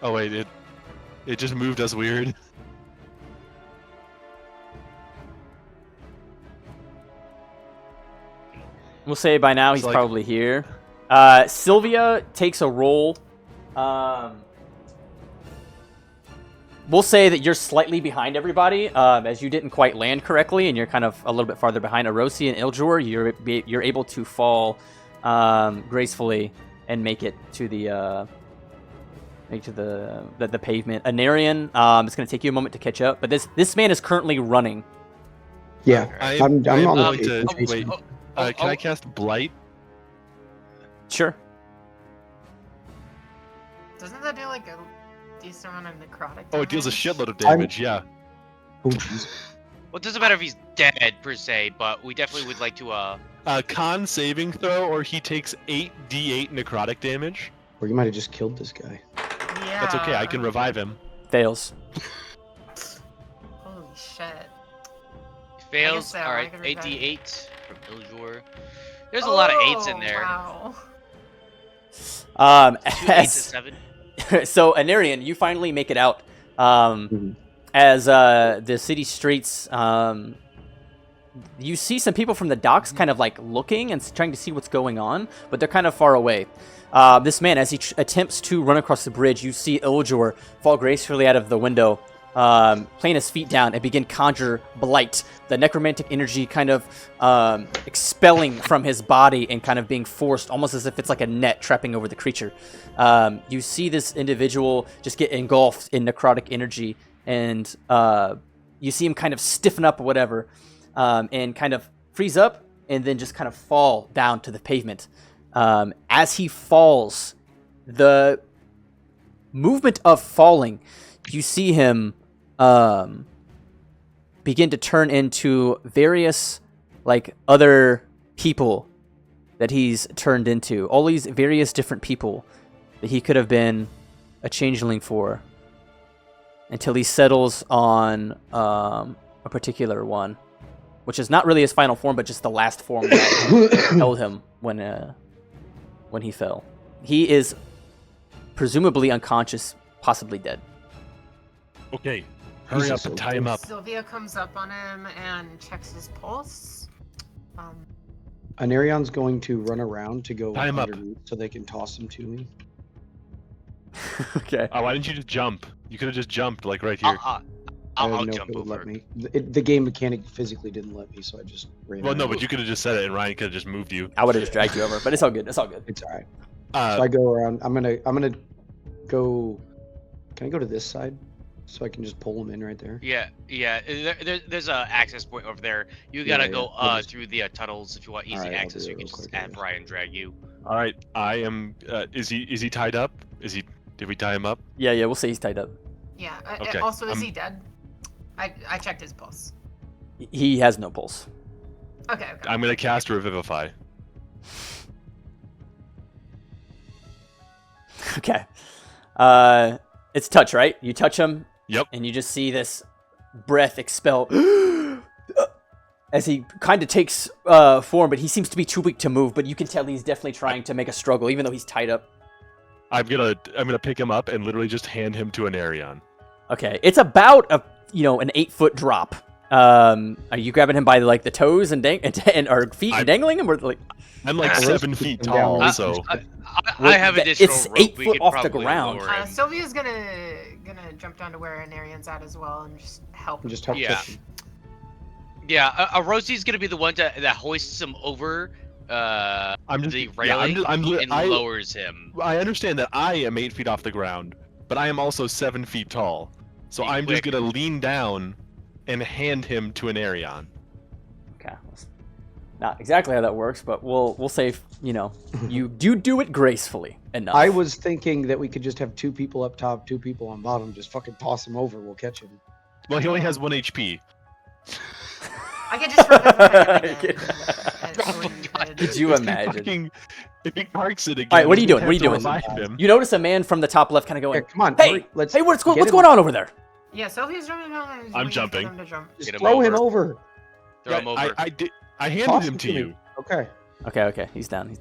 Oh wait, it just moved us weird. We'll say by now It's he's like- probably here. Sylvia takes a roll. We'll say that you're slightly behind everybody, as you didn't quite land correctly, and you're kind of a little bit farther behind. Arosi and Ildjor, you're able to fall gracefully and make it to the pavement. Anarian, it's going to take you a moment to catch up, but this man is currently running. Yeah. I I'm I am on the going to pavement. wait. Can I cast Blight? Sure. Doesn't that do like a decent amount of necrotic? Oh, it deals a damage? shitload of damage. Yeah. Oh, jeez. Well, it doesn't matter if he's dead per se, but we definitely would like to. Con saving throw, or he takes 8d8 necrotic damage. Or you might have just killed this guy. Yeah. That's okay. I can revive him. Fails. Holy shit. Fails. so. All I right, can read that. 8d8 from Iljor. There's a lot of 8s in Oh, there. Wow. 2 8s and As 7. so Anarian, you finally make it out. Mhm. As the city streets, you see some people from the docks kind of like looking and trying to see what's going on, but they're kind of far away. This man, as he attempts to run across the bridge, you see Iljor fall gracefully out of the window, plant his feet down and begin conjure blight, the necromantic energy kind of expelling from his body and kind of being forced, almost as if it's like a net trapping over the creature. You see this individual just get engulfed in necrotic energy, and you see him kind of stiffen up or whatever, and kind of freeze up and then just kind of fall down to the pavement. As he falls, the movement of falling, you see him begin to turn into various like other people that he's turned into. All these various different people that he could have been a changeling for, until he settles on a particular one, which is not really his final form, but just the last form that held him when he fell. He is presumably unconscious, possibly dead. Okay, hurry Jesus, up and tie him up. Sylvia comes up on him and checks his pulse. Anarion's going to run around to go Tie him up. underneath so they can toss him to me. Okay. Oh, why didn't you just jump? You could have just jumped like right here. I I'll don't know if jump it would over. let me. The game mechanic physically didn't let me, so I just ran. Well, no, around. but you could have just said it, and Ryan could have just moved you. I would have just dragged you over, but it's all good. It's all good. It's alright. Uh, So I go around. I'm gonna go. Can I go to this side so I can just pull him in right there? Yeah. There's a access point over there. You gotta Yeah, go yeah. I'll just- through the tunnels if you want easy Alright, I'll access. do You it can real just quick, have yeah. Ryan drag you. all right, I am. Is he tied up? Did we tie him up? Yeah, we'll say he's tied up. Yeah. Okay, Also, is I'm- he dead? I checked his pulse. He has no pulse. Okay. I'm gonna cast Revivify. Okay. It's touch, right? You touch him. Yep. And you just see this breath expel as he kind of takes form, but he seems to be too weak to move. But you can tell he's definitely trying to make a struggle, even though he's tied up. I'm gonna pick him up and literally just hand him to Anarion. Okay, it's about an 8-foot drop. Are you grabbing him by like the toes and or feet and dangling him, or like? I'm like Uh, 7 feet down. tall, so I have additional it's rope. 8 We foot could off the probably ground. lower him. Sylvia's gonna jump down to where Anarian's at as well and just help him. And just help Yeah. push him. Yeah, Rosie's gonna be the one that hoists him over I'm just the yeah, railing and I lowers him. understand that I am 8 feet off the ground, but I am also 7 feet tall. So Be I'm just quick. gonna lean down and hand him to Anarion. Okay, that's not exactly how that works, but we'll say you do it gracefully enough. I was thinking that we could just have 2 people up top, 2 people on bottom, just fucking toss him over. We'll catch him. Well, he only has 1 HP. I could just revivify him again. Could you If he imagine? fucking- If he parks it again. All right, what are you we doing? have What are you to doing? revive him. You notice a man from the top left kind of Here, going, come on. "Hey, hurry, let's hey, what's get him. going on over there?" Yeah, Sylvia's jumping down. and I'm waiting for jumping. them to jump. Just Get him throw him over. over. Throw him over. I handed Toss him to me. you. Okay. Okay, he's down.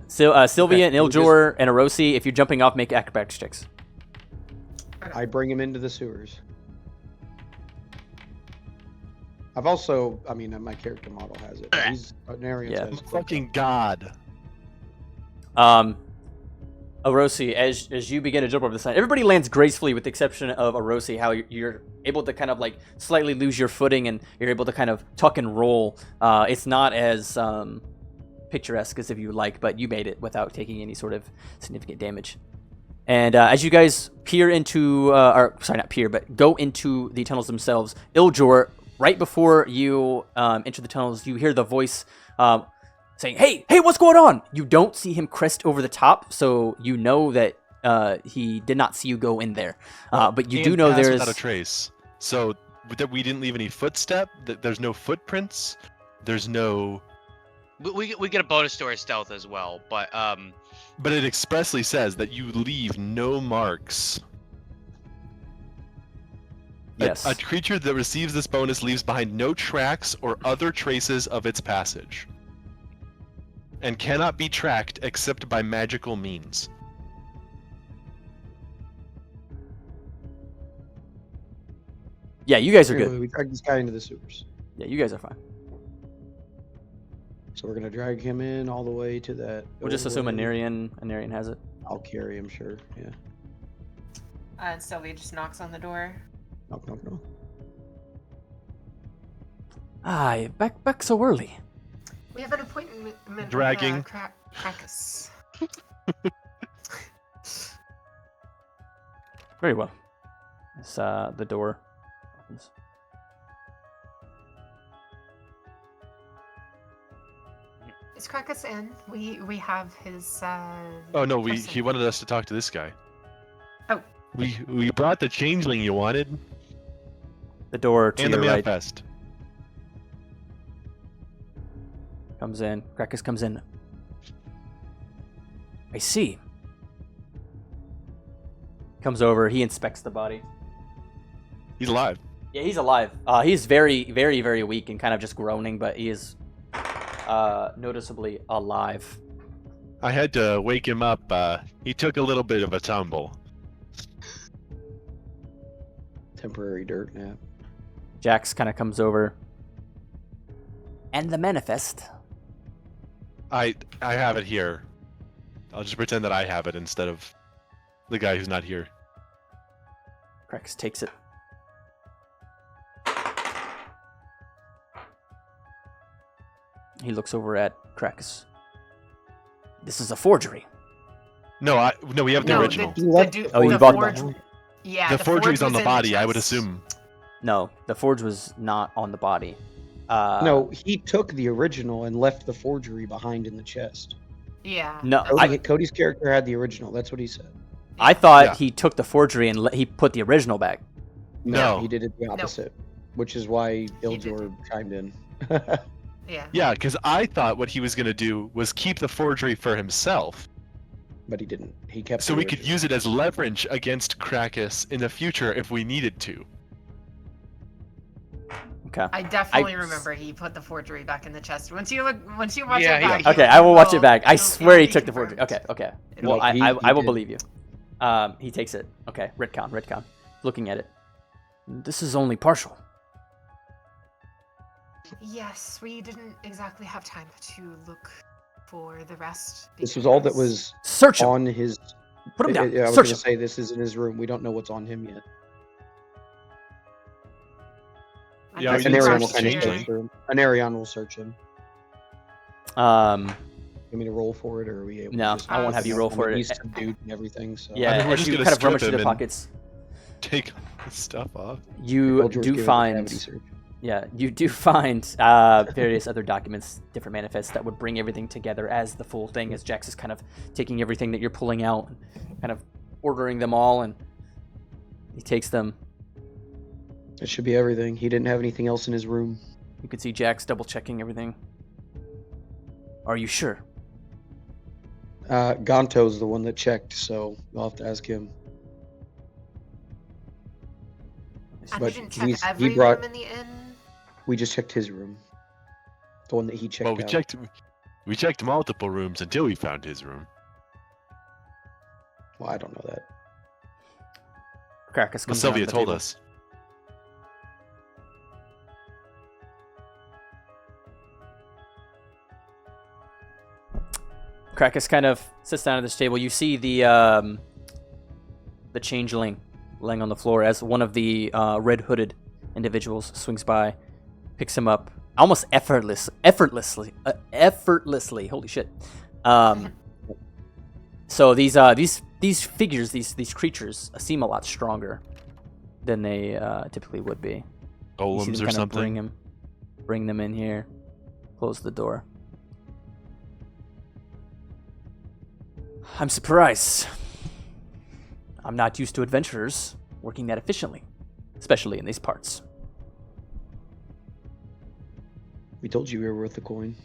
So, Sylvia and we'll Iljor and Erosi, if you're jumping off, make acrobatics checks. I bring him into the sewers. I've also, my character model has it. He's Anarion Yeah. says, Fucking god. Erosi, as you begin to jump over the side, everybody lands gracefully with the exception of Erosi, how you're able to kind of like slightly lose your footing and you're able to kind of tuck and roll. It's not as picturesque as if you would like, but you made it without taking any sort of significant damage. And as you guys peer into, or sorry, not peer, but go into the tunnels themselves, Iljor, right before you enter the tunnels, you hear the voice saying, hey, what's going on? You don't see him crest over the top, so you know that he did not see you go in there. But you do know Pass there's... without a trace. So that we didn't leave any footstep. There's no footprints. There's no. We get a bonus to our stealth as well, but But it expressly says that you leave no marks. Yes. A creature that receives this bonus leaves behind no tracks or other traces of its passage, and cannot be tracked except by magical means. Yeah, you guys are Anyway, good. we drag this guy into the sewers. Yeah, you guys are fine. So we're gonna drag him in all the way to that. We'll just assume doorway. Anarian has it. I'll carry him, sure. Yeah. And Sylvia just knocks on the door. Knock, knock, knock. Aye, back so early. We have an appointment with Dragging. Krakus. Very well. It's the door opens. Is Krakus in? We have his. Oh no, person. he wanted us to talk to this guy. Oh. We brought the changeling you wanted The door to and the your right manifest. comes in. Krakus comes in. I see. Comes over. He inspects the body. He's alive. Yeah, he's alive. He's very, very, very weak and kind of just groaning, but he is noticeably alive. I had to wake him up. He took a little bit of a tumble. Temporary dirt nap. Jax kind of comes over. And the manifest. I have it here. I'll just pretend that I have it instead of the guy who's not here. Krakus takes it. He looks over at Krakus. This is a forgery. No, we have the No, original. Oh, you the bought forge- the- Yeah, the forgery's forge on was the in body, I would chest. assume. No, the forge was not on the body. No, he took the original and left the forgery behind in the chest. Yeah. No, that's I- what- Cody's character had the original. That's what he said. I thought Yeah. he took the forgery and he put the original back. No. he did it the opposite, which is why Iljor chimed in. Yeah. Yeah, because I thought what he was going to do was keep the forgery for himself, But he didn't. He kept. so the we could original. use it as leverage against Krakus in the future if we needed to. Okay. I definitely remember he put the forgery back in the chest. Once you watch Yeah, it he- back. Okay, you I will watch it will- back. I it'll- swear it'll he be took the forgery. confirmed. Okay, okay. It'll Well, be- he I will did. believe you. He takes it. Okay, retcon. Looking at it. This is only partial. Yes, we didn't exactly have time to look for the rest. This was all that because- was Search him. on his. Put him down. I was Search going him. to say this is in his room. We don't know what's on him yet. I'm Yeah, we guessing didn't Anarion search will the kind of changeling. search for him. Anarion will search him. Um, You mean to roll for it, or are we able? No, to just I won't have you roll for it. He's subdued and everything. So. yeah, I mean, we're as just you gonna kind of strip rummage through the him and- pockets, Take his stuff off. you Iljor's do giving it a find. gravity search. Yeah, you do find various other documents, different manifests that would bring everything together as the full thing. As Jax is kind of taking everything that you're pulling out, and kind of ordering them all, and he takes them. It should be everything. He didn't have anything else in his room. You can see Jax double checking everything. Are you sure? Gonto's the one that checked, so I'll have to ask him. And But we didn't check he's- he every brought- room in the inn. We just checked his room. The one that he checked Well, we out. checked multiple rooms until we found his room. Well, I don't know that. Krakus Well, comes Sylvia around the told table. us. Krakus kind of sits down at this table. You see the changeling laying on the floor as one of the red hooded individuals swings by, picks him up almost effortlessly. Holy shit! So these figures, these creatures seem a lot stronger than they typically would be. You see Golems them or kind of something. bring them in here, close the door. I'm surprised. I'm not used to adventurers working that efficiently, especially in these parts. We told you we were worth the coin.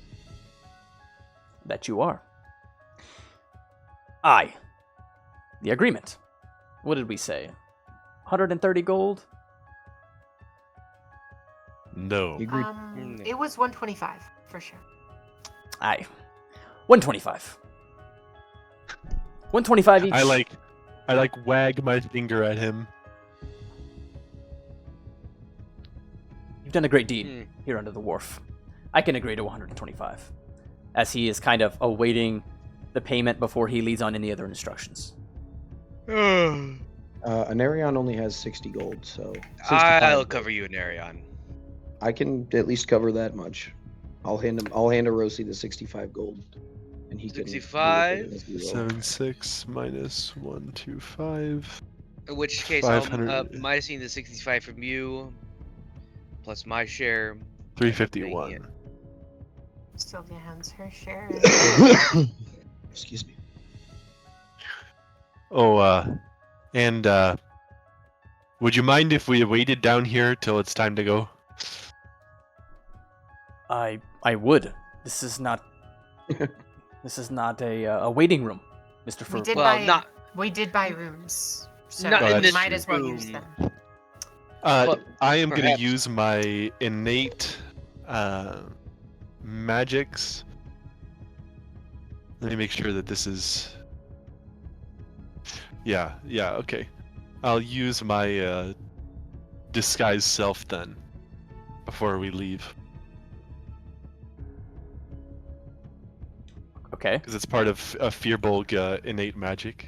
That you are. Aye. The agreement. What did we say? 130 gold? No. You agree? It was 125 for sure. Aye. 125. 125 each. I like wag my finger at him. You've done a great deed Hmm. here under the wharf. I can agree to 125, as he is kind of awaiting the payment before he leads on any other instructions. Anarion only has 60 gold, so 65 I'll gold. cover you, Narion. I can at least cover that much. I'll hand Erosi the 65 gold, and he can. deal with it 65? as he will. 76 minus 125. In which case, 500. I'm minusing the 65 from you, plus my share. 351. Sylvia hands her share. Excuse me. Oh, and would you mind if we waited down here till it's time to go? I would. This is not a waiting room, Mr. We Fur. did Well, buy not- we did buy rooms, so Not in we this might as well use room. them. But I am going perhaps- to use my innate magics. Let me make sure that this is. Yeah, okay. I'll use my disguise self then, before we leave, Okay. because it's part of Firbolg innate magic.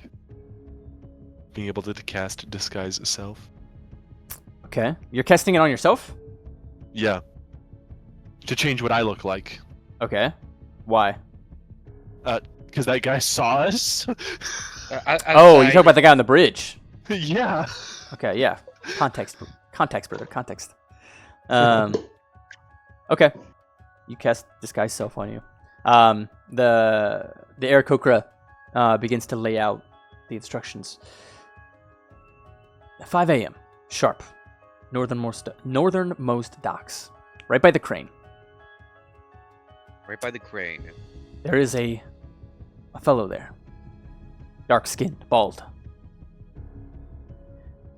Being able to cast disguise self. Okay. You're casting it on yourself? Yeah. To change what I look like. Okay. Why? Because that guy saw us? Oh, you talk about the guy on the bridge. Yeah. Okay, yeah. Context, brother. Context. Okay. You cast disguise self on you. The Aarakocra begins to lay out the instructions. 5 a.m. sharp. Northernmost docks, right by the crane. Right by the crane. There is a fellow there. Dark-skinned, bald.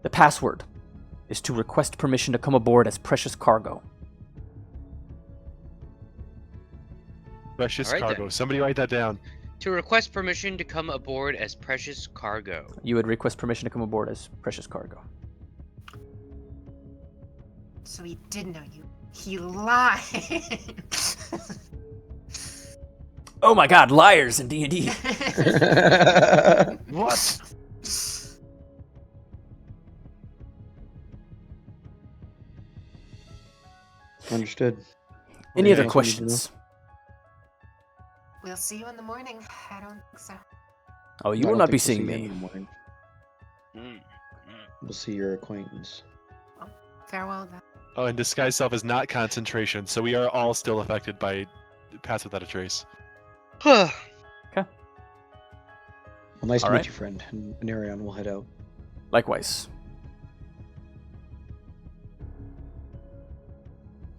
The password is to request permission to come aboard as precious cargo. Precious All right, cargo. then. Somebody write that down. To request permission to come aboard as precious cargo. You would request permission to come aboard as precious cargo. So he did know you. He lied. Oh my god, liars in D&D. What? Understood. Any other Yeah. questions? We'll see you in the morning. I don't think so. Oh, I you don't will not think be we'll seeing see him me. in the morning. Mm. We'll see your acquaintance. Farewell then. Oh, and disguise self is not concentration, so we are all still affected by Pass Without a Trace. Well, nice to All meet right. you, friend. And Anarion will head out. Likewise.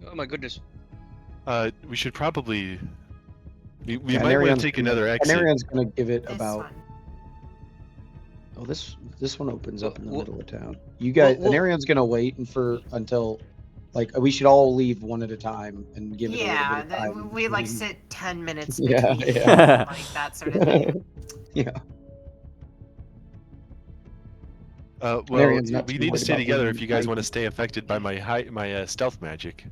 Oh my goodness. We should probably. We Yeah, might want Anarion's to take gonna- another exit. Anarion's gonna give it This about. one. Oh, this one opens up in the Well, middle of town. You guys, well- Anarion's gonna wait until, like, we should all leave one at a time and give it a Yeah, little bit of time. we like Mhm. sit 10 minutes Yeah, between, yeah. like that sort of thing. Yeah. Well, Anarion's not we too need to worried stay about together being if you guys night. want to stay affected by my stealth magic.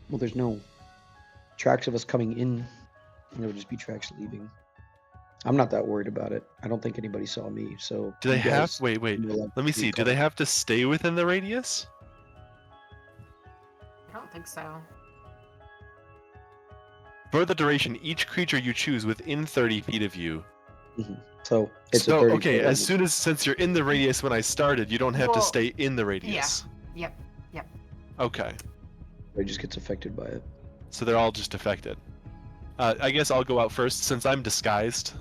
Well, there's no tracks of us coming in. There would just be tracks leaving. I'm not that worried about it. I don't think anybody saw me. So Do they you have? guys Wait. will have Let me to see. Do call. they have to stay within the radius? I don't think so. For the duration, each creature you choose within 30 feet of you. So it's So a 30 okay, foot since you're in the radius when I started, you don't have to Well, stay in the radius. Yep. Okay, It just gets affected by it. so they're all just affected. I guess I'll go out first since I'm disguised.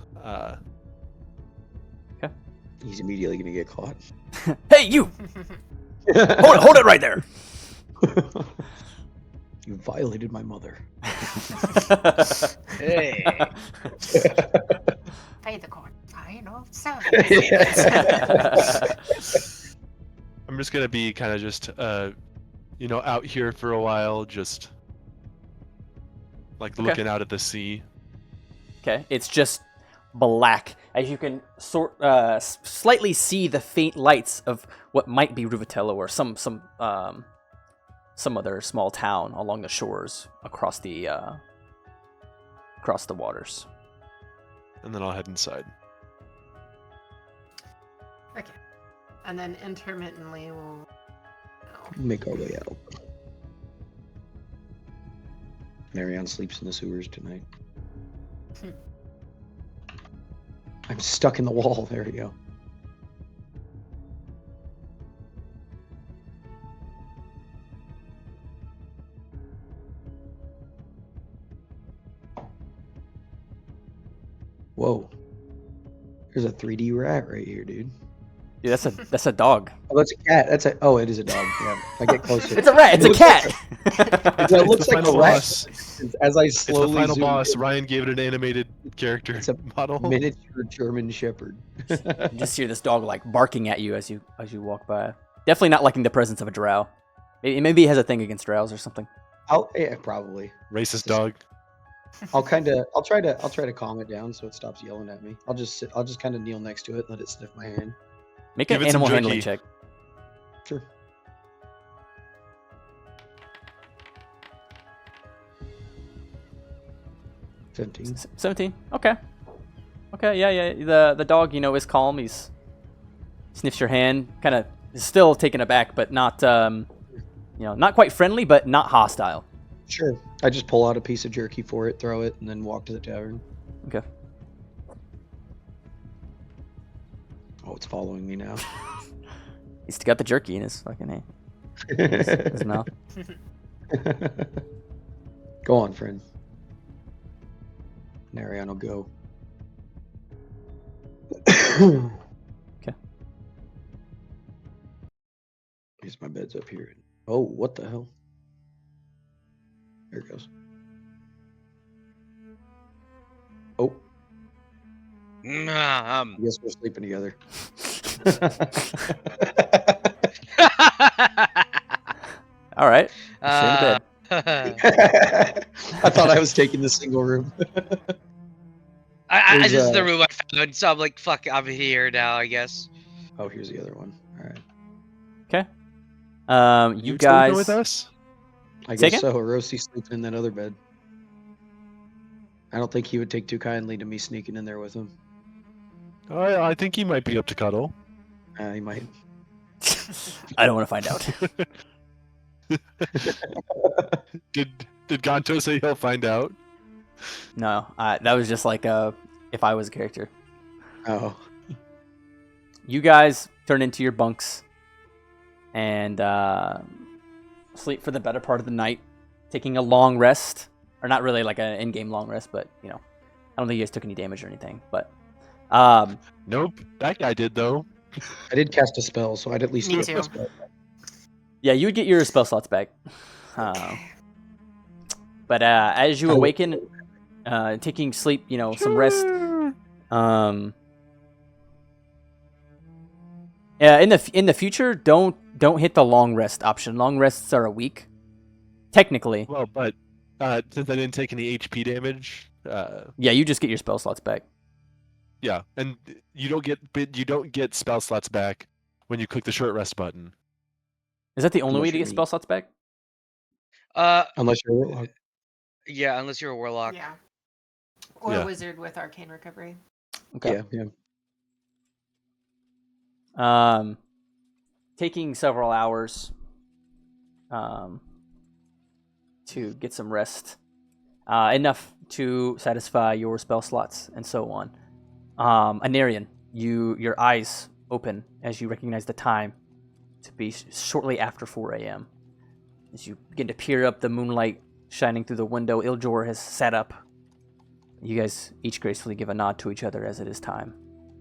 He's immediately gonna get caught. Hey, you! Hold it right there! You violated my mother. Hey. Pay the court. I know so. I'm just gonna be kind of just out here for a while, just like Okay. looking out at the sea. Okay, it's just black, as you can slightly see the faint lights of what might be Ruvatello or some other small town along the shores across the waters. And then I'll head inside. Okay. And then intermittently we'll. Make our way out. Marianne sleeps in the sewers tonight. Hmm. I'm stuck in the wall. There we go. Whoa. There's a 3D rat right here, dude. Dude, that's a dog. Oh, that's a cat. It is a dog. Yeah. I get closer. It's a rat. It's a cat. It looks the like a final rat. boss. As I It's the slowly final zoom boss. in, Ryan gave it an animated character It's a model. miniature German Shepherd. You just hear this dog like barking at you as you walk by. Definitely not liking the presence of a drow. Maybe he has a thing against drows or something. Yeah, probably. Racist dog. I'll try to calm it down so it stops yelling at me. I'll just kind of kneel next to it, let it sniff my hand. Make Give an it some animal handling jerky. check. Sure. $15. 17. Okay. Okay. Yeah. The dog, is calm. He's sniffs your hand, kind of is still taken aback, but not not quite friendly, but not hostile. Sure. I just pull out a piece of jerky for it, throw it, and then walk to the tavern. Okay. Oh, it's following me now. He's got the jerky in his fucking hand. His mouth. Go on, friend. Narion will go. Okay. Here's my bed's up here. Oh, what the hell? There it goes. Oh, I guess we're sleeping together. All right. Share the bed. I thought I was taking the single room. This is the There's, room I found, so I'm like, fuck, I'm here now, I guess. Oh, here's the other one. All right. You sleeping guys. with us? I Say guess again? so. Rosie's sleeping in that other bed. I don't think he would take too kindly to me sneaking in there with him. Oh, I think he might be up to cuddle. He might. I don't want to find out. Did Gonto say he'll find out? No, that was just like if I was a character. Oh. You guys turn into your bunks and sleep for the better part of the night, taking a long rest, or not really like an in-game long rest, but I don't think you guys took any damage or anything. But Nope. That guy did though. I did cast a spell, so I'd at least Me get too. the spell. yeah, you would get your spell slots back. But as you awaken, taking sleep, some rest. In the future, don't hit the long rest option. Long rests are a week, technically. Well, but since I didn't take any HP damage, Yeah, you just get your spell slots back. yeah, and you don't get spell slots back when you click the short rest button. Is that the only Unless way to you're get me. spell slots back? Unless you're a warlock. Yeah, unless you're a warlock. Yeah. Or Yeah. a wizard with arcane recovery. Okay. Yeah. Taking several hours to get some rest, enough to satisfy your spell slots and so on. Anarian, your eyes open as you recognize the time to be shortly after 4 a.m. As you begin to peer up the moonlight shining through the window, Iljor has sat up. You guys each gracefully give a nod to each other as it is time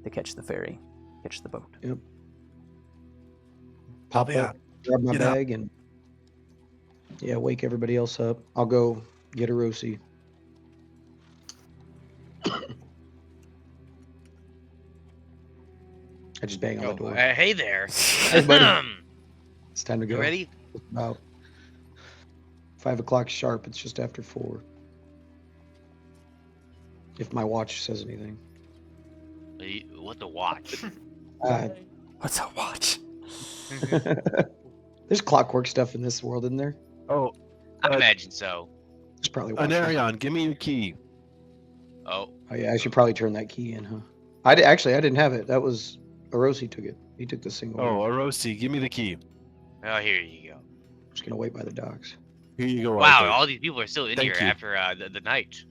to catch the ferry, catch the boat. Pop Yeah. up, grab my Get up. bag, and wake everybody else up. I'll go get a Rosie. I just bang on the door. Hey there. Hey, buddy. It's time to go. You ready? About. 5 o'clock sharp. It's just after 4. If my watch says anything. What the watch? Uh, What's a watch? there's clockwork stuff in this world, isn't there? Oh, I imagine so. There's probably watches. Anarion, give me your key. Oh, Oh yeah, I should probably turn that key in, huh? I didn't have it. That was Orosi took it. He took the single. Oh, Orosi, give me the key. oh, here you go. Just gonna wait by the docks. Here you go, Wow, Arthur. all these people are still in Thank here you. after the night.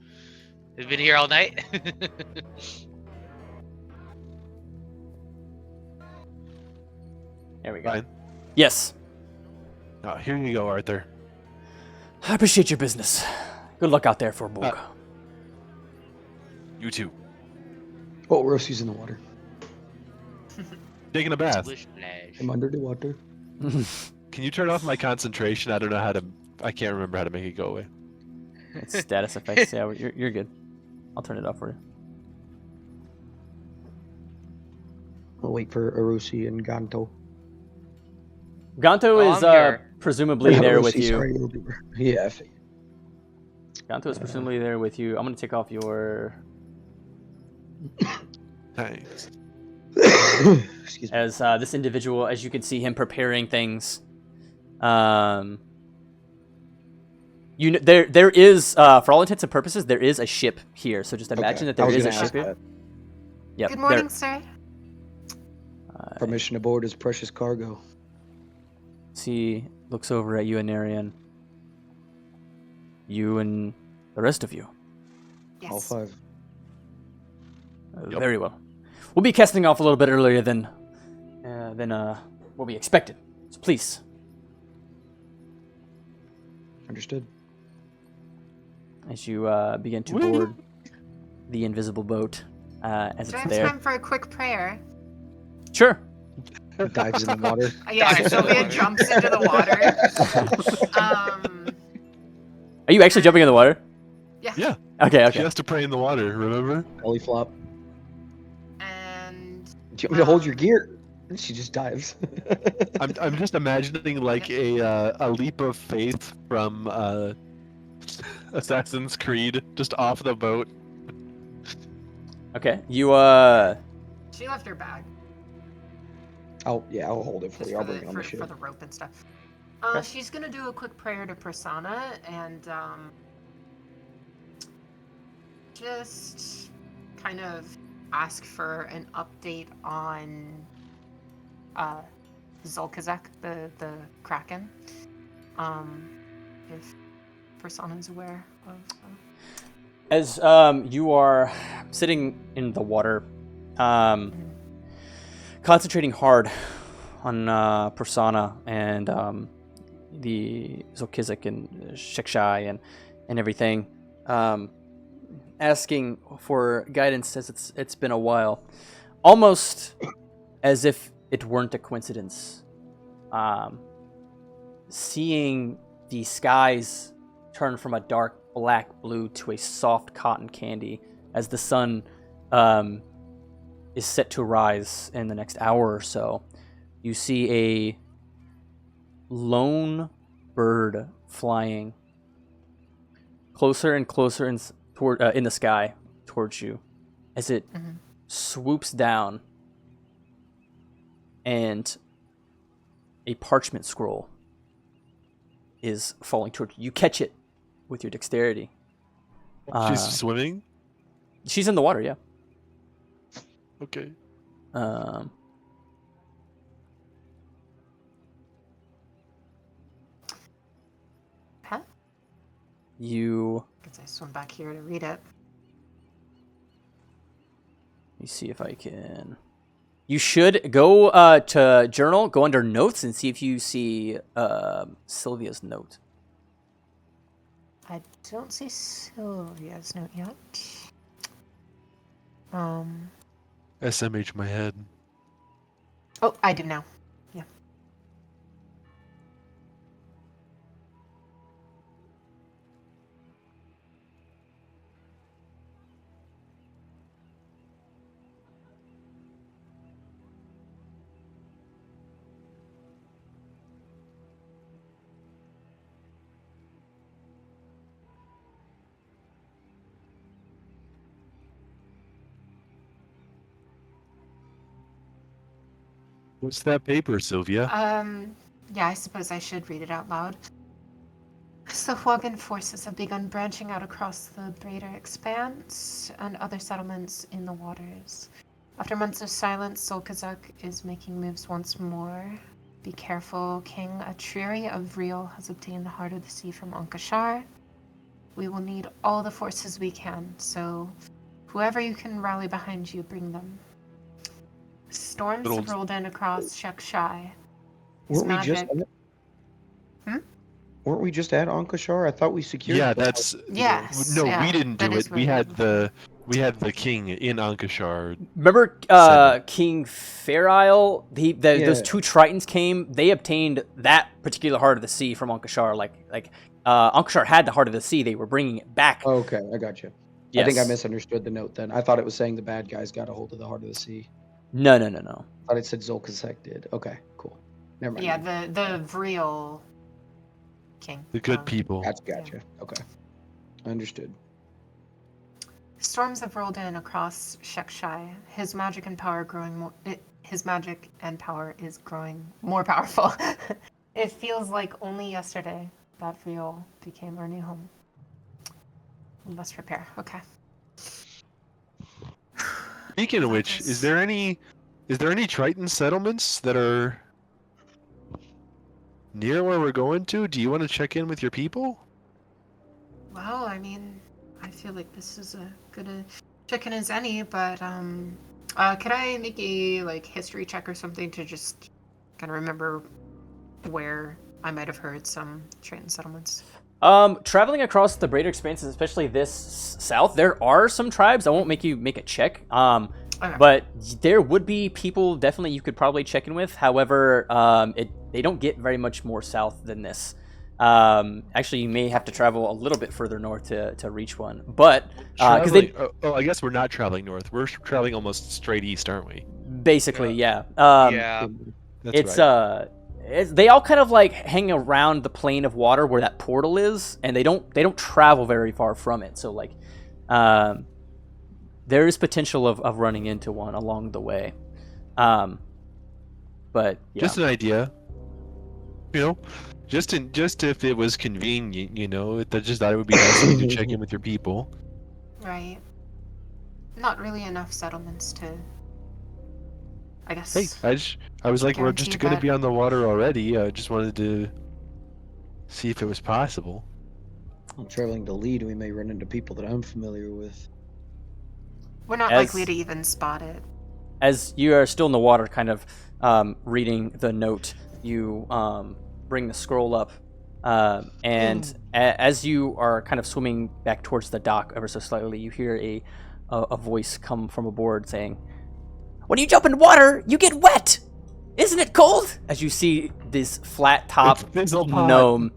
They've been here all night. There we go. Fine. Yes. Oh, here you go, Arthur. I appreciate your business. Good luck out there for Borg. You too. Oh, Orosi's in the water. Taking a bath. Splish splash. I'm under the water. Can you turn off my concentration? I don't know how to. I can't remember how to make it go away. It's status effects. Yeah, you're good. I'll turn it off for you. I'll wait for Orosi and Ganto. Ganto Oh, is I'm here. presumably there with Orosi, you. sorry, it'll be- yeah. I figured. Ganto is presumably there with you. I'm gonna take off your Thanks. Excuse me. as this individual, as you can see him preparing things. You know, there is for all intents and purposes there is a ship here. So just imagine Okay, that there I was is a gonna ask ship here. that. Yep. Good morning, sir. Permission aboard his precious cargo. He looks over at you and Arian. You and the rest of you. Yes. All 5. Yep. Very well. We'll be casting off a little bit earlier than what we expected. So please. Understood. As you begin to Woo. board the invisible boat as Do I it's have there. time for a quick prayer? Sure. He dives in the water. Yeah, Dives in the Sylvia water. jumps into the water. Are you actually jumping in the water? Yeah. Yeah. Okay, She okay. has to pray in the water. Remember? Belly flop. And Do you want me to hold your gear? And she just dives. I'm just imagining like a leap of faith from Assassin's Creed, just off the boat. Okay. You she left her bag. I'll hold it for Just you. I'll for bring the, it on for, the for ship. the rope and stuff. Okay. She's gonna do a quick prayer to Prasanna and just kind of ask for an update on Zolkazek, the Kraken. If Prasanna's aware of. as you are sitting in the water, concentrating hard on Persona and the Zolkizik and Shekshai and everything, asking for guidance as it's been a while, almost as if it weren't a coincidence. Seeing the skies turn from a dark black blue to a soft cotton candy as the sun is set to rise in the next hour or so. You see a lone bird flying closer and closer in the sky towards you as it Mhm. swoops down, and a parchment scroll is falling towards you. You catch it with your dexterity. She's swimming. She's in the water, yeah. Okay. Um, Huh? you Guess I swim back here to read it. let me see if I can. You should go to journal, go under notes, and see if you see Sylvia's note. I don't see Sylvia's note yet. SMH my head. Oh, I do now. Yeah. What's that paper, Sylvia? Yeah, I suppose I should read it out loud. Sahuagin forces have begun branching out across the Braider Expanse and other settlements in the waters. After months of silence, Solkazak is making moves once more. Be careful, King. Atriri of Vril has obtained the Heart of the Sea from Ankashar. We will need all the forces we can, so whoever you can rally behind you, bring them. Storms Little- have rolled in across Shekshai. His Weren't we just? magic- Weren't we just at Ankashar? I thought we secured. Yeah, the- that's Yes, no, yeah, we didn't that do is it. where We we had were. the king in Ankashar. Remember Seven. King Fairail? Those Yeah. 2 Tritons came. They obtained that particular Heart of the Sea from Ankashar. Like Ankashar had the Heart of the Sea. They were bringing it back. Oh, okay, I got you. Yes. I think I misunderstood the note then. I thought it was saying the bad guys got a hold of the Heart of the Sea. No. I thought it said Zolkazek did. Okay, cool. Never mind. Yeah, the Vril King. The good people. Gotcha. Okay, understood. Storms have rolled in across Shekshai. His magic and power is growing more powerful. It feels like only yesterday that Vril became our new home. We must prepare. Okay. Speaking of which, is there any Triton settlements that are near where we're going to? Do you want to check in with your people? Well, I mean, I feel like this is a good check-in as any, but could I make a history check or something to just kind of remember where I might have heard some Triton settlements? Traveling across the Braider Expanses, especially this south, there are some tribes. I won't make you make a check. Okay. But there would be people definitely you could probably check in with. However, they don't get very much more south than this. Actually, you may have to travel a little bit further north to reach one. But because they I guess we're not traveling north. We're traveling almost straight east, aren't we? basically, yeah. Yeah. That's It's right. they all kind of like hang around the plane of water where that portal is, and they don't travel very far from it. So like, there is potential of running into one along the way. But yeah. Just an idea. You know, just if it was convenient, you know, I just thought it would be nice of you to check in with your people. Right. Not really enough settlements to, I guess. Hey, I was like, we're Guarantee just gonna that. be on the water already. I just wanted to see if it was possible. I'm traveling to lead. We may run into people that I'm familiar with. We're not As- likely to even spot it. As you are still in the water, kind of reading the note, you bring the scroll up, and as you are kind of swimming back towards the dock ever so slightly, you hear a voice come from aboard saying, "When you jump in water, you get wet! Isn't it cold?" As you see this flat top It's Fizzlepot. gnome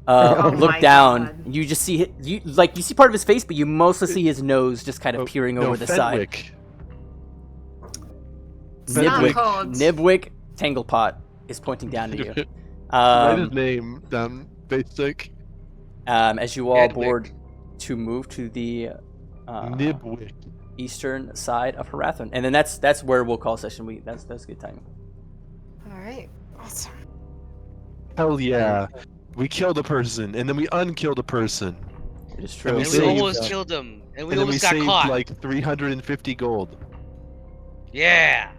Oh look my down, God. you just see you see part of his face, but you mostly see his nose just kind of peering over the side. Fenwick. It's not Nibwick, cold. Nibwick Tanglepot is pointing down to you. Write his name down, basic. As you all Nibwick. board to move to the Nibwick. eastern side of Harathon, and then that's where we'll call session. That's good timing. All right. Awesome. Hell yeah. We killed a person, and then we unkilled a person. It is And true. we And we saved- almost killed him. And we and then we almost got saved caught. like 350 gold. Yeah.